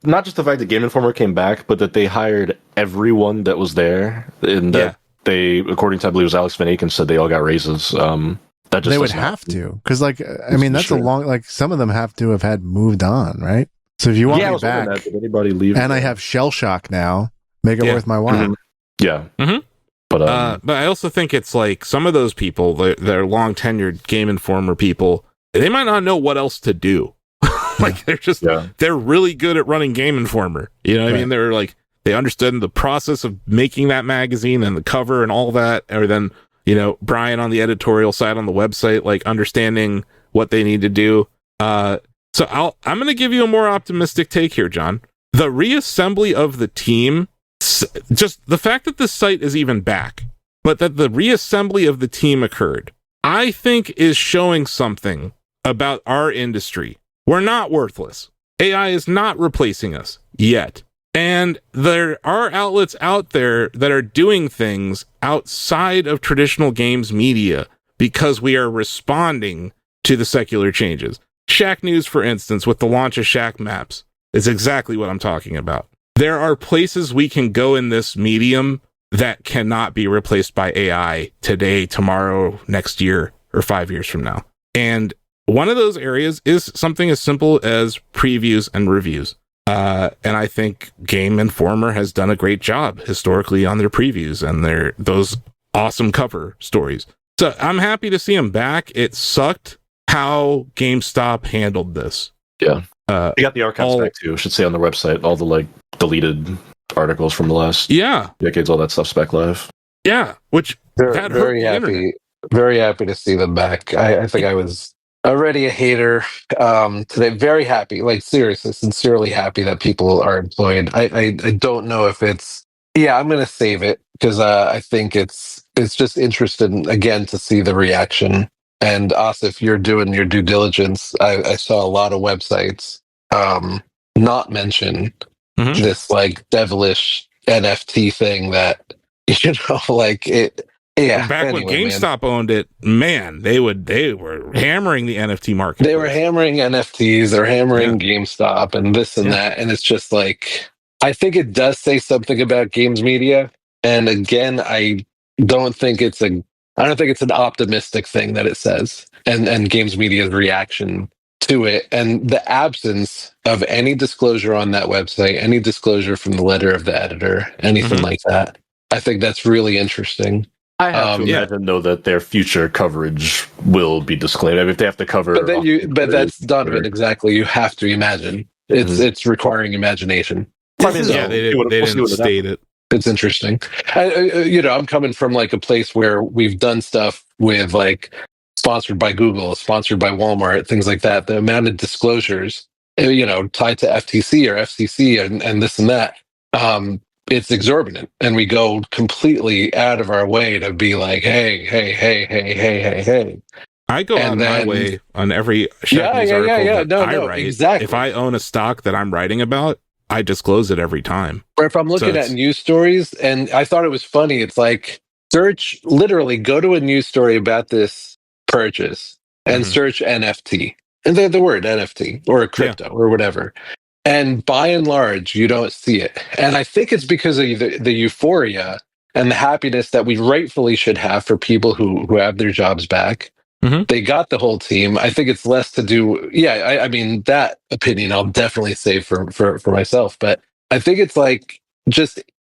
Not just the fact that Game Informer came back, but that they hired everyone that was there, and that they, according to I believe it was Alex Van Aken, said they all got raises. That just they would have to, because that's a long. Some of them have to have had moved on, right? So if you want me back, did anybody leave? And I have shell shock now. Make it worth my while. Yeah. But I also think it's like some of those people, they're long tenured Game Informer people. They might not know what else to do. Like they're really good at running Game Informer. You know what I mean? They're like, they understood the process of making that magazine and the cover and all that. Or then, Brian on the editorial side on the website, like understanding what they need to do. So I'm going to give you a more optimistic take here, John. The reassembly of the team, just the fact that the site is even back, but that the reassembly of the team occurred, I think is showing something about our industry. We're not worthless. AI is not replacing us yet. And there are outlets out there that are doing things outside of traditional games media because we are responding to the secular changes. Shack News, for instance, with the launch of ShackMaps, is exactly what I'm talking about. There are places we can go in this medium that cannot be replaced by AI today, tomorrow, next year, or 5 years from now. And one of those areas is something as simple as previews and reviews. And I think Game Informer has done a great job historically on their previews and those awesome cover stories. So I'm happy to see them back. It sucked how GameStop handled this. Yeah. They got the archives back too, I should say, on their website. All the deleted articles from the last decades, all that stuff's back live. Yeah, which they're very happy to see them back. I think I was already a hater today. Very happy, seriously, sincerely happy that people are employed. I don't know if it's I'm gonna save it because I think it's just interesting again to see the reaction. And Asif, you're doing your due diligence. I saw a lot of websites not mention this devilish NFT thing that Yeah. Back when GameStop owned it, man, they were hammering the NFT market. They were hammering NFTs, they're hammering GameStop and this and that. And it's just like, I think it does say something about games media. And again, I don't think it's an optimistic thing that it says, and games media's reaction to it, and the absence of any disclosure on that website, any disclosure from the letter of the editor, anything like that. I think that's really interesting. I have to imagine, though, that their future coverage will be disclaimed. I mean, if they have to cover, but that's Donovan. Exactly, you have to imagine. It's requiring imagination. They didn't state it. It's interesting. I'm coming from like a place where we've done stuff with like sponsored by Google, sponsored by Walmart, things like that. The amount of disclosures, tied to FTC or FCC and this and that, it's exorbitant. And we go completely out of our way to be like, hey. I go out of my way on every article that I write. Exactly. If I own a stock that I'm writing about, I disclose it every time. Or if I'm looking at news stories, and I thought it was funny, it's like literally go to a news story about this purchase and search NFT. And the word NFT or crypto or whatever. And by and large, you don't see it. And I think it's because of the euphoria and the happiness that we rightfully should have for people who have their jobs back. They got the whole team. I think it's less to do. Yeah, I mean, that opinion I'll definitely say for myself. But I think it's like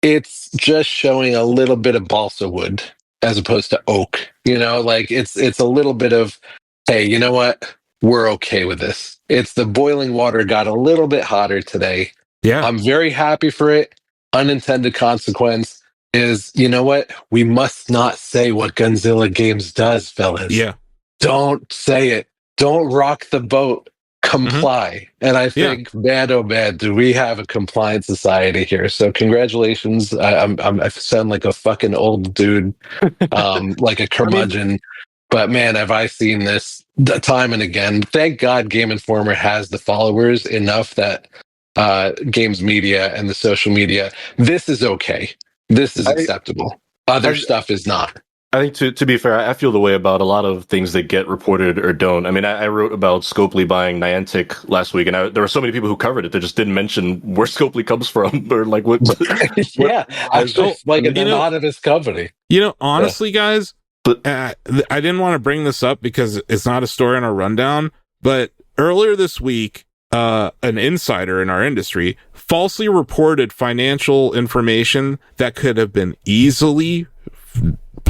it's just showing a little bit of balsa wood as opposed to oak. Like it's a little bit of, hey, you know what? We're okay with this. It's the boiling water got a little bit hotter today. Yeah, I'm very happy for it. Unintended consequence is, you know what? We must not say what Gunzilla Games does, fellas. Yeah. Don't say it. Don't rock the boat. Comply. And I think, man, oh man, do we have a compliant society here? So congratulations. I sound like a fucking old dude, like a curmudgeon. But man, have I seen this time and again. Thank God Game Informer has the followers enough that games media and the social media, this is okay. This is acceptable. Other stuff is not. I think to be fair, I feel the way about a lot of things that get reported or don't. I mean, I wrote about Scopely buying Niantic last week, and there were so many people who covered it that just didn't mention where Scopely comes from or like what. I just like an anonymous company. Honestly, guys, I didn't want to bring this up because it's not a story on our rundown. But earlier this week, an insider in our industry falsely reported financial information that could have been easily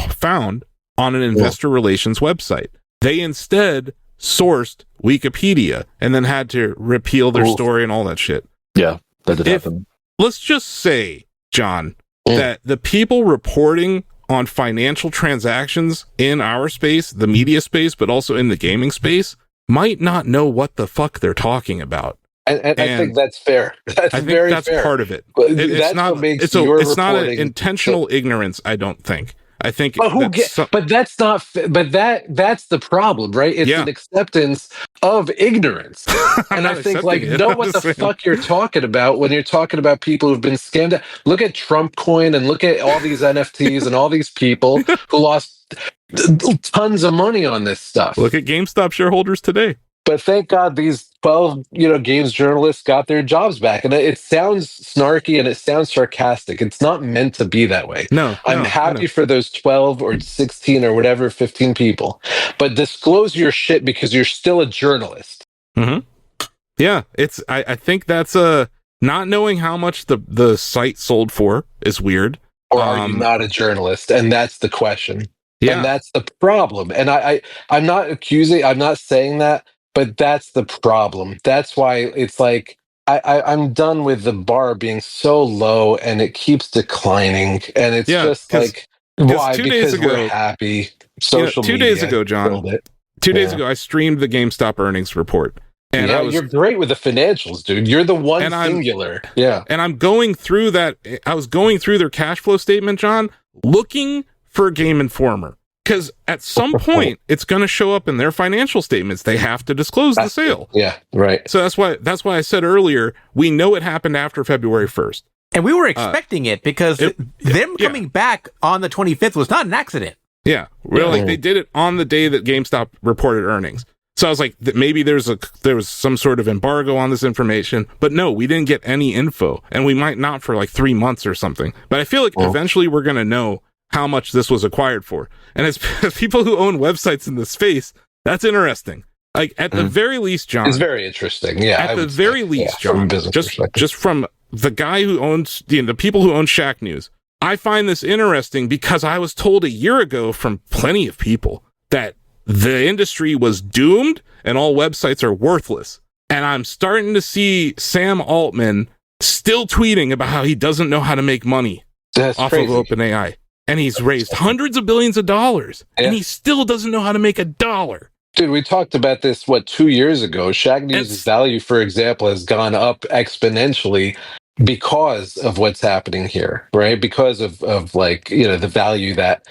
found on an investor relations website. They instead sourced Wikipedia and then had to repeal their story and all that shit. Yeah, that did happen. Let's just say, John, that the people reporting on financial transactions in our space, the media space, but also in the gaming space, might not know what the fuck they're talking about. And I think that's fair. That's very fair. That's part of it. It's not an intentional ignorance, I don't think. I think, but that's not. But that's the problem, right? It's an acceptance of ignorance, and I think know what the fuck you're talking about when you're talking about people who've been scammed. Look at Trump Coin and look at all these NFTs and all these people who lost tons of money on this stuff. Look at GameStop shareholders today. But thank God these 12, games journalists got their jobs back. And it sounds snarky and it sounds sarcastic. It's not meant to be that way. I'm happy for those 12 or 16 or whatever, 15 people. But disclose your shit because you're still a journalist. Yeah, I think that's not knowing how much the site sold for is weird. Or are you not a journalist? And that's the question. Yeah. And that's the problem. And I'm not saying that. But that's the problem. That's why it's like I'm done with the bar being so low and it keeps declining. And it's just like, why? Because we're happy. Social media. 2 days ago, John. 2 days ago, I streamed the GameStop earnings report. And you're great with the financials, dude. You're the one singular. And I'm going through that. I was going through their cash flow statement, John, looking for a Game Informer. Because at some point, it's going to show up in their financial statements. They have to disclose the sale. Yeah, right. So that's why I said earlier, we know it happened after February 1st. And we were expecting it because them coming back on the 25th was not an accident. Yeah, like they did it on the day that GameStop reported earnings. So I was like, maybe there was some sort of embargo on this information, but no, we didn't get any info, and we might not for like 3 months or something. But I feel like eventually we're gonna know how much this was acquired for. And as people who own websites in the space, that's interesting. Like at the very least, John, it's very interesting. Yeah, at the very least, John, just from the guy who owns the people who own Shack News, I find this interesting because I was told a year ago from plenty of people that the industry was doomed and all websites are worthless. And I'm starting to see Sam Altman still tweeting about how he doesn't know how to make money off of OpenAI. And he's raised hundreds of billions of dollars, and he still doesn't know how to make a dollar. Dude, we talked about this, 2 years ago? Shack News' value, for example, has gone up exponentially because of what's happening here, right? Because of like, the value that,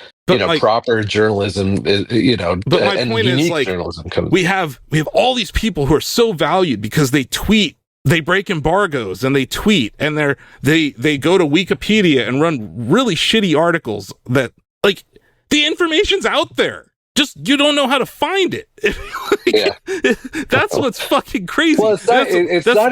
proper journalism is, but my and point is, like, journalism comes. We have all these people who are so valued because they tweet, they break embargoes, and they tweet, and they go to Wikipedia and run really shitty articles that, like, the information's out there. Just you don't know how to find it. That's what's fucking crazy. Well, it's not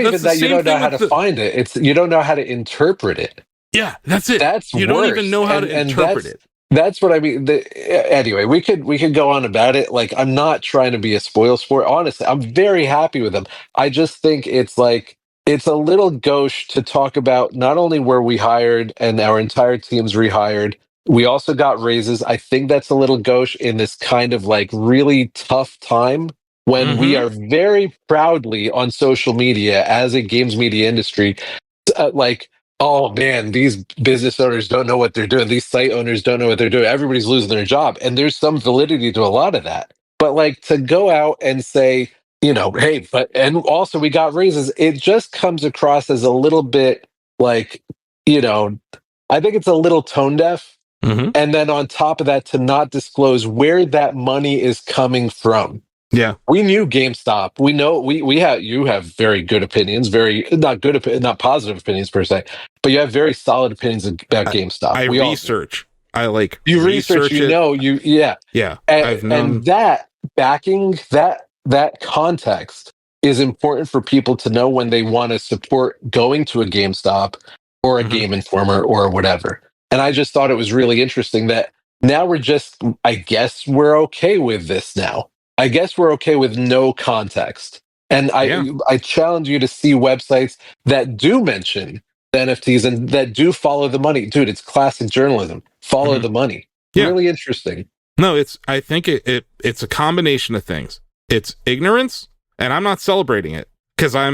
even that you don't know how to find it. It's you don't know how to interpret it. Yeah, that's it. You don't even know how to interpret it. That's what I mean. Anyway, we could go on about it. Like, I'm not trying to be a spoil sport. Honestly, I'm very happy with them. I just think it's a little gauche to talk about. Not only were we hired and our entire team's rehired, we also got raises. I think that's a little gauche in this kind of like really tough time when we are very proudly on social media as a games media industry, like, oh man, these business owners don't know what they're doing. These site owners don't know what they're doing. Everybody's losing their job. And there's some validity to a lot of that. But like to go out and say, hey, and also we got raises, it just comes across as a little bit like, I think it's a little tone deaf. And then on top of that, to not disclose where that money is coming from. Yeah, we knew GameStop. We know you have very good opinions, not positive opinions per se, but you have very solid opinions about GameStop. You research it. Yeah. And that backing that context is important for people to know when they want to support going to a GameStop or a Game Informer or whatever. And I just thought it was really interesting that now I guess we're okay with this now. I guess we're okay with no context. And I challenge you to see websites that do mention the NFTs and that do follow the money. Dude, it's classic journalism. Follow the money. Yeah. Really interesting. No, I think it's a combination of things. It's ignorance, and I'm not celebrating it because I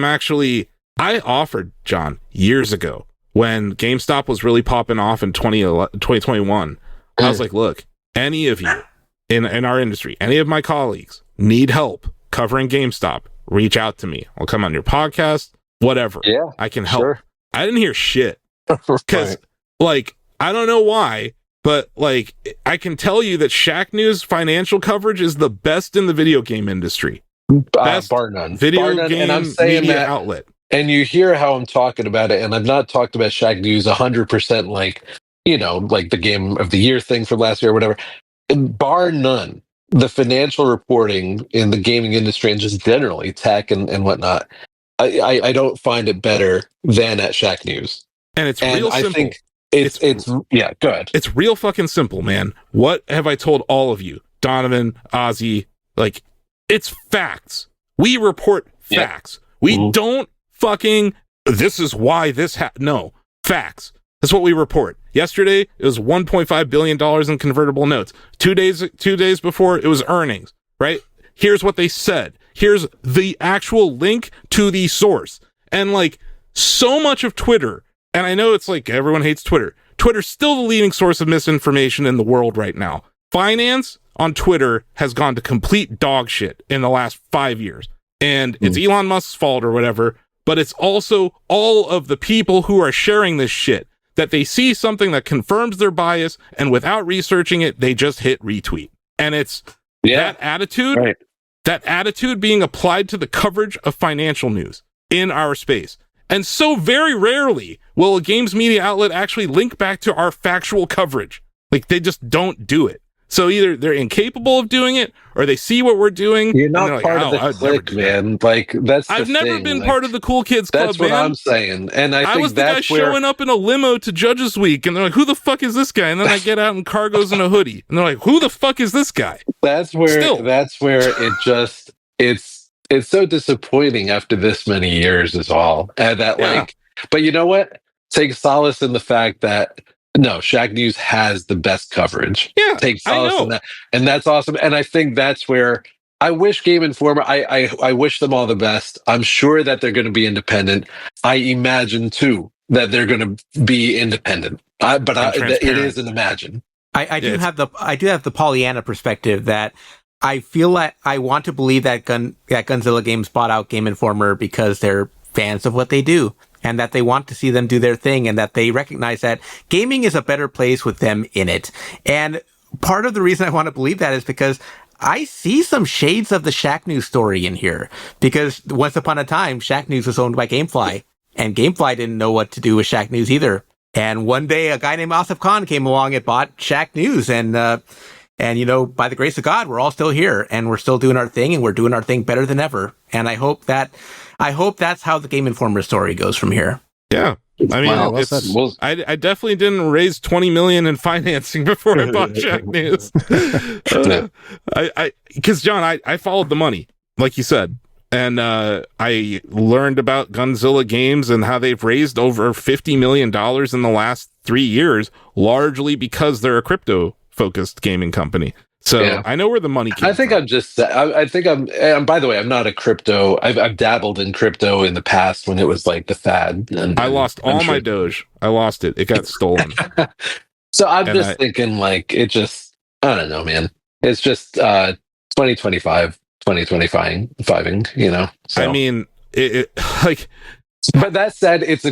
offered, John, years ago, when GameStop was really popping off in 2021, I was like, look, any of you in our industry, any of my colleagues need help covering GameStop, reach out to me. I'll come on your podcast, whatever. Yeah, I can help. Sure. I didn't hear shit because, like, I don't know why, but like, I can tell you that Shack News financial coverage is the best in the video game industry. Best bar none. Video game and I'm saying media that, outlet. And you hear how I'm talking about it, and I've not talked about Shack News 100% like, like the Game of the Year thing from last year or whatever. And bar none, the financial reporting in the gaming industry and just generally tech and whatnot, I don't find it better than at Shack News. And it's real simple. I think it's good. It's real fucking simple, man. What have I told all of you? Donovan, Ozzie, like, it's facts. We report facts. We don't fucking, this is why this no, facts. That's what we report. Yesterday, it was $1.5 billion in convertible notes. 2 days before, it was earnings, right? Here's what they said. Here's the actual link to the source. And like, so much of Twitter, and I know it's like everyone hates Twitter. Twitter's still the leading source of misinformation in the world right now. Finance on Twitter has gone to complete dog shit in the last 5 years. And it's Elon Musk's fault or whatever, but it's also all of the people who are sharing this shit, that they see something that confirms their bias, and without researching it, they just hit retweet. And it's that attitude being applied to the coverage of financial news in our space. And so very rarely will a games media outlet actually link back to our factual coverage. Like, they just don't do it. So either they're incapable of doing it, or they see what we're doing. You're not like, part of the clique, man. Like that's. I've never been part of the cool kids club. That's what I'm saying, and I think was the guy showing up in a limo to Judges Week, and they're like, "Who the fuck is this guy?" And then I get out in cargos and a hoodie, and they're like, "Who the fuck is this guy?" That's where it just it's so disappointing after this many years is all, and that like. But you know what? Take solace in the fact that. No, Shack News has the best coverage. Yeah, take solace in that, and that's awesome. And I think that's where I wish Game Informer. I wish them all the best. I'm sure that they're going to be independent. I imagine too that they're going to be independent. It is an imagine. I do have the Pollyanna perspective that I feel like I want to believe that Gunzilla Games bought out Game Informer because they're fans of what they do. And that they want to see them do their thing, and that they recognize that gaming is a better place with them in it. And part of the reason I want to believe that is because I see some shades of the Shack News story in here. Because once upon a time, Shack News was owned by Gamefly, and Gamefly didn't know what to do with Shack News either. And one day, a guy named Asif Khan came along and bought Shack News, and you know, by the grace of God, we're all still here, and we're still doing our thing, and we're doing our thing better than ever. And I hope that's how the Game Informer story goes from here. Yeah. I mean, I definitely didn't raise $20 million in financing before I bought Shack News. Because John, I followed the money, like you said, and I learned about Gunzilla Games and how they've raised over $50 million in the last 3 years, largely because they're a crypto-focused gaming company. So I know where the money came from. And by the way, I'm not a crypto. I've dabbled in crypto in the past when it was like the fad. And I lost all my Doge. I lost it. It got stolen. So I'm just thinking like, I don't know, man. It's just 2025, you know? So. I mean, it like... But that said, it's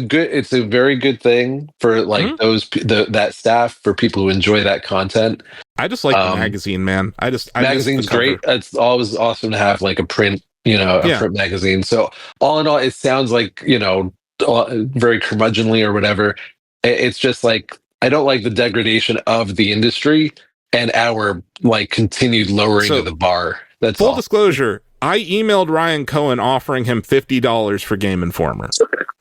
a very good thing for like that staff, for people who enjoy that content. I just like the magazine, man. Magazine's great. It's always awesome to have like a print, print magazine. So all in all, it sounds like, very curmudgeonly or whatever. It's just like, I don't like the degradation of the industry and our like continued lowering of the bar. That's full disclosure. I emailed Ryan Cohen offering him $50 for Game Informer.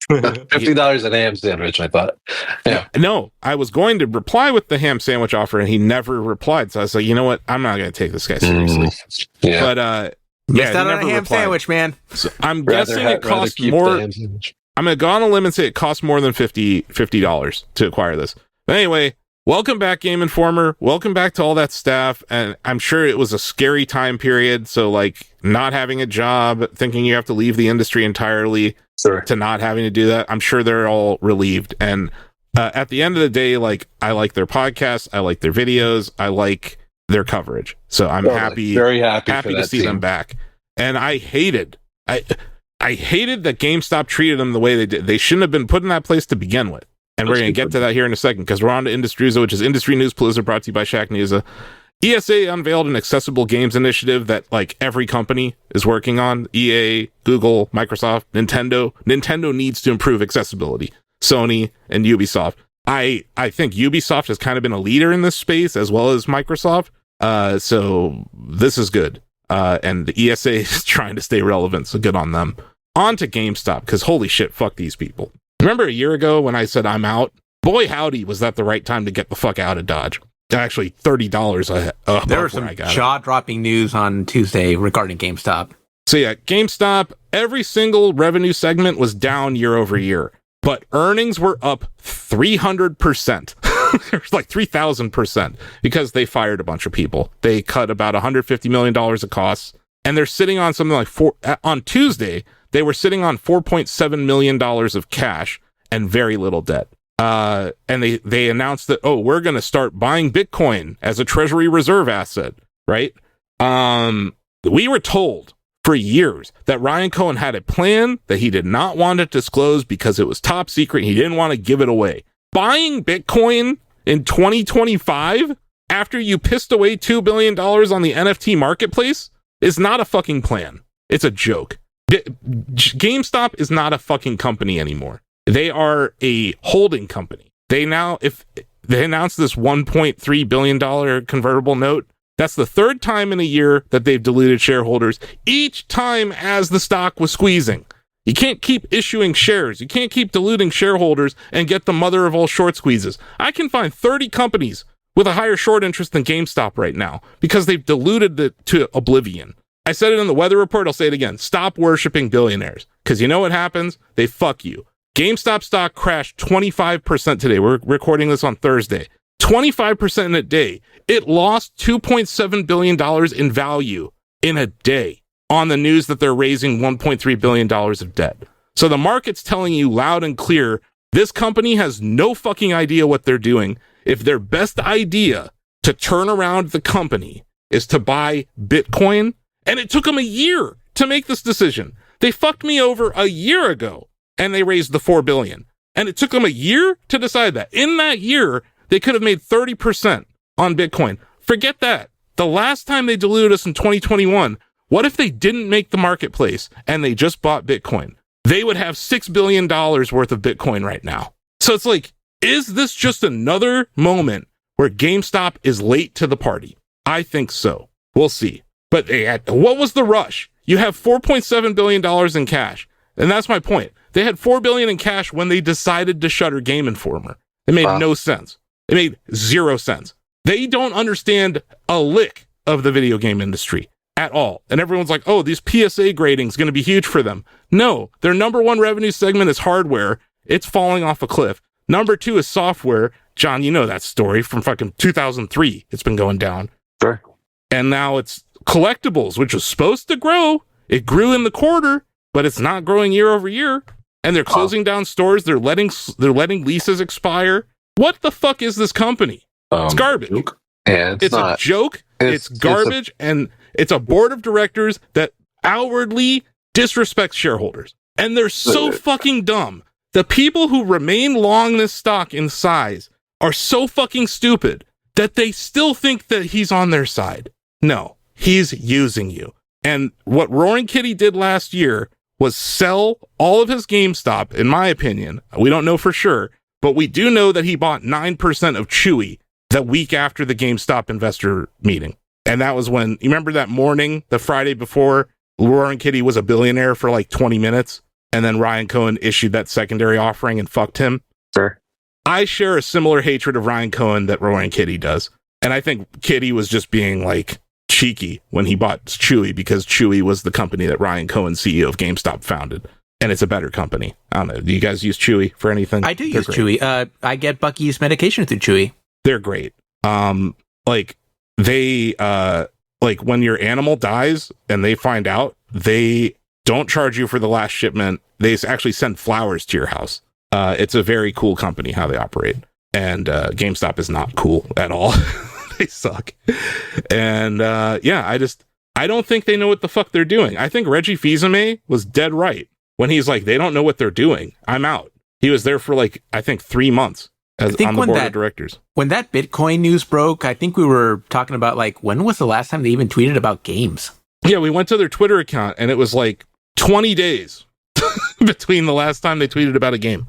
$50 an ham sandwich, I thought. Yeah. No, I was going to reply with the ham sandwich offer, and he never replied. So I was like, you know what? I'm not going to take this guy seriously. Yeah. But missed out on a ham sandwich, man. So I'm guessing it costs more. I'm going to go on a limb and say it costs more than $50 to acquire this. But anyway, welcome back, Game Informer. Welcome back to all that staff. And I'm sure it was a scary time period. So, like, not having a job, thinking you have to leave the industry entirely, to not having to do that. I'm sure they're all relieved. And at the end of the day, like, I like their podcasts. I like their videos. I like their coverage. So I'm very happy to see them back. And I hated that GameStop treated them the way they did. They shouldn't have been put in that place to begin with. And we're going to get to that here in a second, because we're on to Industriusa, which is Industry News Palooza, brought to you by ShackNews. ESA unveiled an accessible games initiative that like every company is working on. EA, Google, Microsoft, Nintendo. Nintendo needs to improve accessibility. Sony and Ubisoft. I think Ubisoft has kind of been a leader in this space, as well as Microsoft. So this is good. And the ESA is trying to stay relevant, so good on them. On to GameStop, because holy shit, fuck these people. Remember a year ago when I said I'm out? Boy, howdy, was that the right time to get the fuck out of Dodge. Actually, $30. There was some jaw-dropping news on Tuesday regarding GameStop. So yeah, GameStop, every single revenue segment was down year over year, but earnings were up 300%. There's like 3,000% because they fired a bunch of people. They cut about $150 million of costs, and they're sitting on something like on Tuesday, they were sitting on $4.7 million of cash and very little debt. And they announced that, we're going to start buying Bitcoin as a treasury reserve asset, right? We were told for years that Ryan Cohen had a plan that he did not want to disclose because it was top secret. He didn't want to give it away. Buying Bitcoin in 2025 after you pissed away $2 billion on the NFT marketplace is not a fucking plan. It's a joke. GameStop is not a fucking company anymore. They are a holding company. They now, if they announced this $1.3 billion convertible note. That's the third time in a year that they've diluted shareholders, each time as the stock was squeezing. You can't keep issuing shares. You can't keep diluting shareholders and get the mother of all short squeezes. I can find 30 companies with a higher short interest than GameStop right now because they've diluted it to oblivion. I said it in the weather report. I'll say it again. Stop worshiping billionaires, because you know what happens? They fuck you. GameStop stock crashed 25% today. We're recording this on Thursday. 25% in a day. It lost $2.7 billion in value in a day on the news that they're raising $1.3 billion of debt. So the market's telling you loud and clear, this company has no fucking idea what they're doing. If their best idea to turn around the company is to buy Bitcoin, and it took them a year to make this decision. They fucked me over a year ago, and they raised the $4 billion. And it took them a year to decide that. In that year, they could have made 30% on Bitcoin. Forget that. The last time they diluted us in 2021, what if they didn't make the marketplace and they just bought Bitcoin? They would have $6 billion worth of Bitcoin right now. So it's like, is this just another moment where GameStop is late to the party? I think so. We'll see. But what was the rush? You have $4.7 billion in cash. And that's my point. They had $4 billion in cash when they decided to shutter Game Informer. It made no sense. It made zero sense. They don't understand a lick of the video game industry at all. And everyone's like, oh, these PSA gradings going to be huge for them. No, their number one revenue segment is hardware. It's falling off a cliff. Number two is software. John, you know that story from fucking 2003. It's been going down. Sure. And now it's collectibles, which was supposed to grow. It grew in the quarter, but it's not growing year over year. And they're closing down stores. They're letting leases expire. What the fuck is this company? It's garbage. Yeah, it's a joke. It's garbage. And it's a board of directors that outwardly disrespects shareholders. And they're so fucking dumb. The people who remain long this stock in size are so fucking stupid that they still think that he's on their side. No, he's using you. And what Roaring Kitty did last year was sell all of his GameStop, in my opinion. We don't know for sure, but we do know that he bought 9% of Chewy the week after the GameStop investor meeting. And that was when, you remember that morning, the Friday before, Roaring Kitty was a billionaire for like 20 minutes, and then Ryan Cohen issued that secondary offering and fucked him? Sure. I share a similar hatred of Ryan Cohen that Roaring Kitty does. And I think Kitty was just being like cheeky when he bought Chewy, because Chewy was the company that Ryan Cohen, CEO of GameStop, founded. And it's a better company. I don't know. Do you guys use Chewy for anything? I do use Chewy. I get Bucky's medication through Chewy. They're great. Like when your animal dies and they find out, they don't charge you for the last shipment. They actually send flowers to your house. It's a very cool company how they operate. And GameStop is not cool at all. They suck. And I don't think they know what the fuck they're doing. I think Reggie Fils-Aimé was dead right when he's like, they don't know what they're doing. I'm out. He was there for like, I think 3 months on the board of directors. When that Bitcoin news broke, I think we were talking about like, when was the last time they even tweeted about games? Yeah, we went to their Twitter account and it was like 20 days between the last time they tweeted about a game.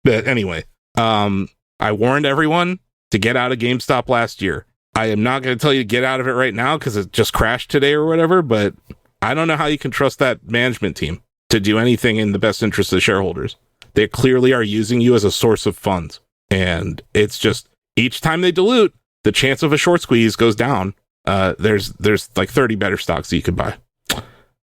But anyway, I warned everyone to get out of GameStop last year. I am not going to tell you to get out of it right now because it just crashed today or whatever, but I don't know how you can trust that management team to do anything in the best interest of shareholders. They clearly are using you as a source of funds. And it's just, each time they dilute, the chance of a short squeeze goes down. There's like 30 better stocks that you could buy.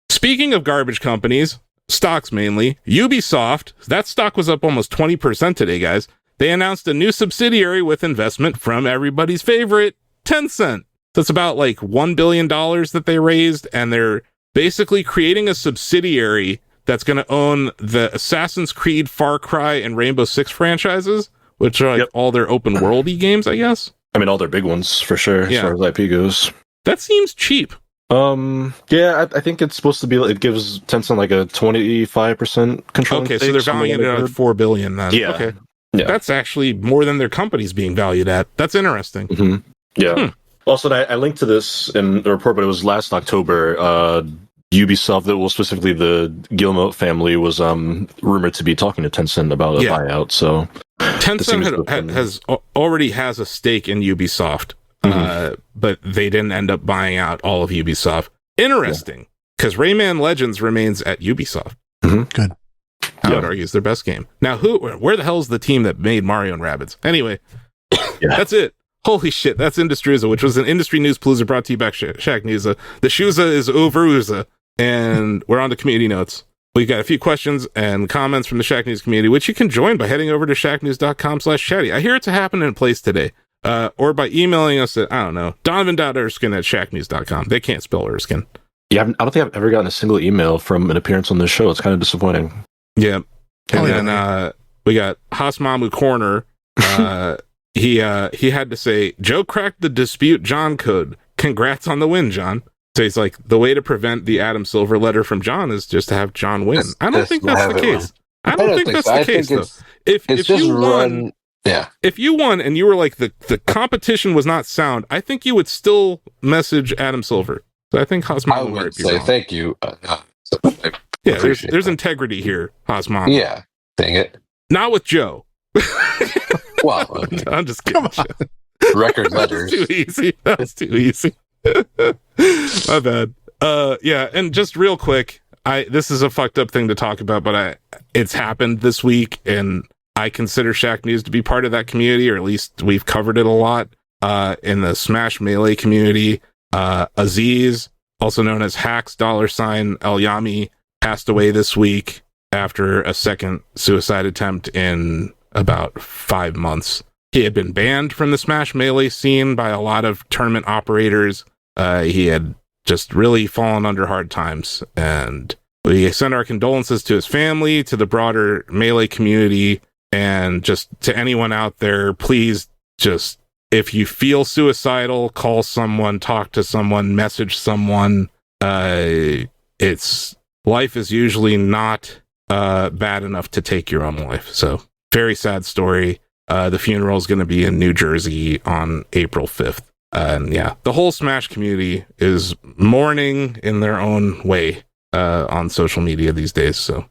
Speaking of garbage companies, stocks mainly, Ubisoft, that stock was up almost 20% today, guys. They announced a new subsidiary with investment from everybody's favorite, Tencent. That's about like $1 billion that they raised, and they're basically creating a subsidiary that's going to own the Assassin's Creed, Far Cry, and Rainbow Six franchises, which are like all their open worldy games, I guess. I mean, all their big ones, for sure, as far as IP goes. That seems cheap. Yeah, I think it's supposed to be, it gives Tencent like a 25% control. Okay, so they're valuing it at like $4 billion then. Yeah. Okay. Yeah. That's actually more than their company's being valued at. That's interesting. Mm-hmm. Yeah. Also, I linked to this in the report, but it was last October. Ubisoft, that specifically the Guillemot family, was rumored to be talking to Tencent about a buyout. So Tencent already has a stake in Ubisoft, but they didn't end up buying out all of Ubisoft. Interesting, because Rayman Legends remains at Ubisoft. Good. I would argue it's their best game. Now, where the hell is the team that made Mario and Rabbids? Anyway, that's it. Holy shit, that's Industriuza, which was an industry news palooza brought to you by ShackNewsa. The Shuza is overuza, and we're on to community notes. We've got a few questions and comments from the Shack News community, which you can join by heading over to shacknews.com/chatty. I hear it's happening in place today. Or by emailing us at, I don't know, donovan.erskine@shacknews.com. They can't spell Erskine. Yeah, I don't think I've ever gotten a single email from an appearance on this show. It's kind of disappointing. Yeah. And then we got Hasmamu Corner. He had to say, Joe cracked the dispute John code. Congrats on the win, John. So he's like, the way to prevent the Adam Silver letter from John is just to have John win. I don't think that's the case. I don't think that's the case, though. If you won... Yeah. If you won and you were like, the competition was not sound, I think you would still message Adam Silver. So I think Hasmamu would say wrong. Thank you. There's integrity here, Hasmamu. Yeah. Dang it. Not with Joe. Well, I'm just kidding. Record letters. That was too easy. My bad. Yeah, and just real quick, this is a fucked up thing to talk about, but it's happened this week, and I consider Shack News to be part of that community, or at least we've covered it a lot in the Smash Melee community. Aziz, also known as Hacks $El Yami, passed away this week after a second suicide attempt in about 5 months. He had been banned from the Smash Melee scene by a lot of tournament operators. He had just really fallen under hard times, and we send our condolences to his family, to the broader Melee community, and just to anyone out there, please just, if you feel suicidal, call someone, talk to someone, message someone. Life is usually not bad enough to take your own life. So very sad story. The funeral is going to be in New Jersey on April 5th. And yeah, the whole Smash community is mourning in their own way on social media these days. So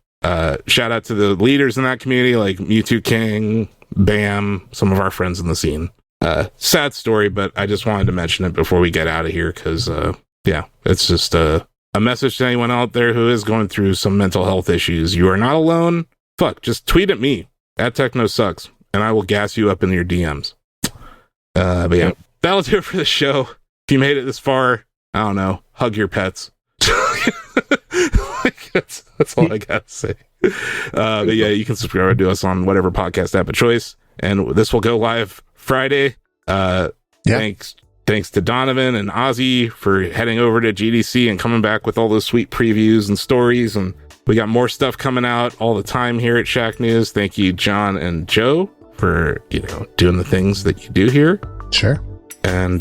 shout out to the leaders in that community, like Mewtwo King, Bam, some of our friends in the scene. Sad story, but I just wanted to mention it before we get out of here, because it's just a message to anyone out there who is going through some mental health issues. You are not alone. Fuck, just tweet at me at TechnoSucks, and I will gas you up in your DMs. But yeah, that'll do it for the show. If you made it this far, I don't know, hug your pets. That's all I gotta say. But yeah, you can subscribe to us on whatever podcast app of choice, and this will go live Friday. Thanks to Donovan and Ozzie for heading over to GDC and coming back with all those sweet previews and stories, and we got more stuff coming out all the time here at Shack News. Thank you, John and Joe, for doing the things that you do here. Sure. And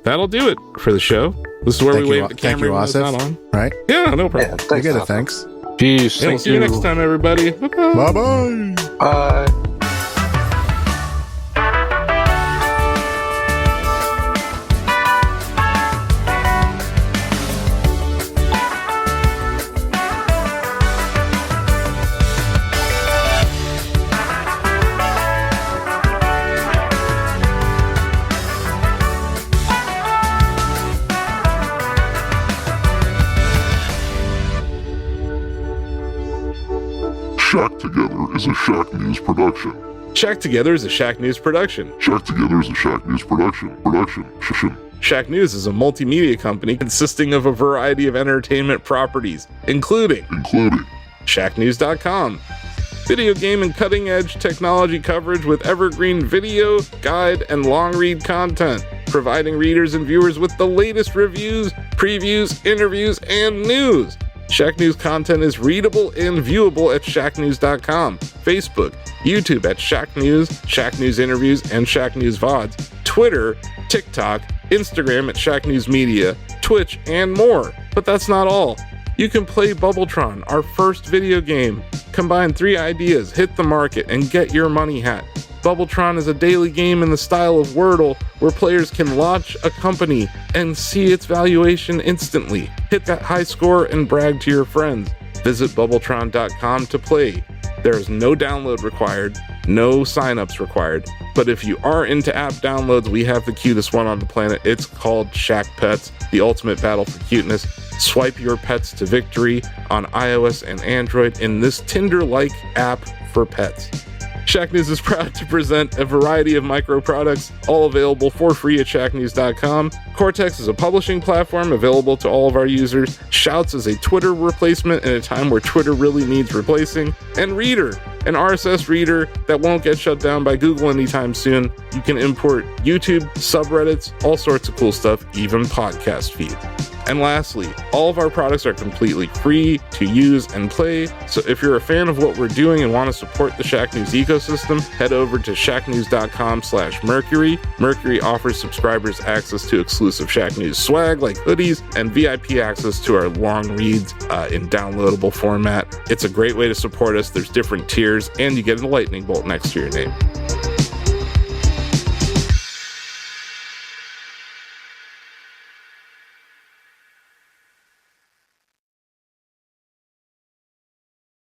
that'll do it for the show. This is where we wave the camera when it's not on. Right? Yeah, no problem. Yeah, thanks, get it. Thanks. Peace. Yeah, we'll see you next time, everybody. Bye-bye. Bye-bye. Bye. Shack Together is a Shack News production. Shack Together is a Shack News production. Shack Together is a Shack News production. Shack News is a multimedia company consisting of a variety of entertainment properties, including ShackNews.com, video game and cutting-edge technology coverage with evergreen video, guide, and long-read content, providing readers and viewers with the latest reviews, previews, interviews, and news. Shack News content is readable and viewable at shacknews.com, Facebook, YouTube at Shack News Interviews, and Shack News VODs, Twitter, TikTok, Instagram at Shack News Media, Twitch, and more. But that's not all. You can play Bubbletron, our first video game. Combine 3 ideas, hit the market, and get your money hat. Bubbletron is a daily game in the style of Wordle, where players can launch a company and see its valuation instantly. Hit that high score and brag to your friends. Visit Bubbletron.com to play. There is no download required, no signups required. But if you are into app downloads, we have the cutest one on the planet. It's called Shack Pets, the ultimate battle for cuteness. Swipe your pets to victory on iOS and Android in this Tinder-like app for pets. Shack News is proud to present a variety of micro products, all available for free at shacknews.com. Cortex is a publishing platform available to all of our users. Shouts is a Twitter replacement in a time where Twitter really needs replacing. And Reader, an RSS reader that won't get shut down by Google anytime soon. You can import YouTube, subreddits, all sorts of cool stuff, even podcast feeds. And lastly, all of our products are completely free to use and play, so if you're a fan of what we're doing and want to support the Shack News ecosystem, head over to shacknews.com/Mercury. Mercury offers subscribers access to exclusive Shack News swag like hoodies and VIP access to our long reads in downloadable format. It's a great way to support us. There's different tiers, and you get a lightning bolt next to your name.